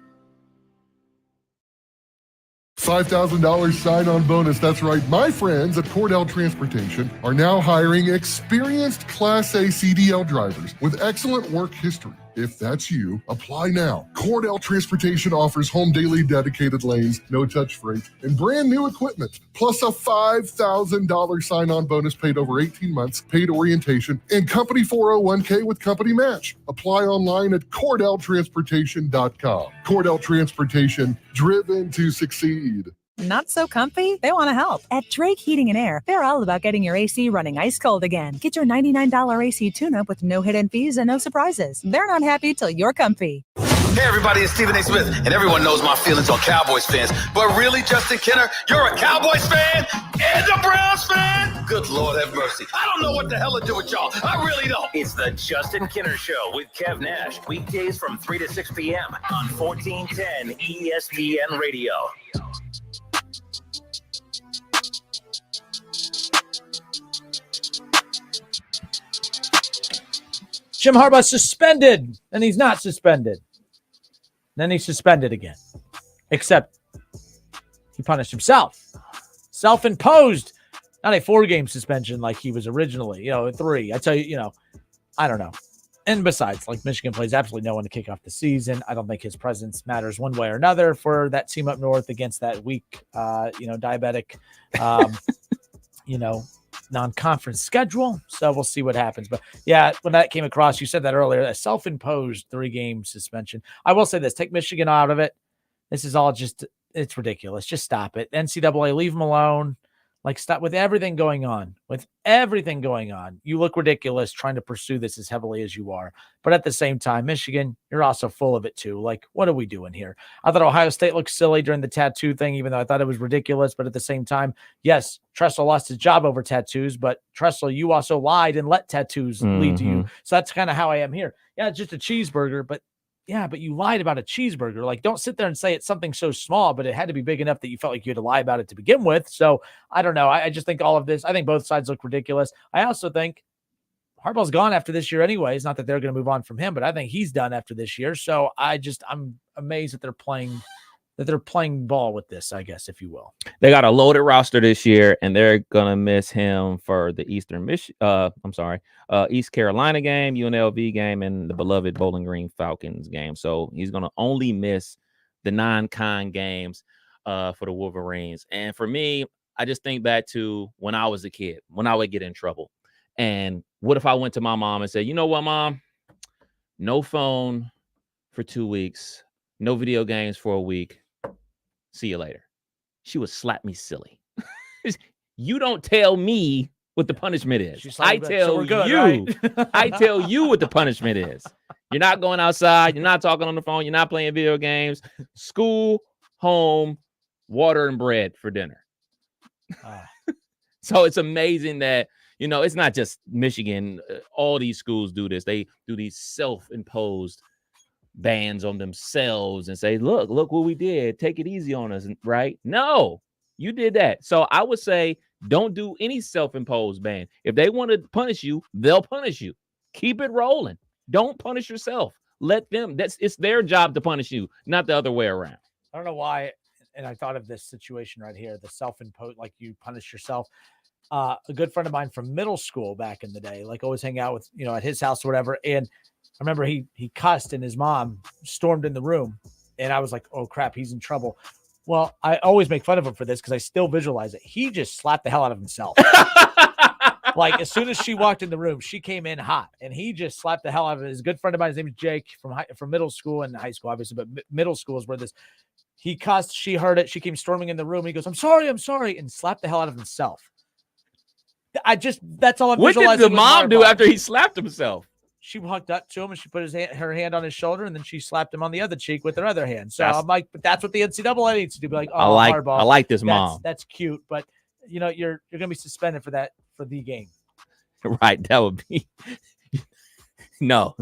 $5,000 sign-on bonus. That's right. My friends at Cordell Transportation are now hiring experienced Class A CDL drivers with excellent work history. If that's you, apply now. Cordell Transportation offers home daily dedicated lanes, no-touch freight, and brand new equipment, plus a $5,000 sign-on bonus paid over 18 months, paid orientation, and company 401k with company match. Apply online at CordellTransportation.com. Cordell Transportation, driven to succeed. Not so comfy? They want to help. At Drake Heating and Air, they're all about getting your AC running ice cold again. Get your $99 AC tune-up with no hidden fees and no surprises. They're not happy till you're comfy. Hey everybody, it's Stephen A. Smith, and everyone knows my feelings on Cowboys fans. But really, Justin Kenner, you're a Cowboys fan and a Browns fan? Good Lord have mercy. I don't know what the hell to do with y'all. I really don't. It's the Justin Kenner Show with Kev Nash. Weekdays from 3 to 6 p.m. on 1410 ESPN Radio. Jim Harbaugh suspended, and he's not suspended. Then he's suspended again. Except he punished himself. Self-imposed. Not a 4-game suspension like he was originally, 3. I tell you, I don't know. And besides, Michigan plays absolutely no one to kick off the season. I don't think his presence matters one way or another for that team up north against that weak, diabetic non-conference schedule. So we'll see what happens. But yeah, when that came across, you said that earlier, a self-imposed 3-game suspension. I will say this, take Michigan out of it. This is all just, it's ridiculous. Just stop it. NCAA, leave them alone. Like, stop with everything going on. With everything going on, you look ridiculous trying to pursue this as heavily as you are. But at the same time, Michigan, you're also full of it too. Like, what are we doing here? I thought Ohio State looked silly during the tattoo thing, even though I thought it was ridiculous. But at the same time, yes, Tressel lost his job over tattoos, but Tressel, you also lied and let tattoos lead to you. So that's kind of how I am here. Yeah, it's just a cheeseburger, but yeah, but you lied about a cheeseburger. Like, don't sit there and say it's something so small, but it had to be big enough that you felt like you had to lie about it to begin with. So I don't know. I just think all of this, I think both sides look ridiculous. I also think Harbaugh's gone after this year anyways. Not that they're going to move on from him, but I think he's done after this year. So I'm amazed that they're playing ball with this, I guess, if you will. They got a loaded roster this year, and they're gonna miss him for the East Carolina game, UNLV game, and the beloved Bowling Green Falcons game. So he's gonna only miss the non-con games for the Wolverines. And for me, I just think back to when I was a kid, when I would get in trouble. And what if I went to my mom and said, you know what, Mom? No phone for 2 weeks, no video games for a week. See you later. She would slap me silly. You don't tell me what the punishment is. I tell you. Right? I tell you what the punishment is. You're not going outside. You're not talking on the phone. You're not playing video games. School, home, water, and bread for dinner. So it's amazing that, it's not just Michigan. All these schools do this. They do these self-imposed bans on themselves and say, look what we did. Take it easy on us, right? No, you did that. So I would say don't do any self-imposed ban. If they want to punish you, they'll punish you. Keep it rolling. Don't punish yourself. Let them. It's their job to punish you, not the other way around. I don't know why. And I thought of this situation right here, the self-imposed, like you punish yourself. A good friend of mine from middle school back in the day, like always hang out with, at his house or whatever. And I remember he cussed and his mom stormed in the room and I was like, oh crap, he's in trouble. Well, I always make fun of him for this because I still visualize it. He just slapped the hell out of himself. Like as soon as she walked in the room, she came in hot and he just slapped the hell out of it. His good friend of mine, his name is Jake from middle school and high school, obviously, but middle school is where he cussed. She heard it. She came storming in the room. He goes, I'm sorry. And slapped the hell out of himself. That's all I'm visualizing. What did the mom do after he slapped himself? She walked up to him and she put her hand on his shoulder and then she slapped him on the other cheek with her other hand. So I'm like, but that's what the NCAA needs to do. Be like, oh, Harbaugh, I like this mom. That's cute, but you're gonna be suspended for the game. Right. That would be no,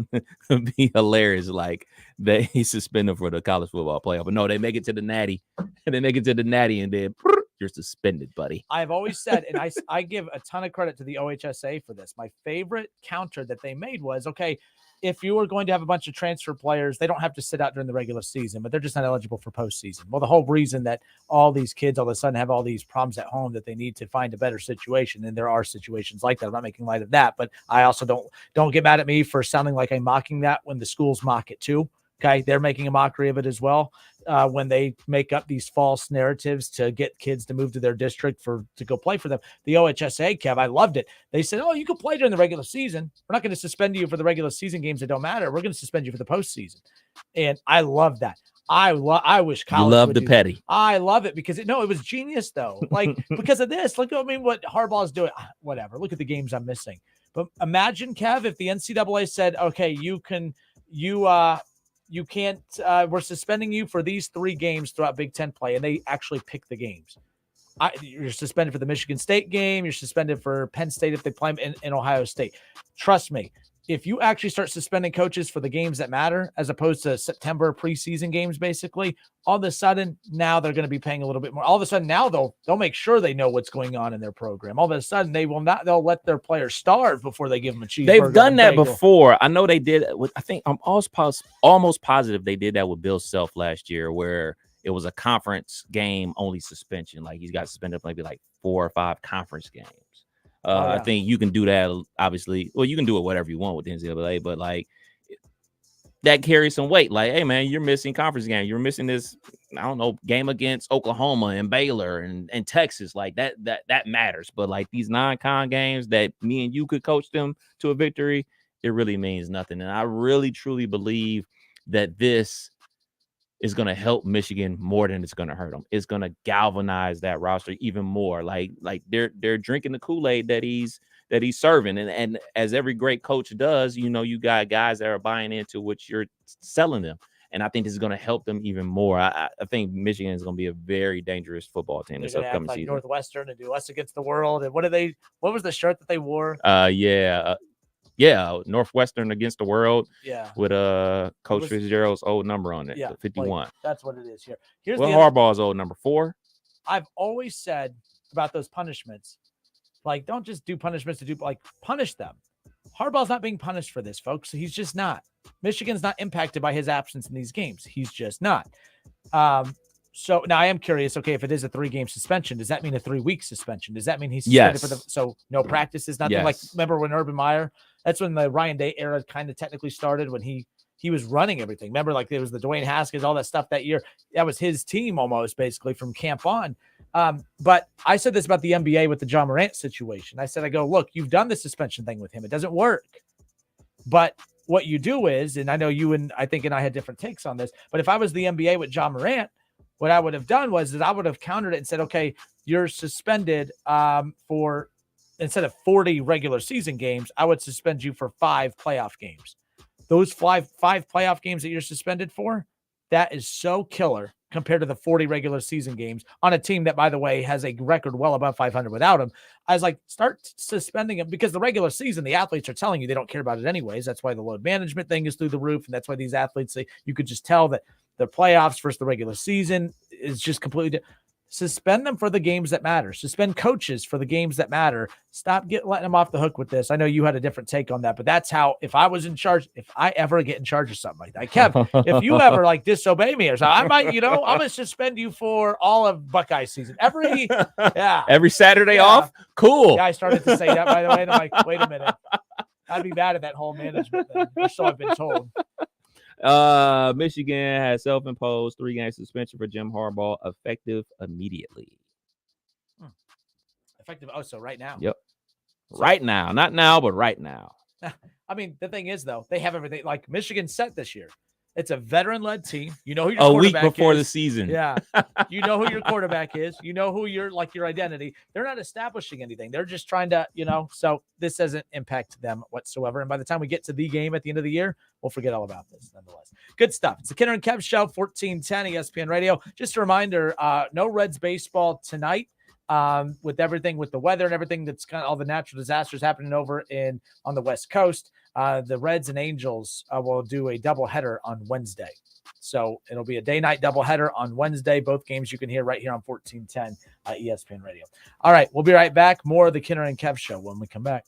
it'd be hilarious. Like they suspended for the college football playoff, but no, they make it to the natty, and and then you're suspended, buddy. I've always said, and I give a ton of credit to the OHSA for this. My favorite counter that they made was, okay, if you were going to have a bunch of transfer players, they don't have to sit out during the regular season, but they're just not eligible for postseason. Well, the whole reason that all these kids all of a sudden have all these problems at home that they need to find a better situation, and there are situations like that. I'm not making light of that, but I also don't get mad at me for sounding like I'm mocking that when the schools mock it too. Okay, they're making a mockery of it as well when they make up these false narratives to get kids to move to their district to go play for them. The OHSA, Kev, I loved it. They said, oh, you can play during the regular season. We're not going to suspend you for the regular season games that don't matter. We're going to suspend you for the postseason. And I love that. I wish college. You love the petty. I love it because it was genius though. Like because of this, look, what Harbaugh is doing. Whatever. Look at the games I'm missing. But imagine, Kev, if the NCAA said, okay, you can't, we're suspending you for these 3 games throughout Big Ten play, and they actually pick the games. You're suspended for the Michigan State game. You're suspended for Penn State if they play in Ohio State. Trust me, if you actually start suspending coaches for the games that matter, as opposed to September preseason games, basically, all of a sudden now they're going to be paying a little bit more. All of a sudden now they'll make sure they know what's going on in their program. All of a sudden they'll let their players starve before they give them a cheeseburger. They've done that before. I know they did. I think I'm almost positive they did that with Bill Self last year, where it was a conference game only suspension. Like he's got suspended maybe like 4 or 5 conference games. I think you can do that, obviously. Well, you can do it whatever you want with the NCAA, but like that carries some weight. Like, hey, man, you're missing conference game. You're missing this, I don't know, game against Oklahoma and Baylor and Texas. Like that matters. But like these non-con games that me and you could coach them to a victory, it really means nothing. And I really, truly believe that this is going to help Michigan more than it's going to hurt them. It's going to galvanize that roster even more. Like they're drinking the Kool-Aid that he's serving. And as every great coach does, you know, you got guys that are buying into what you're selling them. And I think this is going to help them even more. I think Michigan is going to be a very dangerous football team this upcoming season. Northwestern and do us against the world. And what was the shirt that they wore? Northwestern against the world. Yeah. With Coach Fitzgerald's old number on it. Yeah, 51. like, that's what it is here. Harbaugh's old number 4. I've always said about those punishments, like, don't just do punishments to do, like, punish them. Harbaugh's not being punished for this, folks. He's just not. Michigan's not impacted by his absence in these games. He's just not. So now I am curious. Okay, if it is a 3-game suspension, does that mean a 3-week suspension? Does that mean he's suspended for so no practices, nothing? Yes. Like, remember when Urban Meyer? That's when the Ryan Day era kind of technically started, when he was running everything. Remember, like, there was the Dwayne Haskins, all that stuff that year. That was his team almost, basically, from camp on. But I said this about the NBA with the John Morant situation. I said, look, you've done the suspension thing with him. It doesn't work. But what you do is, and I know you and I had different takes on this, but if I was the NBA with John Morant, what I would have done was that I would have countered it and said, okay, you're suspended for, instead of 40 regular season games, I would suspend you for 5 playoff games. Those five playoff games that you're suspended for, that is so killer compared to the 40 regular season games on a team that, by the way, has a record well above 500 without him. I was like, start suspending him, because the regular season, the athletes are telling you they don't care about it anyways. That's why the load management thing is through the roof. And that's why these athletes, you could just tell that the playoffs versus the regular season is just completely different. Suspend them for the games that matter. Suspend coaches for the games that matter. Stop letting them off the hook with this. I know you had a different take on that, but that's how, if I was in charge, if I ever get in charge of something like that, Kev, if you ever disobey me or something, I might, I'm going to suspend you for all of Buckeye season. Every Saturday off? Cool. Yeah, I started to say that, by the way, and I'm like, wait a minute. I'd be mad at that whole management thing, or so I've been told. Michigan has self-imposed 3-game suspension for Jim Harbaugh, effective immediately. Effective. Oh, so right now. Yep. Right now. Not now, but right now. I mean, the thing is, though, they have everything. Like, Michigan's set this year. It's a veteran-led team. You know who your quarterback is. A week before the season. Yeah. You know who your quarterback is. You know who your identity. They're not establishing anything. They're just trying to, so this doesn't impact them whatsoever. And by the time we get to the game at the end of the year, we'll forget all about this nonetheless. Good stuff. It's the Kinner and Kev Show, 1410 ESPN Radio. Just a reminder, no Reds baseball tonight. With everything, with the weather and everything that's kind of all the natural disasters happening over on the West Coast, the Reds and Angels will do a doubleheader on Wednesday. So it'll be a day-night doubleheader on Wednesday. Both games you can hear right here on 1410 ESPN Radio. All right, we'll be right back. More of the Kinner and Kev Show when we come back.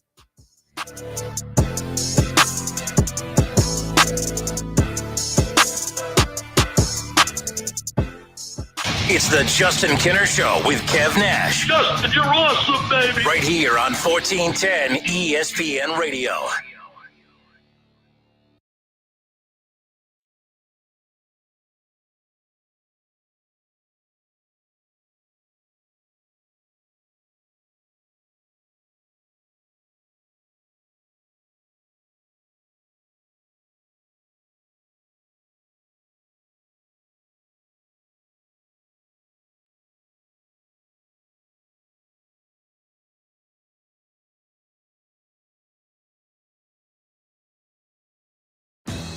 It's the Justin Kinner Show with Kev Nash. Justin, you're awesome, baby. Right here on 1410 ESPN Radio.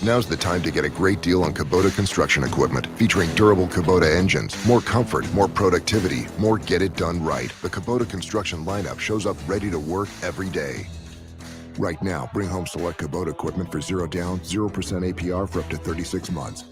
Now's the time to get a great deal on Kubota construction equipment, featuring durable Kubota engines, more comfort, more productivity, more get it done right. The Kubota construction lineup shows up ready to work every day. Right now, bring home select Kubota equipment for 0 down, 0% APR for up to 36 months.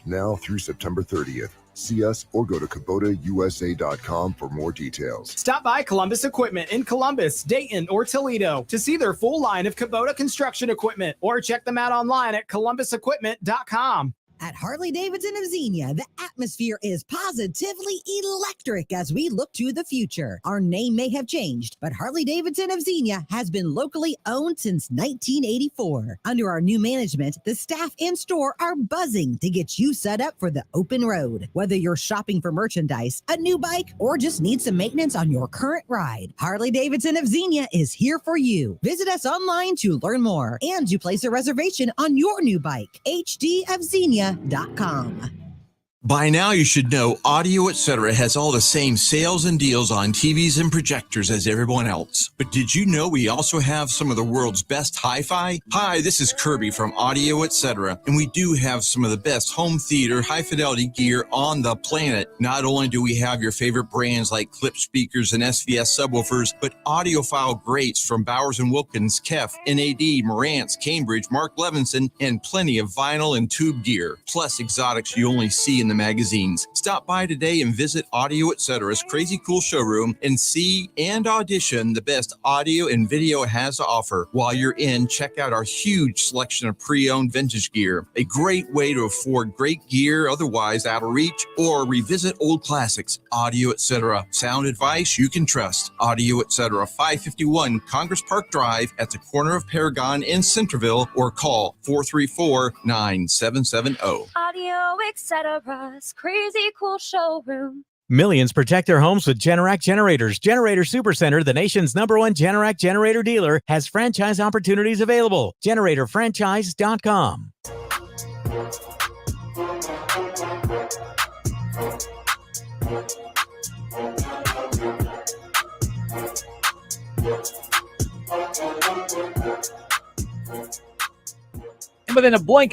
Now through September 30th. See us or go to KubotaUSA.com for more details. Stop by Columbus Equipment in Columbus, Dayton, or Toledo to see their full line of Kubota construction equipment, or check them out online at ColumbusEquipment.com. At Harley-Davidson of Xenia, the atmosphere is positively electric as we look to the future. Our name may have changed, but Harley-Davidson of Xenia has been locally owned since 1984. Under our new management, the staff and store are buzzing to get you set up for the open road. Whether you're shopping for merchandise, a new bike, or just need some maintenance on your current ride, Harley-Davidson of Xenia is here for you. Visit us online to learn more and to place a reservation on your new bike. hdofxenia.com. By now, you should know Audio Etc. has all the same sales and deals on TVs and projectors as everyone else. But did you know we also have some of the world's best hi-fi? Hi, this is Kirby from Audio Etc. And we do have some of the best home theater high-fidelity gear on the planet. Not only do we have your favorite brands like Clip speakers and SVS subwoofers, but audiophile greats from Bowers & Wilkins, Kef, NAD, Marantz, Cambridge, Mark Levinson, and plenty of vinyl and tube gear. Plus exotics you only see in the magazines. Stop by today and visit Audio Etc.'s crazy cool showroom and see and audition the best audio and video it has to offer. While you're in, check out our huge selection of pre-owned vintage gear. A great way to afford great gear otherwise out of reach, or revisit old classics. Audio Etc. Sound advice you can trust. Audio Etc. 551 Congress Park Drive at the corner of Paragon and Centerville, or call 434-9770. Audio Etc.'s crazy cool showroom. Millions protect their homes with Generac generators. Generator Supercenter, the nation's #1 Generac generator dealer, has franchise opportunities available. GeneratorFranchise.com. And within a blink